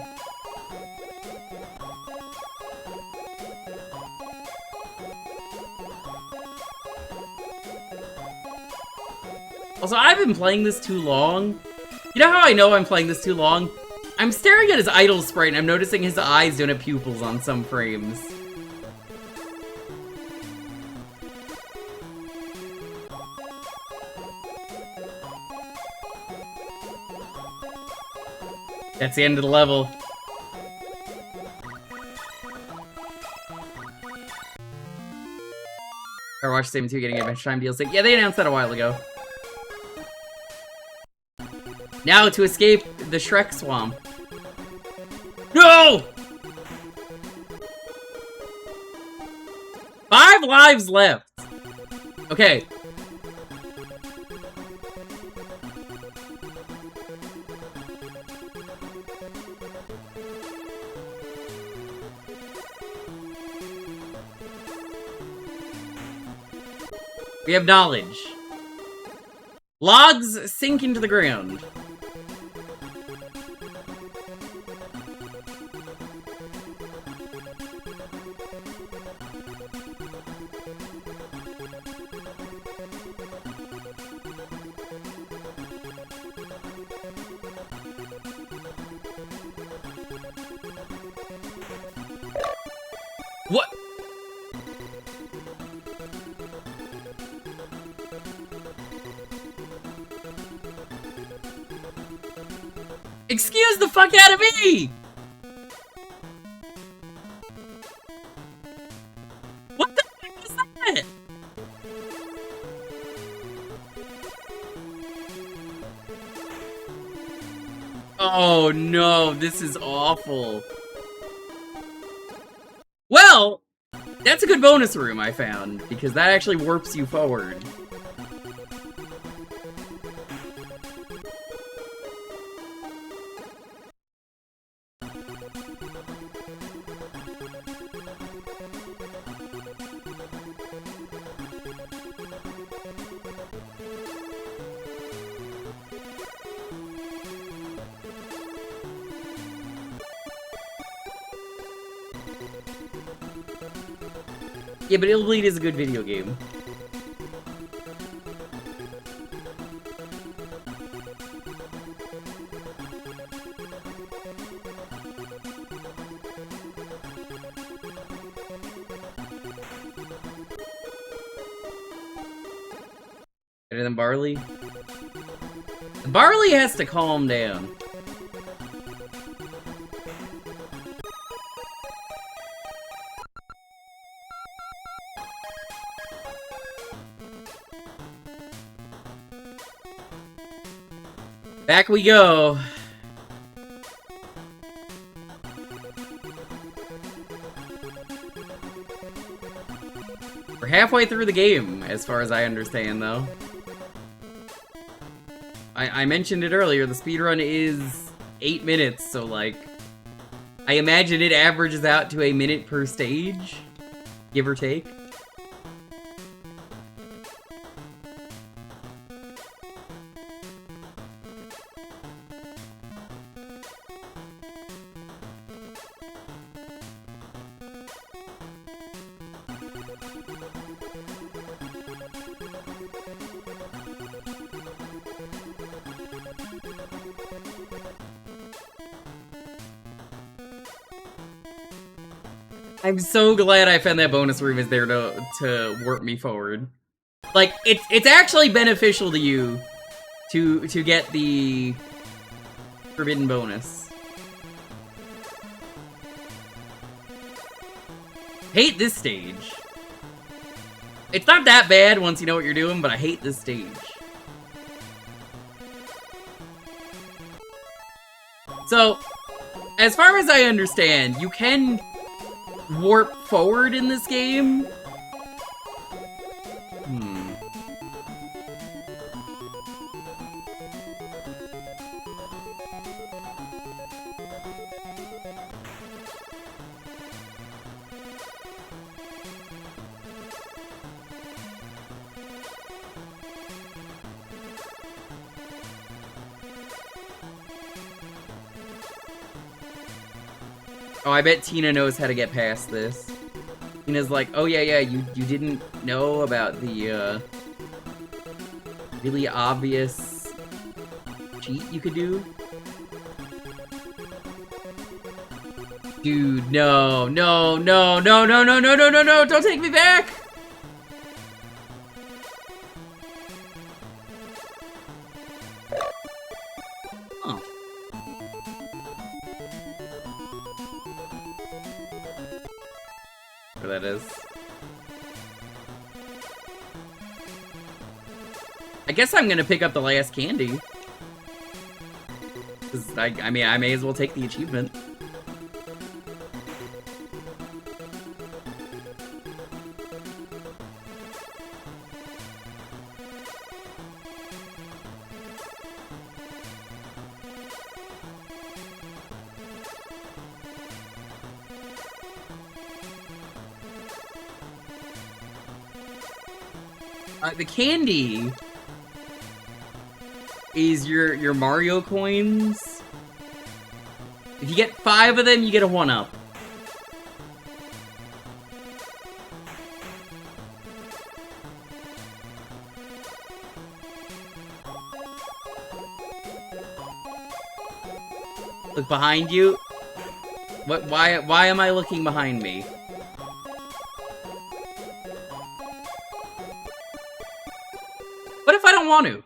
Also, I've been playing this too long. You know how I know I'm playing this too long? I'm staring at his idle sprite and I'm noticing his eyes don't have pupils on some frames. That's the end of the level. Watch Sim 2 getting Adventure Time DLC. Yeah, they announced that a while ago. Now to escape the Shrek swamp. No! 5 lives left. Okay. We have knowledge. Logs sink into the ground. What? Excuse the fuck out of me! What the fuck was that? Oh no, this is awful. Well, that's a good bonus room I found, because that actually warps you forward. Yeah, but Ill Bleed is a good video game. Better than Barley? Barley has to calm down. Back we go. We're halfway through the game, as far as I understand, though. I mentioned it earlier, the speedrun is 8 minutes, so, like, I imagine it averages out to a minute per stage, give or take. I'm so glad I found that bonus room is there to warp me forward. Like, it's actually beneficial to you to get the forbidden bonus. Hate this stage. It's not that bad once you know what you're doing, but I hate this stage. So, as far as I understand, you can warp forward in this game. Oh, I bet Tina knows how to get past this. Tina's like, oh yeah, you didn't know about the really obvious cheat you could do? Dude, no, no, no, no, no, no, no, no, no, no, don't take me back! Huh. Where that is. I guess I'm gonna pick up the last candy. 'Cause I mean, I may as well take the achievement. The candy is your Mario coins. If you get 5 of them, you get a 1-up. Look behind you. What? Why am I looking behind me? What if I don't want to?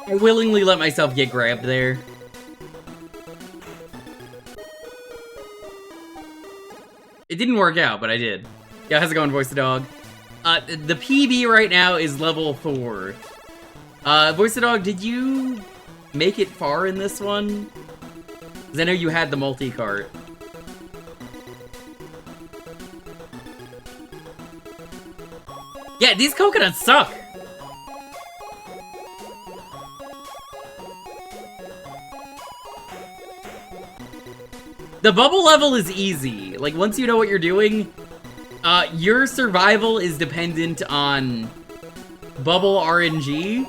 I willingly let myself get grabbed there. It didn't work out, but I did. Yeah, how's it going, Voice of Dog? The PB right now is level 4. Voice of Dog, did you make it far in this one? Because I know you had the multi-cart. Yeah, these coconuts suck! The bubble level is easy. Like, once you know what you're doing, your survival is dependent on bubble RNG.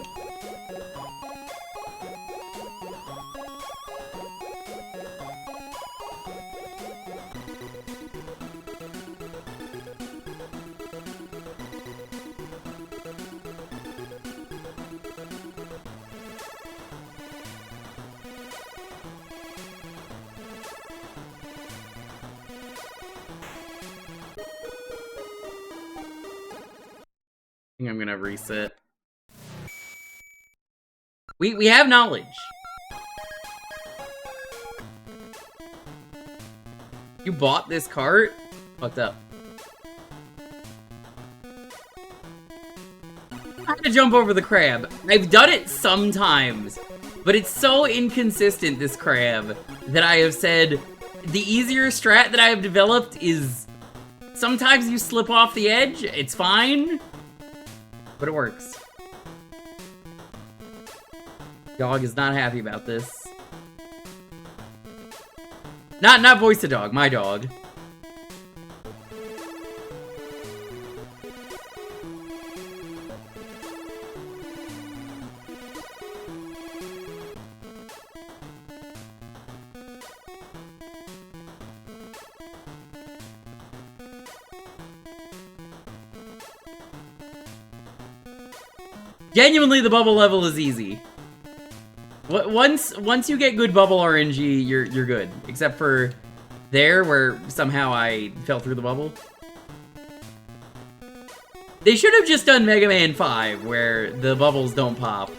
I think I'm gonna reset. We have knowledge. You bought this cart? Fucked up. I have to jump over the crab. I've done it sometimes, but it's so inconsistent, this crab, that I have said the easier strat that I have developed is sometimes you slip off the edge, it's fine, but it works. Dog is not happy about this. Not Voice of Dog, my dog. Genuinely, the bubble level is easy. Once you get good bubble RNG, you're good. Except for there, where somehow I fell through the bubble. They should have just done Mega Man 5, where the bubbles don't pop.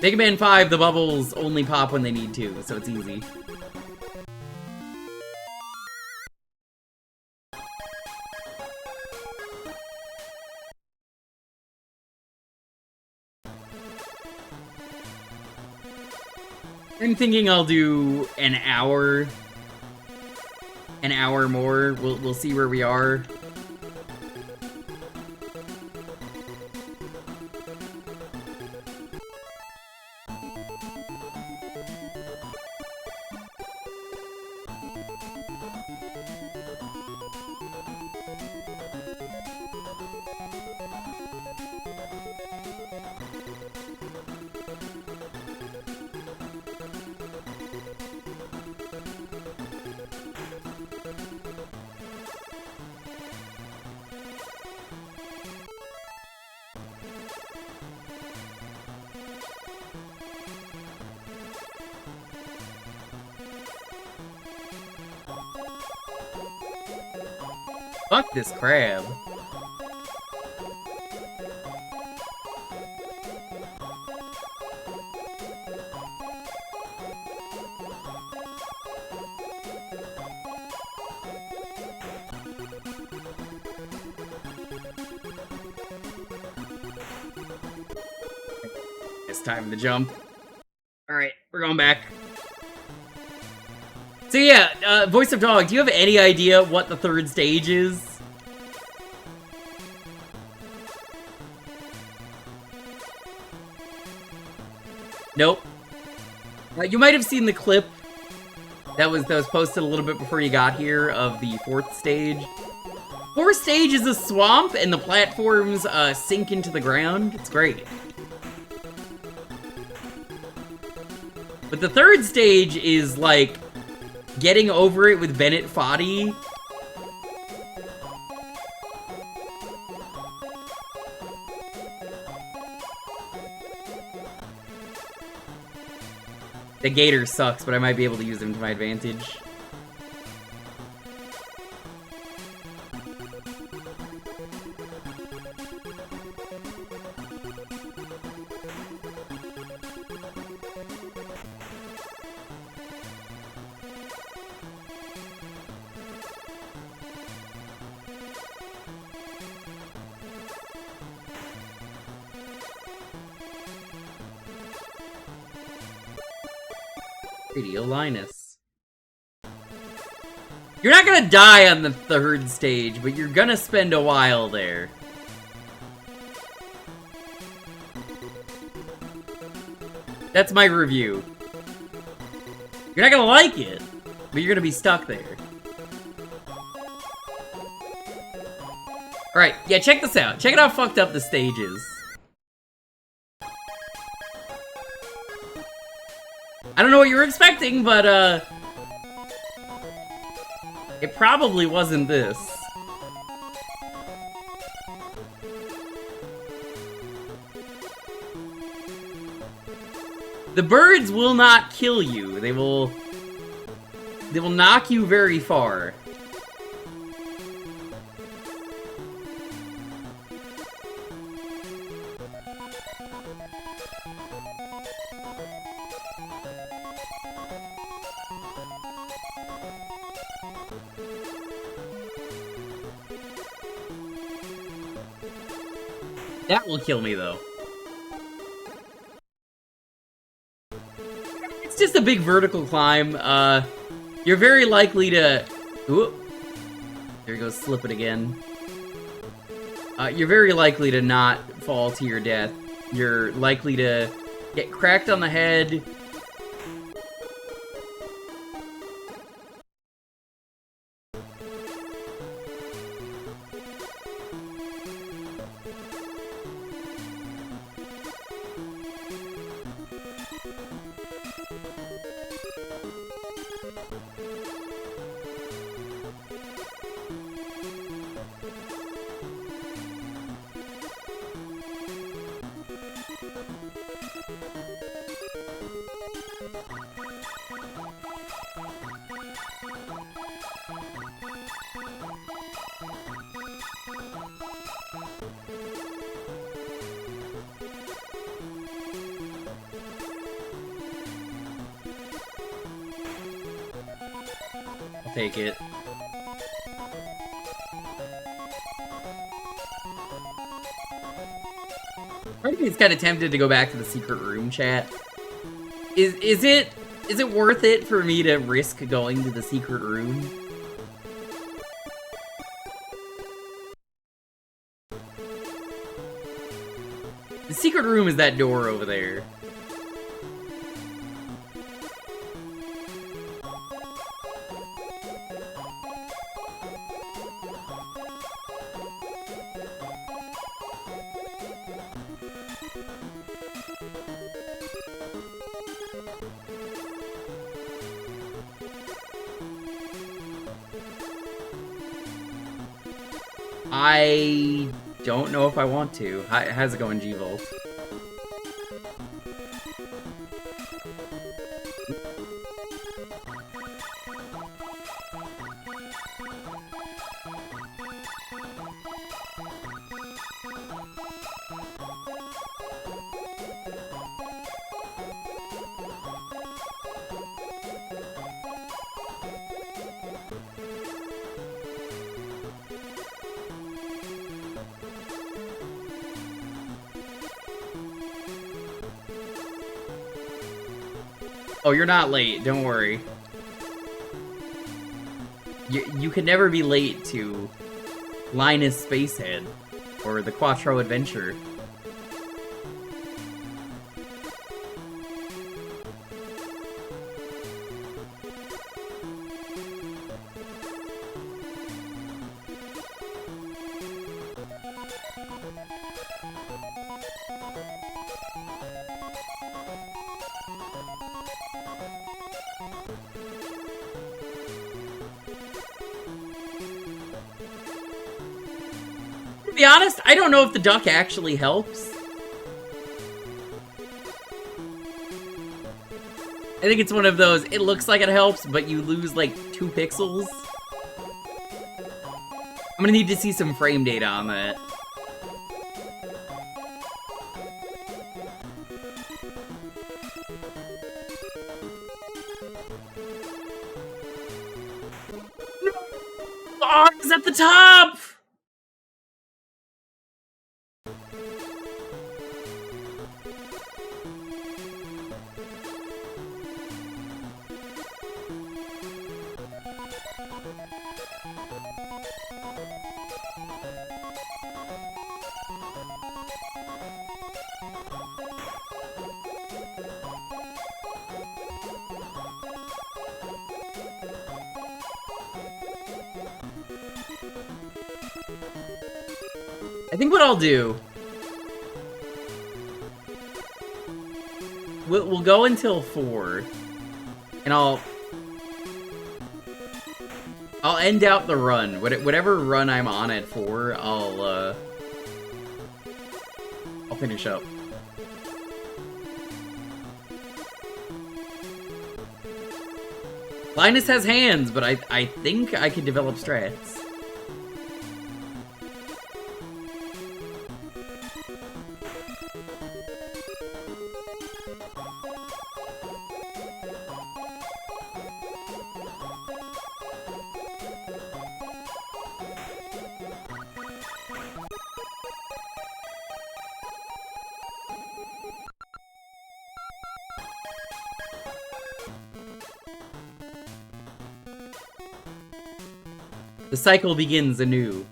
Mega Man 5, the bubbles only pop when they need to, so it's easy. I'm thinking I'll do an hour more. We'll see where we are. Fuck this crab. It's time to jump. Alright, we're going back. So yeah, Voice of Dog, do you have any idea what the third stage is? Nope. You might have seen the clip that was posted a little bit before you got here of the fourth stage. Fourth stage is a swamp and the platforms sink into the ground. It's great. But the third stage is like getting over it with Bennett Foddy. The gator sucks, but I might be able to use him to my advantage. Radio Linus. You're not gonna die on the third stage, but you're gonna spend a while there. That's my review. You're not gonna like it, but you're gonna be stuck there. Alright, yeah, check this out. Check out how fucked up the stage is. I don't know what you were expecting, but, it probably wasn't this. The birds will not kill you. They will knock you very far. That will kill me, though. It's just a big vertical climb. You're very likely to... Ooh. There goes slipping again. You're very likely to not fall to your death. You're likely to get cracked on the head. I'll take it. Part of me is kind of tempted to go back to the secret room chat. Is it worth it for me to risk going to the secret room? The secret room is that door over there. I don't know if I want to. How's it going, G-Volt? Oh, you're not late. Don't worry. You can never be late to Linus Spacehead or the Quattro adventure. To be honest, I don't know if the duck actually helps. I think it's one of those, it looks like it helps, but you lose like 2 pixels. I'm gonna need to see some frame data on that. Oh, it's at the top! I think what I'll do... We'll go until 4. And I'll end out the run. Whatever run I'm on at 4, I'll finish up. Linus has hands, but I think I can develop strats. The cycle begins anew.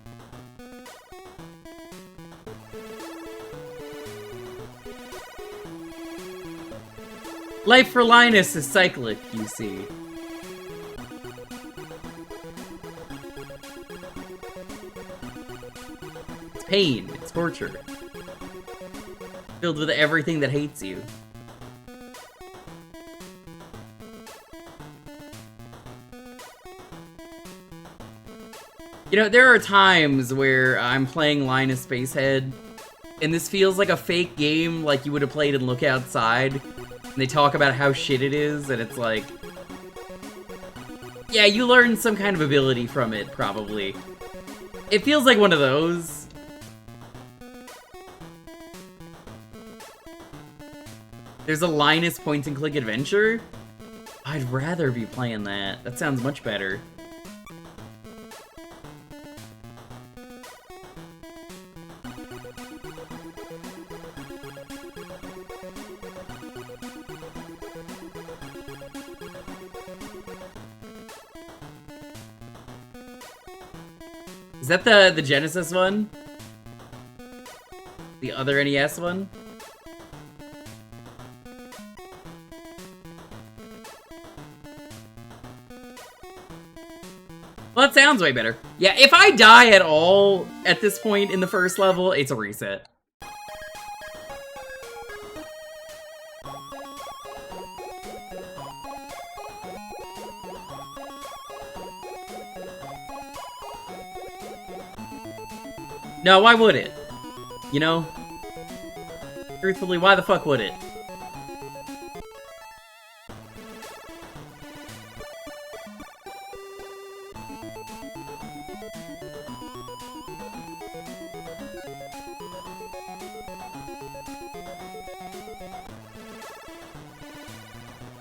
Life for Linus is cyclic, you see. It's pain, it's torture. Filled with everything that hates you. You know, there are times where I'm playing Linus Spacehead, and this feels like a fake game like you would have played in Look Outside, and they talk about how shit it is, and it's like... Yeah, you learn some kind of ability from it, probably. It feels like one of those. There's a Linus point-and-click adventure? I'd rather be playing that. That sounds much better. Is that the Genesis one? The other NES one? Well, that sounds way better. Yeah, if I die at all at this point in the first level, it's a reset. No, why would it? You know? Truthfully, why the fuck would it?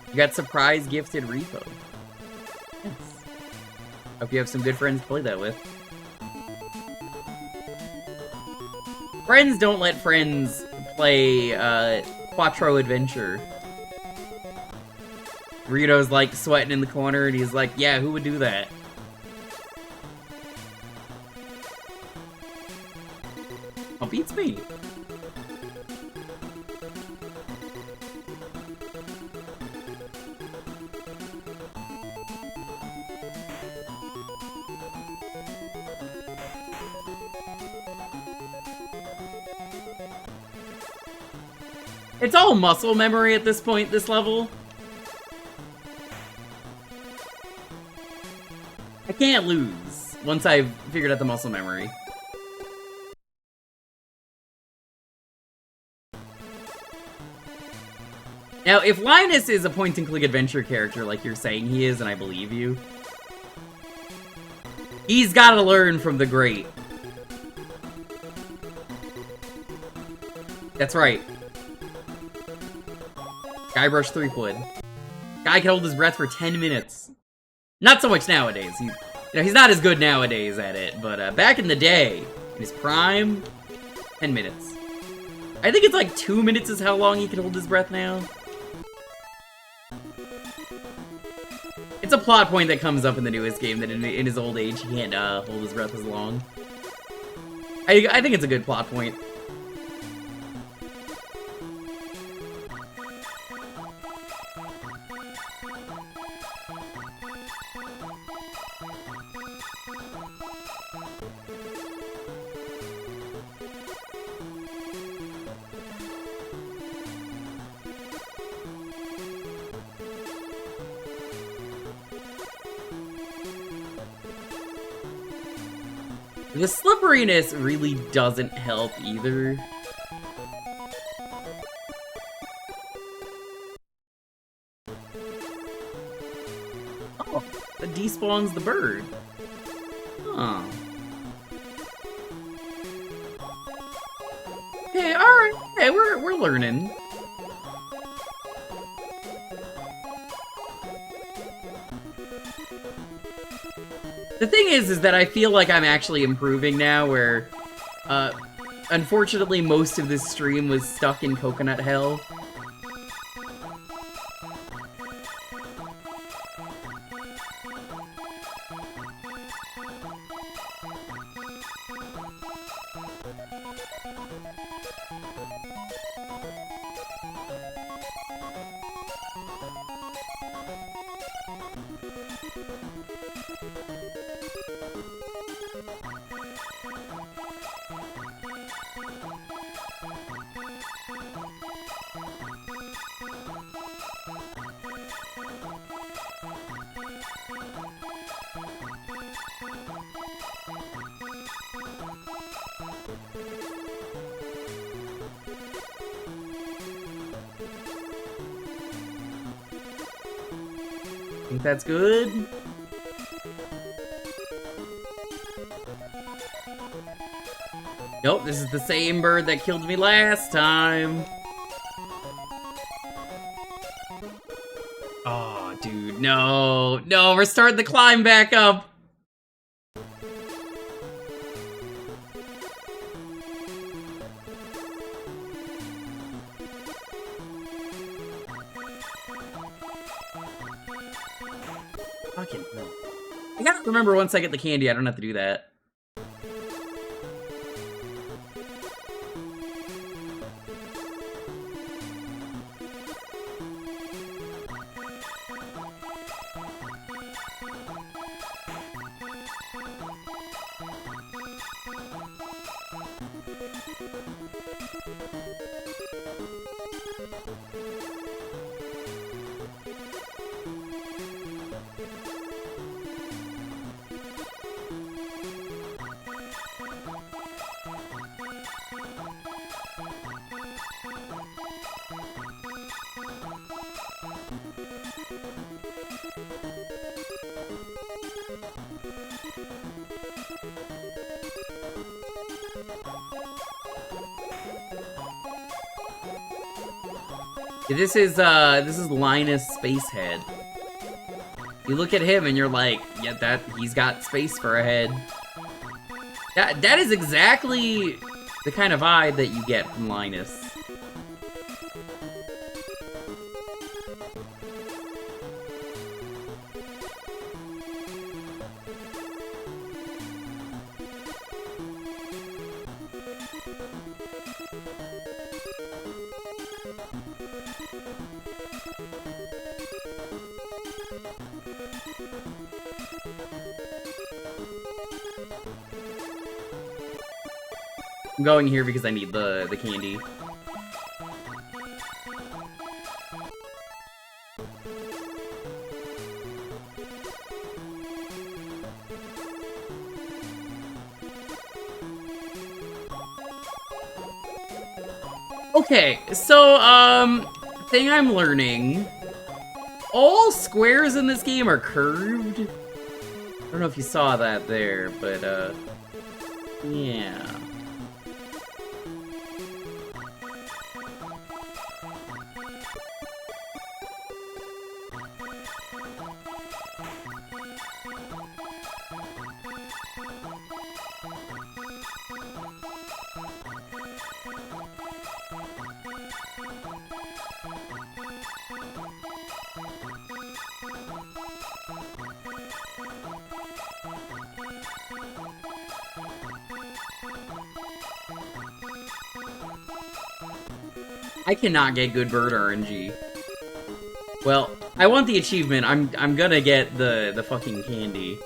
You got surprise gifted repo. Yes. Hope you have some good friends to play that with. Friends don't let friends play Quattro Adventure. Rito's like sweating in the corner and he's like, yeah, who would do that? Oh, beats me. It's all muscle memory at this point, this level. I can't lose once I've figured out the muscle memory. Now, if Linus is a point-and-click adventure character like you're saying he is, and I believe you, he's gotta learn from the great. That's right. Guybrush Threepwood. Guy can hold his breath for 10 minutes. Not so much nowadays. He's not as good nowadays at it, but back in the day, in his prime, 10 minutes. I think it's like 2 minutes is how long he can hold his breath now. It's a plot point that comes up in the newest game that in his old age he can't hold his breath as long. I think it's a good plot point. The slipperiness really doesn't help either. Oh, that despawns the bird. Huh. Okay, alright. Okay, we're learning. The thing is that I feel like I'm actually improving now, where, unfortunately most of this stream was stuck in coconut hell. Think that's good? Nope, this is the same bird that killed me last time. Oh, dude, no. No, we're starting the climb back up. Fucking hell. I gotta remember once I get the candy, I don't have to do that. This is Linus Spacehead. You look at him and you're like, yeah, he's got space for a head. That is exactly the kind of vibe that you get from Linus. I'm going here because I need the candy. Okay, so, thing I'm learning, all squares in this game are curved. I don't know if you saw that there, but, yeah. I cannot get good bird RNG. Well, I want the achievement. I'm gonna get the fucking candy.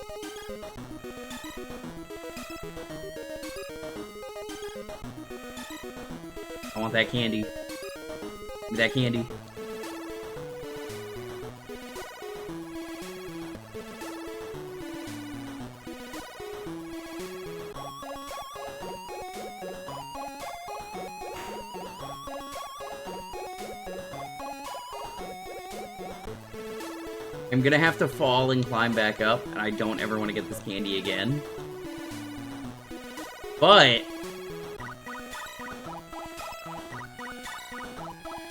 I want that candy. Give me that candy. I'm gonna have to fall and climb back up, and I don't ever want to get this candy again. But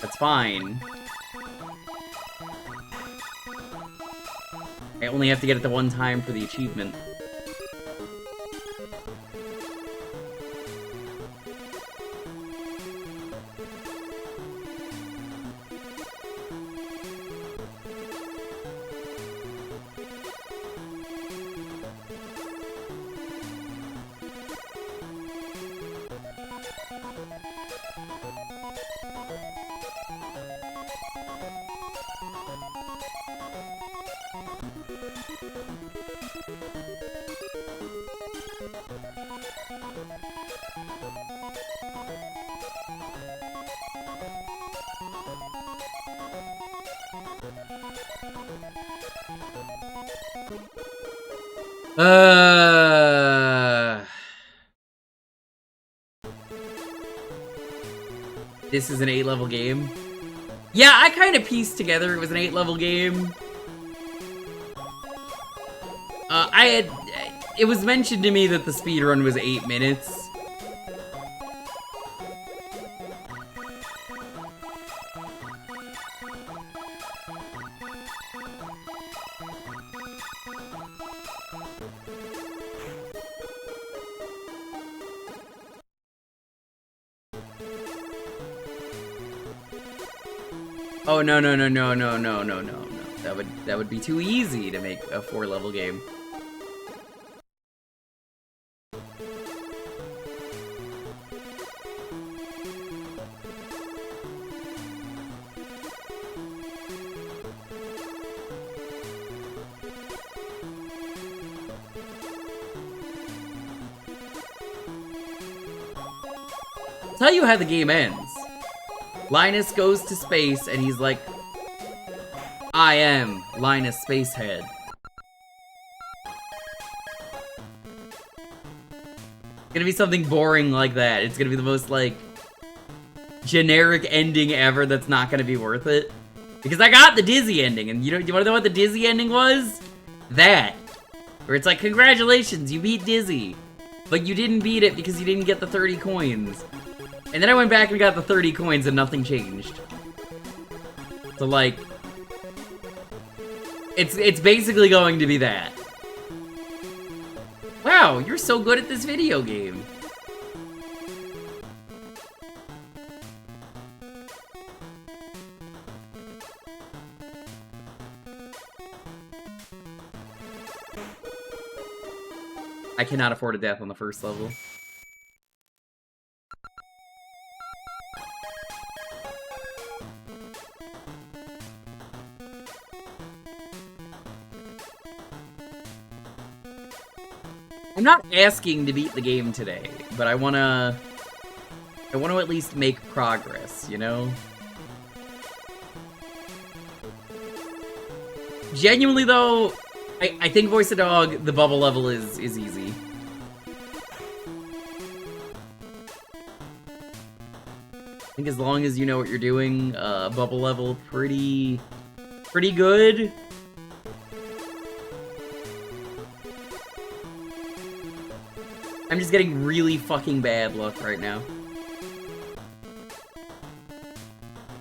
that's fine. I only have to get it the one time for the achievement. This is an 8-level game. Yeah, I kind of pieced together it was an 8-level game. It was mentioned to me that the speedrun was 8 minutes. Oh, no. That would be too easy to make a 4-level game. I'll tell you how the game ends. Linus goes to space, and he's like, I am Linus Spacehead. It's gonna be something boring like that. It's gonna be the most, like, generic ending ever that's not gonna be worth it. Because I got the Dizzy ending, and you wanna know what the Dizzy ending was? That. Where it's like, congratulations, you beat Dizzy. But you didn't beat it because you didn't get the 30 coins. And then I went back and got the 30 coins and nothing changed. So, like, it's basically going to be that. Wow, you're so good at this video game. I cannot afford a death on the first level. I'm not asking to beat the game today, but I wanna at least make progress, you know? Genuinely though, I think Voice of Dog, the bubble level is easy. I think as long as you know what you're doing, bubble level pretty good. I'm just getting really fucking bad luck right now.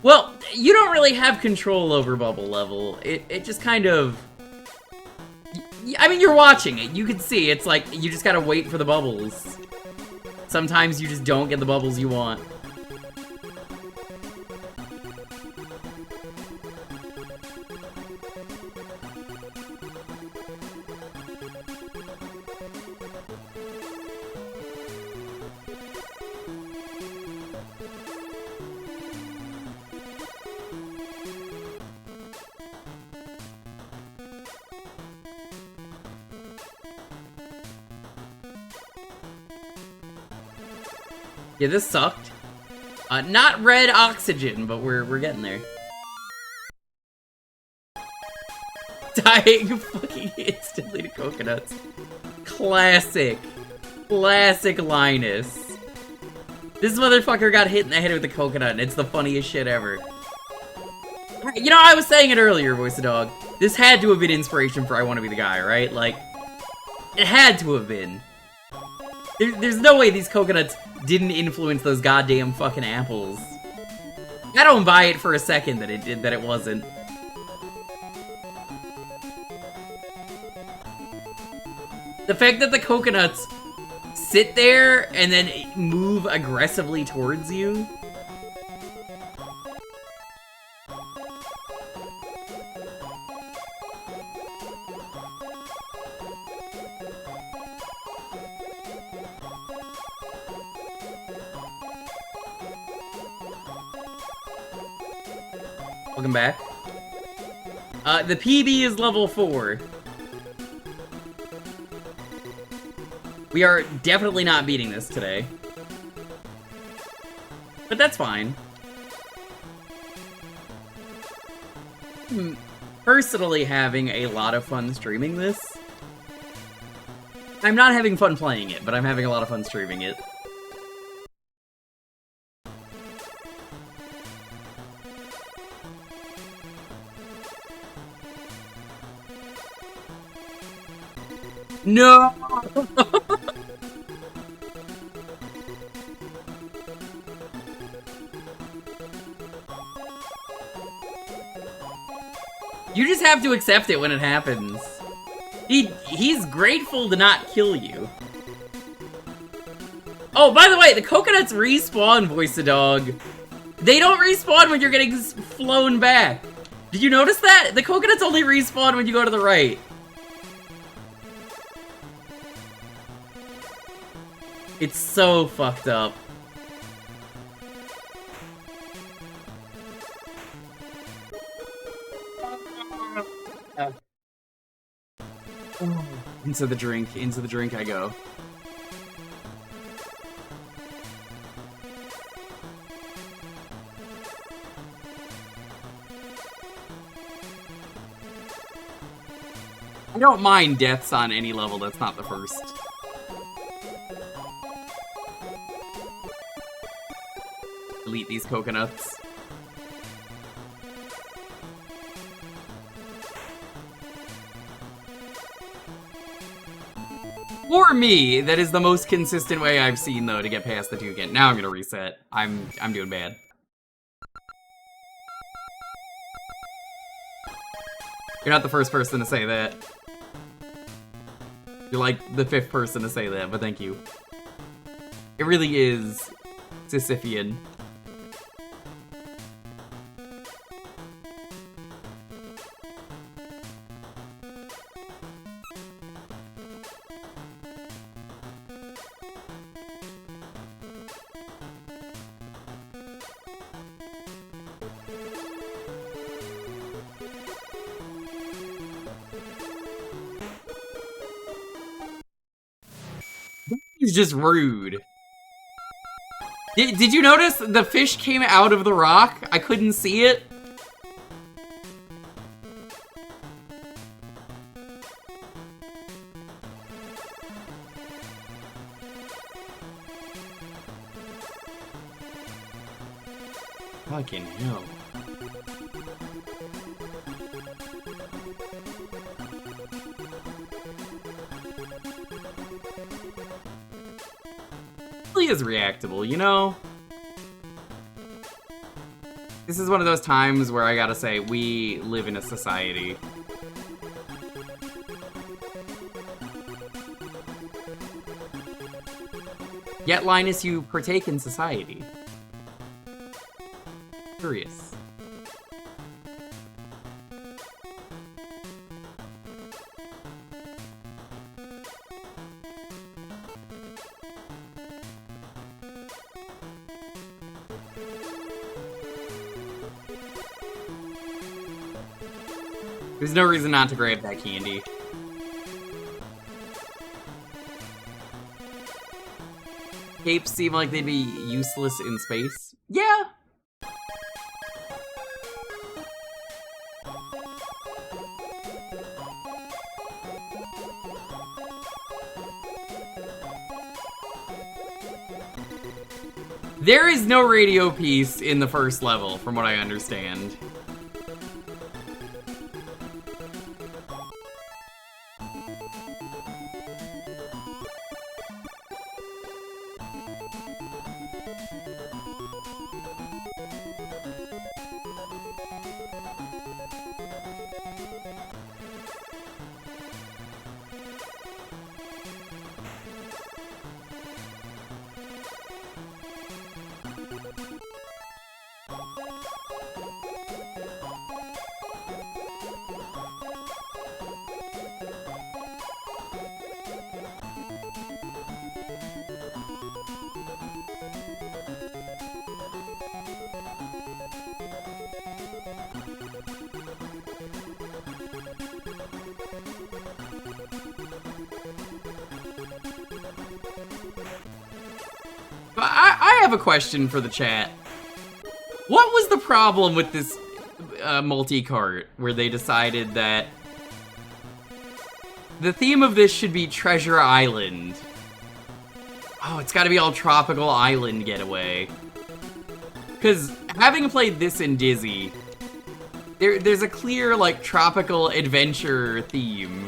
Well, you don't really have control over bubble level. It just kind of... I mean, you're watching it. You can see. It's like, you just gotta wait for the bubbles. Sometimes you just don't get the bubbles you want. Yeah, this sucked. Not red oxygen, but we're getting there. Dying fucking instantly to coconuts. Classic. Classic Linus. This motherfucker got hit in the head with a coconut, and it's the funniest shit ever. You know, I was saying it earlier, Voice of Dog. This had to have been inspiration for I Want to Be the Guy, right? Like, it had to have been. There's no way these coconuts didn't influence those goddamn fucking apples. I don't buy it for a second that it did, that it wasn't. The fact that the coconuts sit there and then move aggressively towards you. Welcome back. The PB is level 4. We are definitely not beating this today. But that's fine. Personally having a lot of fun streaming this. I'm not having fun playing it, but I'm having a lot of fun streaming it. No! You just have to accept it when it happens. He's grateful to not kill you. Oh, by the way, the coconuts respawn, Voice of Dog. They don't respawn when you're getting flown back. Did you notice that? The coconuts only respawn when you go to the right. It's so fucked up. Into the drink I go. I don't mind deaths on any level that's not the first. Delete these coconuts. For me, that is the most consistent way I've seen, though, to get past the toucan. Now I'm gonna reset. I'm doing bad. You're not the first person to say that. You're like the 5th person to say that, but thank you. It really is Sisyphean. He's just rude. Did you notice the fish came out of the rock? I couldn't see it. Fucking hell. Is reactable, you know? This is one of those times where I gotta say, we live in a society. Yet, Linus, you partake in society. Curious. There's no reason not to grab that candy. Capes seem like they'd be useless in space. Yeah! There is no radio piece in the first level, from what I understand. I have a question for the chat. What was the problem with this multi-cart where they decided that the theme of this should be Treasure Island? Oh, it's gotta be all tropical island getaway. Because having played this in Dizzy, there's a clear, like, tropical adventure theme.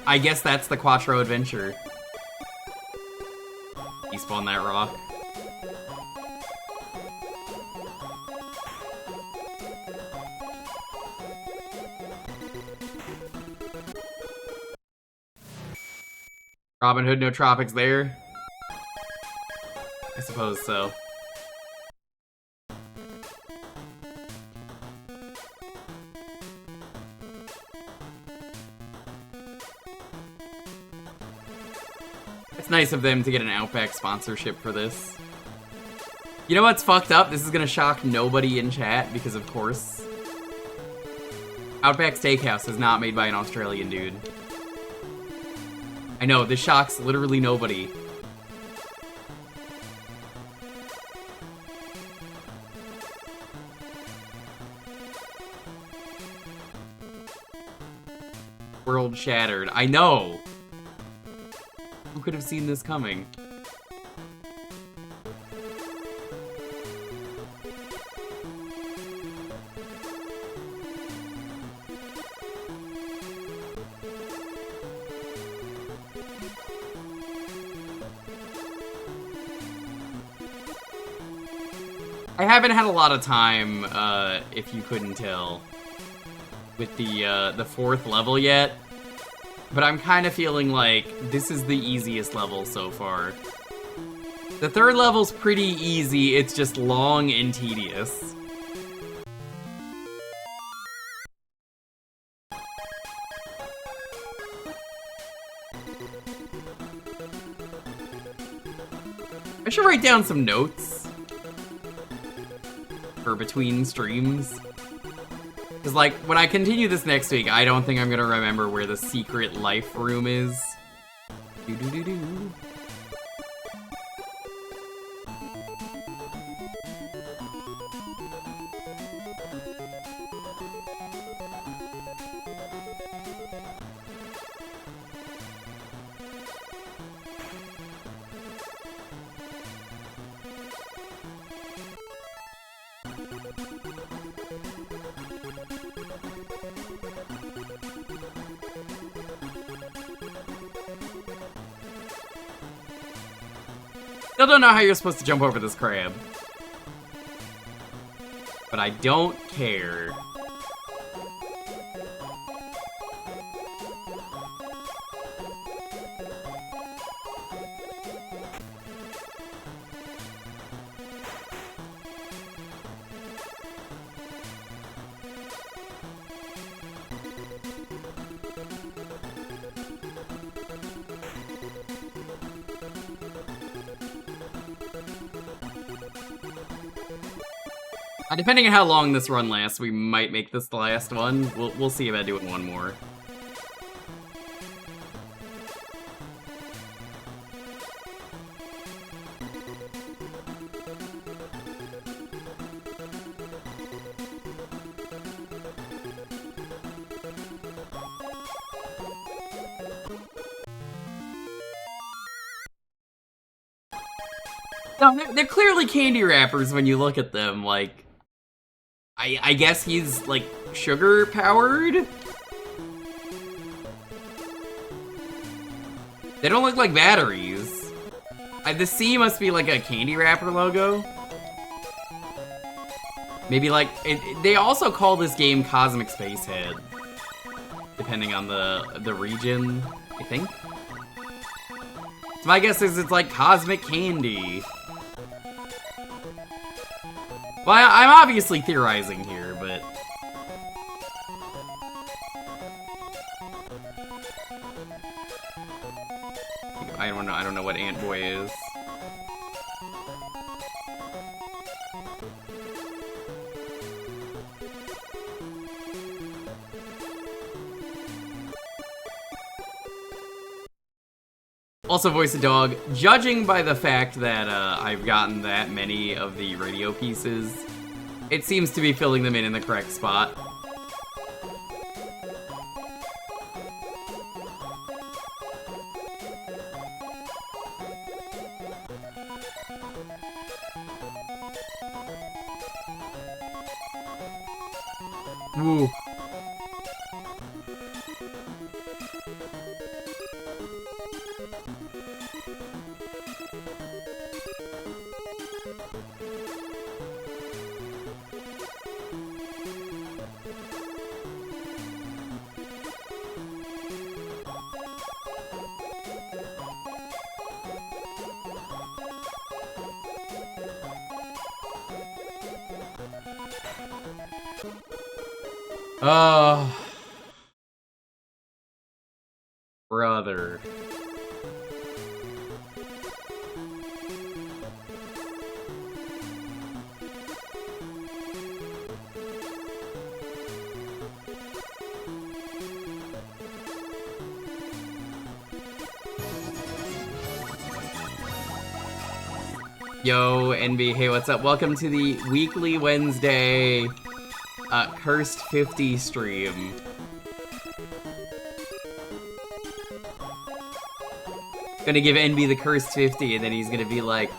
I guess that's the Quattro adventure. Despawn that rock. Robin Hood, no tropics there? I suppose so. It's nice of them to get an Outback sponsorship for this. You know what's fucked up? This is gonna shock nobody in chat because, of course, Outback Steakhouse is not made by an Australian dude. I know, this shocks literally nobody. World shattered. I know! Who could have seen this coming? I haven't had a lot of time, if you couldn't tell. with the fourth level yet, but I'm kind of feeling like this is the easiest level so far. The third level's pretty easy, it's just long and tedious. I should write down some notes for between streams. Because, like, when I continue this next week, I don't think I'm gonna remember where the secret life room is. Doo-doo-doo-doo. Still don't know how you're supposed to jump over this crab. But I don't care. Depending on how long this run lasts, we might make this the last one. We'll see about doing one more. No, they're clearly candy wrappers when you look at them, like... I guess he's, like, sugar-powered? They don't look like batteries. The C must be, like, a candy wrapper logo. Maybe, like, they also call this game Cosmic Spacehead. Depending on the region, I think. So my guess is it's, like, cosmic candy. Well, I'm obviously theorizing here, but... I don't know what Ant Boy is. Also voice a dog. Judging by the fact that I've gotten that many of the radio pieces, it seems to be filling them in the correct spot. Woo. Oh, brother. Yo, NB, hey, what's up? Welcome to the weekly Wednesday Cursed 50 stream. Gonna give NB the Cursed 50, and then he's gonna be like,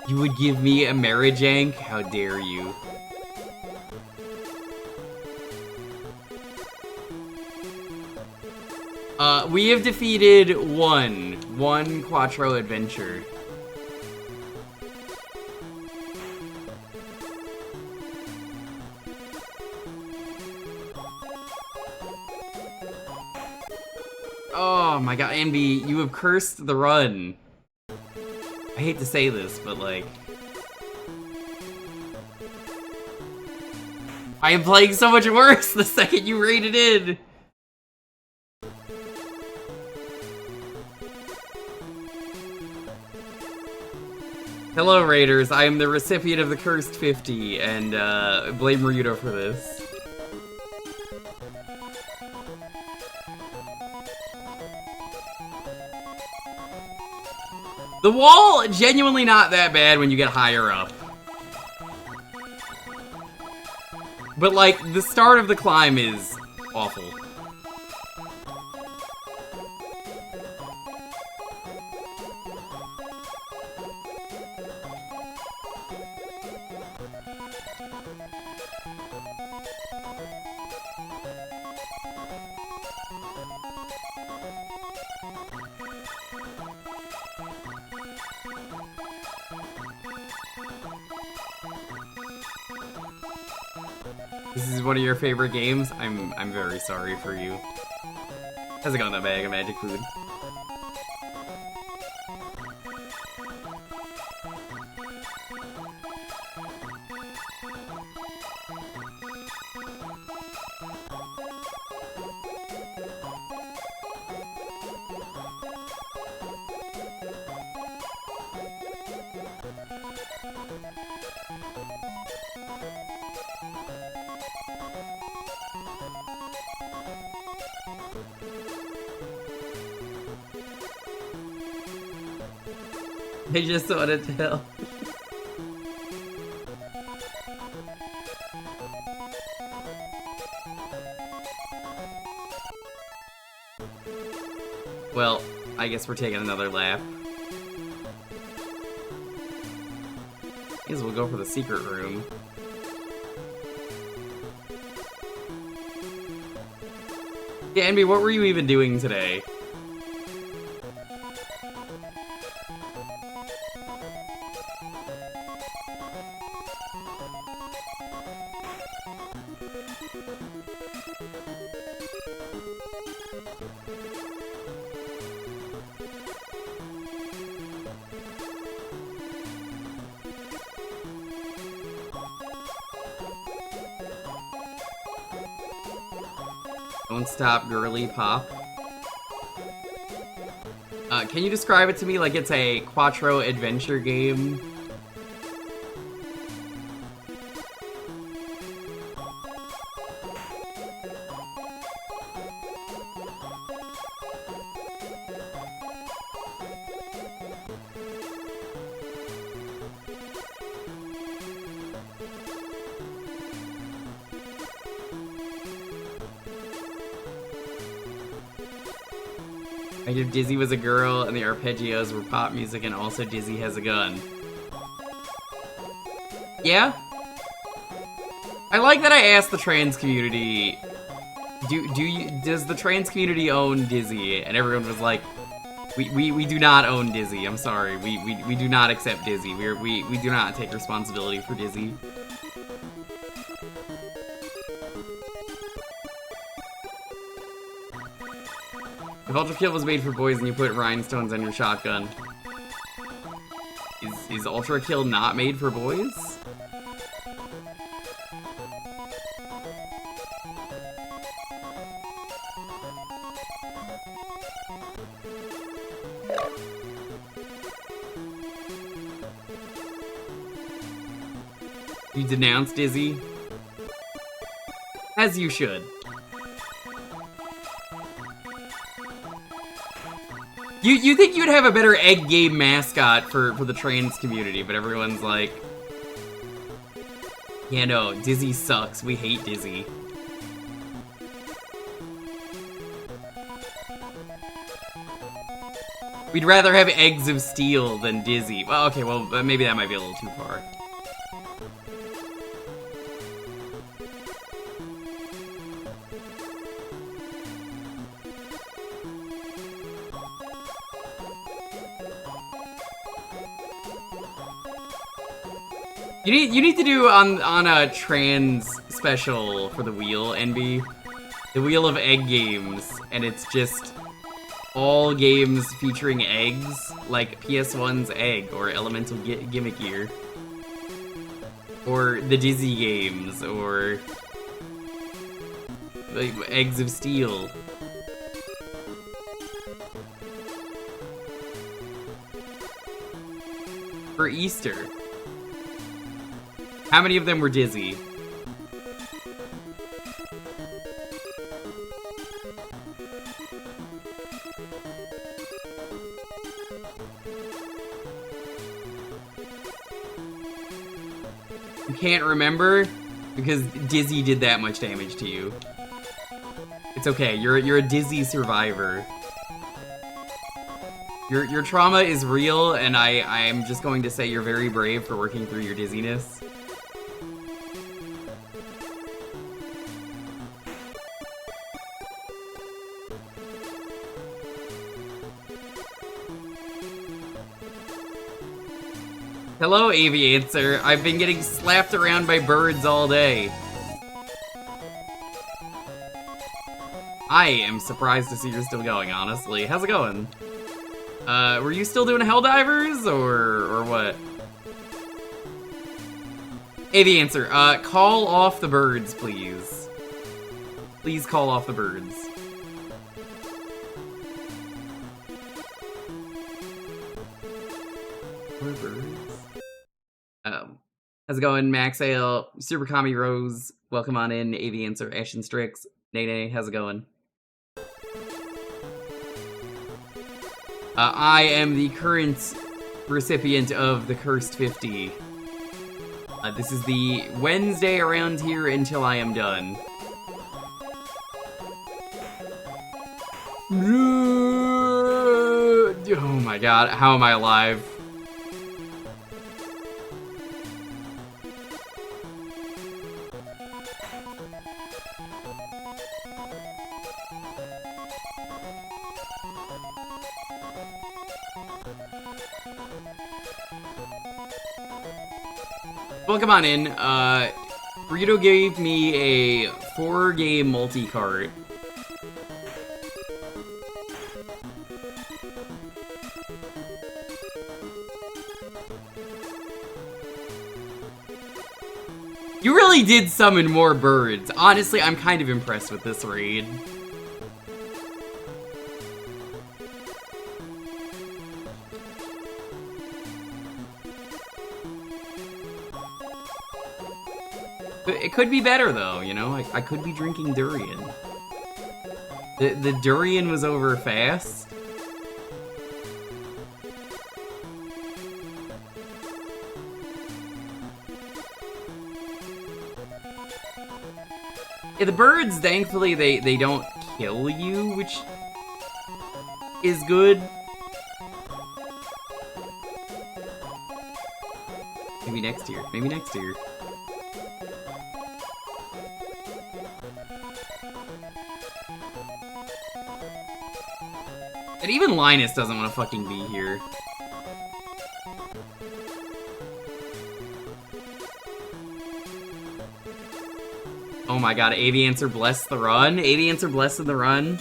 "You would give me a Marijank? How dare you?" We have defeated one Quattro adventure. Oh my god, Envy, you have cursed the run. I hate to say this, but like... I am playing so much worse the second you raided in! Hello, Raiders. I am the recipient of the Cursed 50, and blame Ryudo for this. The wall, genuinely not that bad when you get higher up. But, like, the start of the climb is awful. This is one of your favorite games? I'm very sorry for you. How's it going, that bag of magic food? I just wanted to help. Well, I guess we're taking another lap. I guess we'll go for the secret room. Yeah, Envy, what were you even doing today? Don't stop, girly pop. Can you describe it to me like it's a Quattro adventure game? I knew Dizzy was a girl and the arpeggios were pop music and also Dizzy has a gun. Yeah? I like that I asked the trans community, does the trans community own Dizzy? And everyone was like, we do not own Dizzy, I'm sorry. We do not accept Dizzy. We do not take responsibility for Dizzy. If Ultra Kill was made for boys and you put rhinestones on your shotgun, is Ultra Kill not made for boys? You denounce Dizzy? As you should. You think you'd have a better egg game mascot for the trans community, but everyone's like, yeah, no, Dizzy sucks. We hate Dizzy. We'd rather have eggs of steel than Dizzy. Well, okay, well, maybe that might be a little too far. You need to do on a trans special for the wheel, Envy. The Wheel of Egg Games, and it's just all games featuring eggs, like PS1's Egg, or Elemental Gimmick Gear, or the Dizzy games, or like Eggs of Steel. For Easter. How many of them were Dizzy? You can't remember? Because Dizzy did that much damage to you. It's okay, you're a Dizzy survivor. Your trauma is real, and I'm just going to say you're very brave for working through your dizziness. Hello, Aviancer. I've been getting slapped around by birds all day. I am surprised to see you're still going, honestly. How's it going? Were you still doing Helldivers, or what? Aviancer, call off the birds, please. Please call off the birds. More birds? How's it going, Max Ale, Super Kami Rose? Welcome on in, Aviancer, Ashen Strix, Nene, how's it going? I am the current recipient of the Cursed 50. This is the Wednesday around here until I am done. Oh my god, how am I alive? Well, come on in. Burrito gave me a 4-game multi-cart. You really did summon more birds. Honestly, I'm kind of impressed with this raid. It could be better, though, you know? I could be drinking durian. The durian was over fast. Yeah, the birds, thankfully, they don't kill you, which is good. Maybe next year. Maybe next year. And even Linus doesn't want to fucking be here. Oh my god, Aviancer bless the run? Aviancer blessing the run?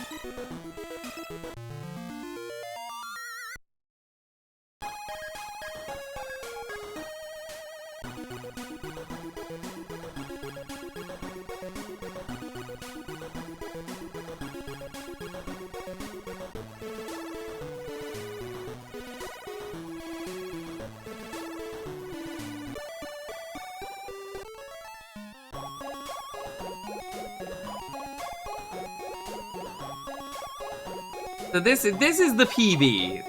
So this is the PB,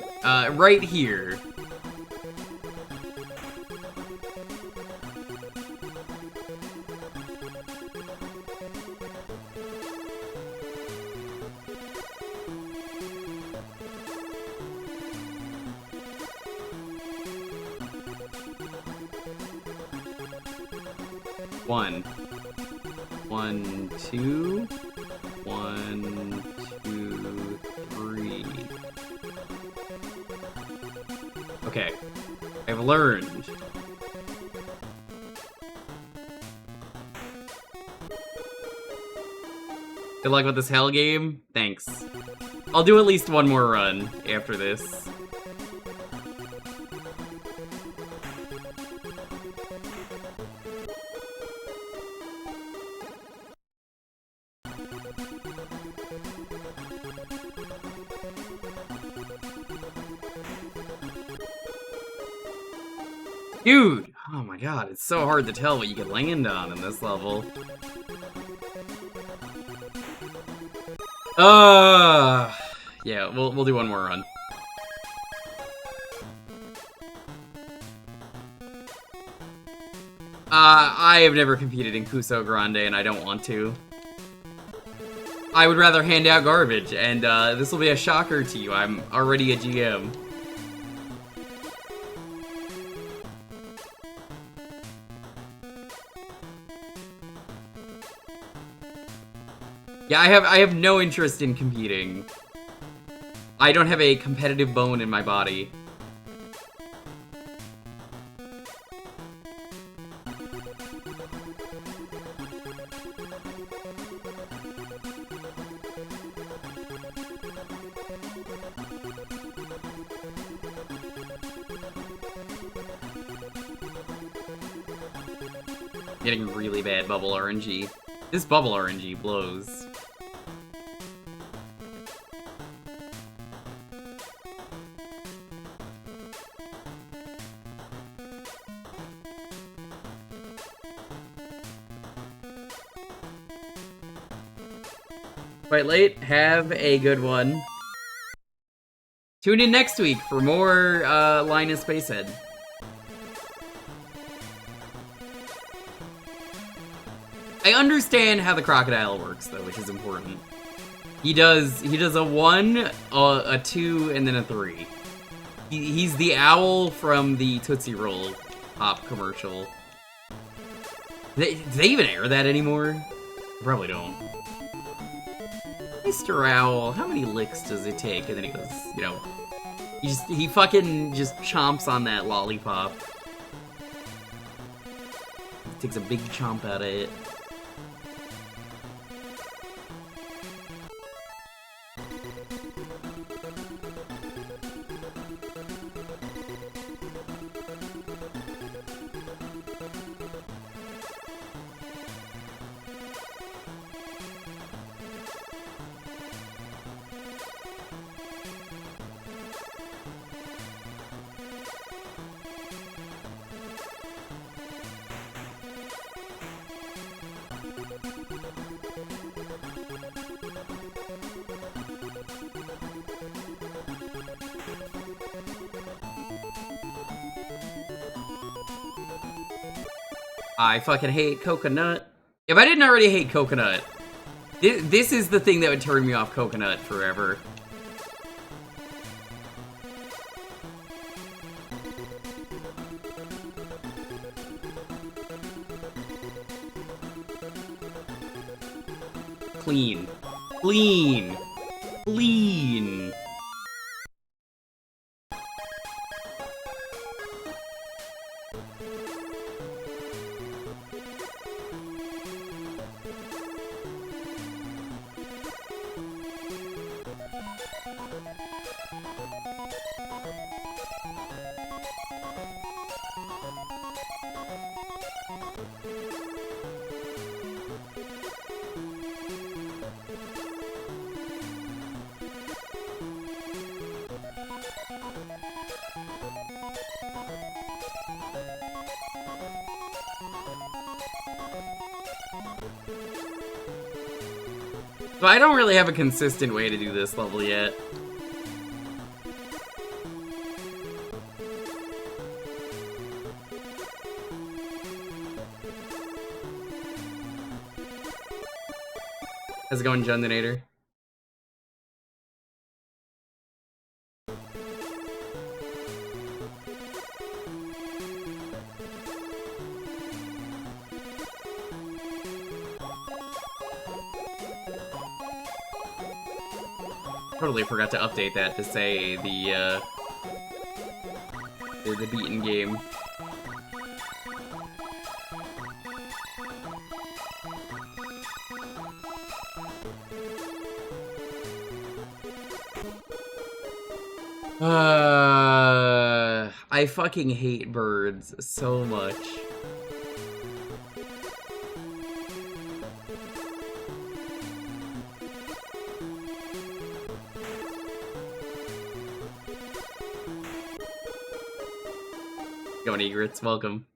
right here. One, two, 1, 2, 3. Okay, I've learned. Good luck with this hell game. Thanks. I'll do at least one more run after this. Dude! Oh my god, it's so hard to tell what you can land on in this level. Yeah, we'll do one more run. I have never competed in Kuso Grande, and I don't want to. I would rather hand out garbage, and this will be a shocker to you. I'm already a GM. Yeah, I have no interest in competing. I don't have a competitive bone in my body. Getting really bad bubble RNG. This bubble RNG blows. Quite late. Have a good one. Tune in next week for more Linus Spacehead. I understand how the crocodile works, though, which is important. He does a 1, a 2, and then a 3. He's the owl from the Tootsie Roll Pop commercial. Do they even air that anymore? Probably don't. Mr. Owl, how many licks does it take? And then he goes, you know, he fucking just chomps on that lollipop. He takes a big chomp out of it. I fucking hate coconut. If I didn't already hate coconut, this is the thing that would turn me off coconut forever. Clean. Clean. Clean. But I don't really have a consistent way to do this level yet. How's it going, Jundinator? Totally forgot to update that to say the beaten game. I fucking hate birds so much. Going egrets, welcome.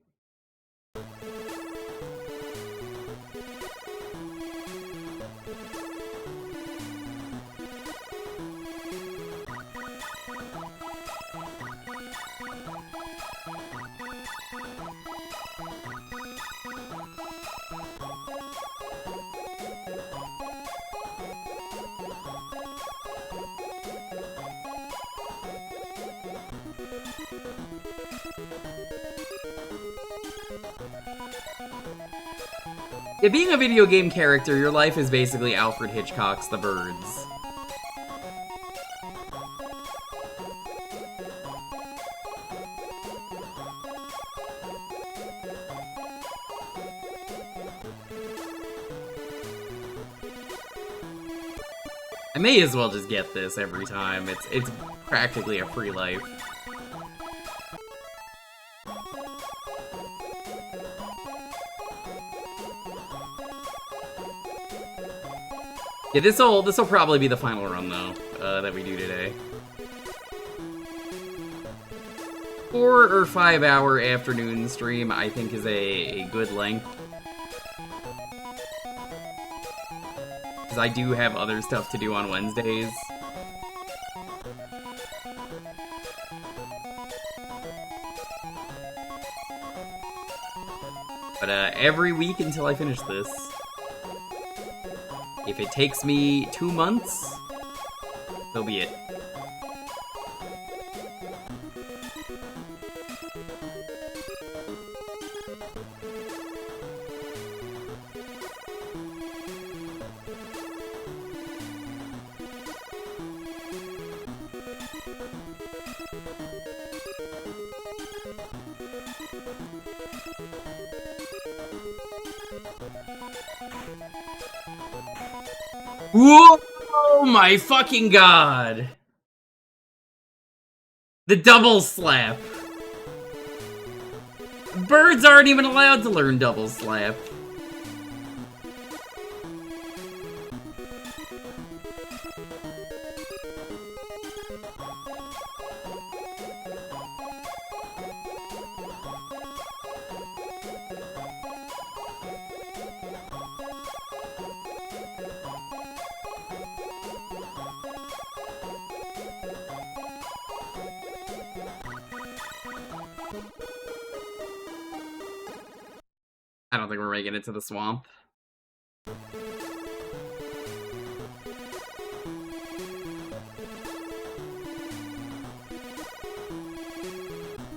Yeah, being a video game character, your life is basically Alfred Hitchcock's The Birds. I may as well just get this every time. It's practically a free life. Yeah, this'll probably be the final run though, that we do today. 4 or 5 hour afternoon stream, I think, is a good length. Because I do have other stuff to do on Wednesdays. But every week until I finish this. If it takes me 2 months, so be it. Whoa! Oh my fucking god! The double slap! Birds aren't even allowed to learn double slap. I don't think we're making it to the swamp.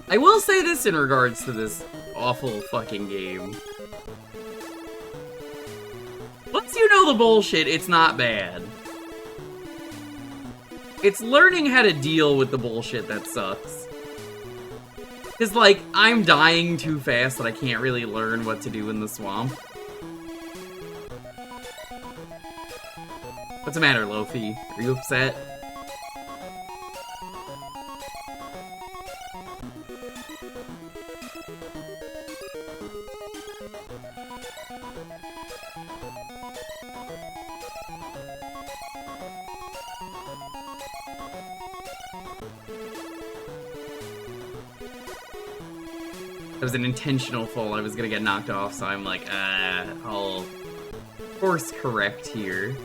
I will say this in regards to this awful fucking game. Once you know the bullshit, it's not bad. It's learning how to deal with the bullshit that sucks. Because, like, I'm dying too fast that I can't really learn what to do in the swamp. What's the matter, Lofi? Are you upset? That was an intentional fall. I was gonna get knocked off, so I'm like, I'll course correct here.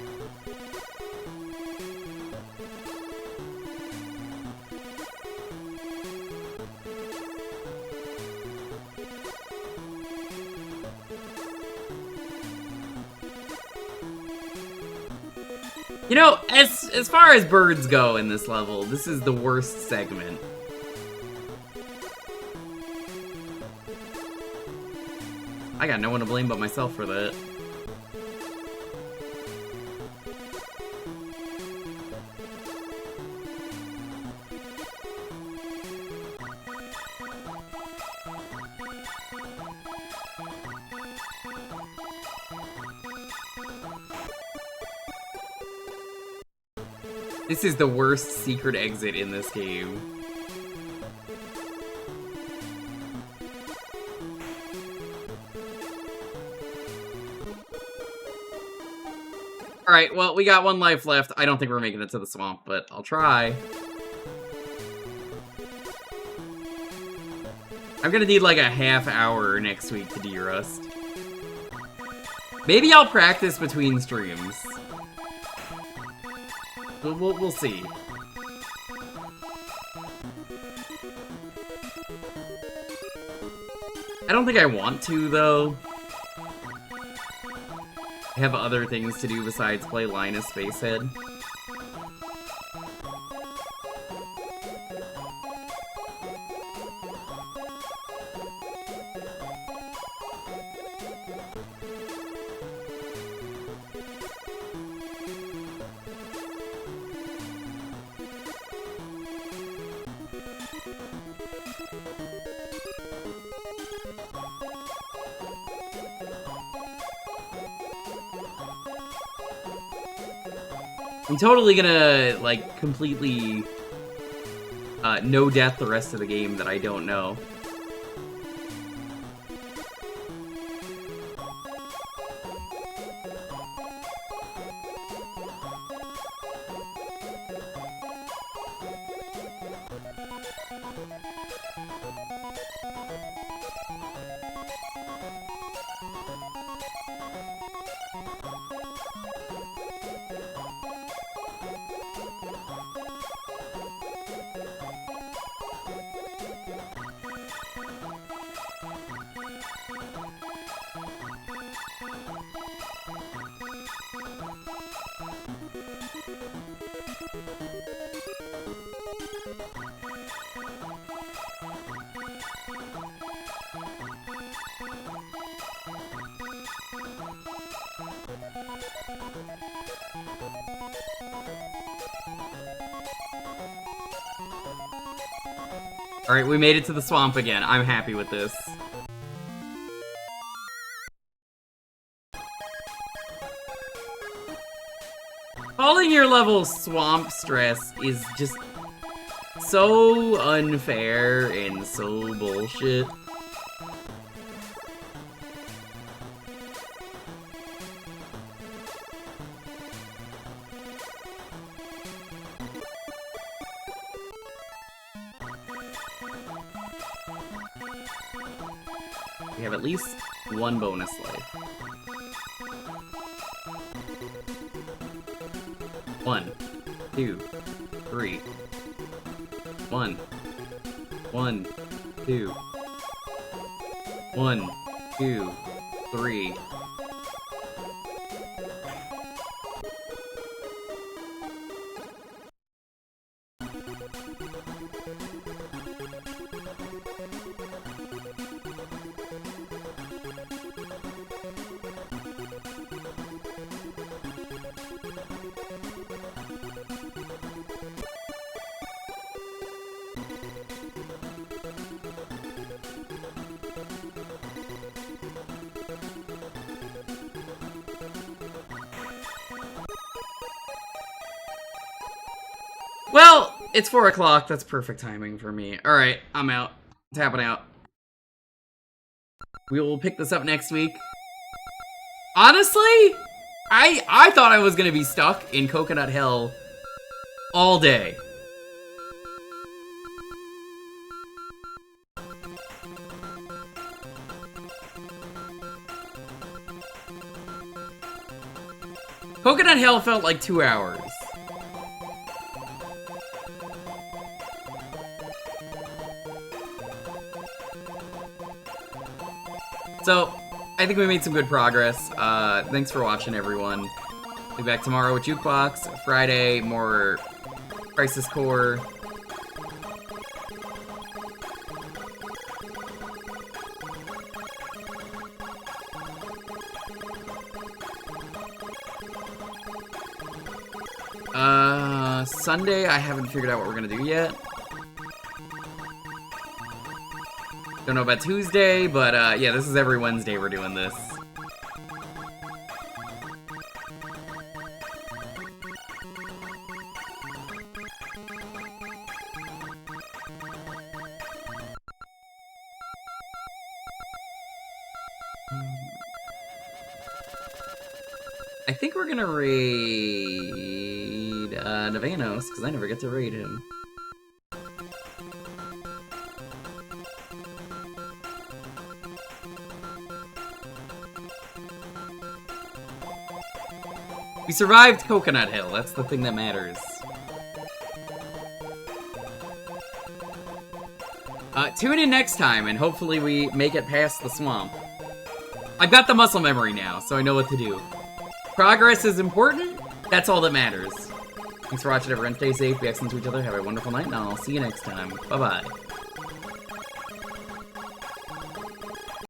You know, as far as birds go in this level, this is the worst segment. I got no one to blame but myself for that. This is the worst secret exit in this game. Alright, well, we got 1 life left. I don't think we're making it to the swamp, but I'll try. I'm gonna need like a half hour next week to de-rust. Maybe I'll practice between streams. We'll see. I don't think I want to, though. I have other things to do besides play Linus Spacehead. I'm totally gonna, like, completely no death the rest of the game that I don't know. Alright, we made it to the swamp again. I'm happy with this. Calling your level Swamp Stress is just so unfair and so bullshit. We have at least 1 bonus life. 1, 2, 3. 1, 1, 2. 1, 2, 3. Well, it's 4 o'clock. That's perfect timing for me. Alright, I'm out. Tapping out. We will pick this up next week. Honestly, I thought I was gonna be stuck in Coconut Hell all day. Coconut Hell felt like 2 hours. So, I think we made some good progress. Thanks for watching, everyone. Be back tomorrow with Jukebox. Friday, more Crisis Core. Sunday, I haven't figured out what we're gonna do yet. Don't know about Tuesday, but yeah, this is every Wednesday we're doing this. I think we're gonna raid Navanos, because I never get to raid him. We survived Coconut Hill, that's the thing that matters. Tune in next time, and hopefully we make it past the swamp. I've got the muscle memory now, so I know what to do. Progress is important, that's all that matters. Thanks for watching, everyone. Stay safe, be excellent to each other, have a wonderful night, and I'll see you next time. Bye-bye.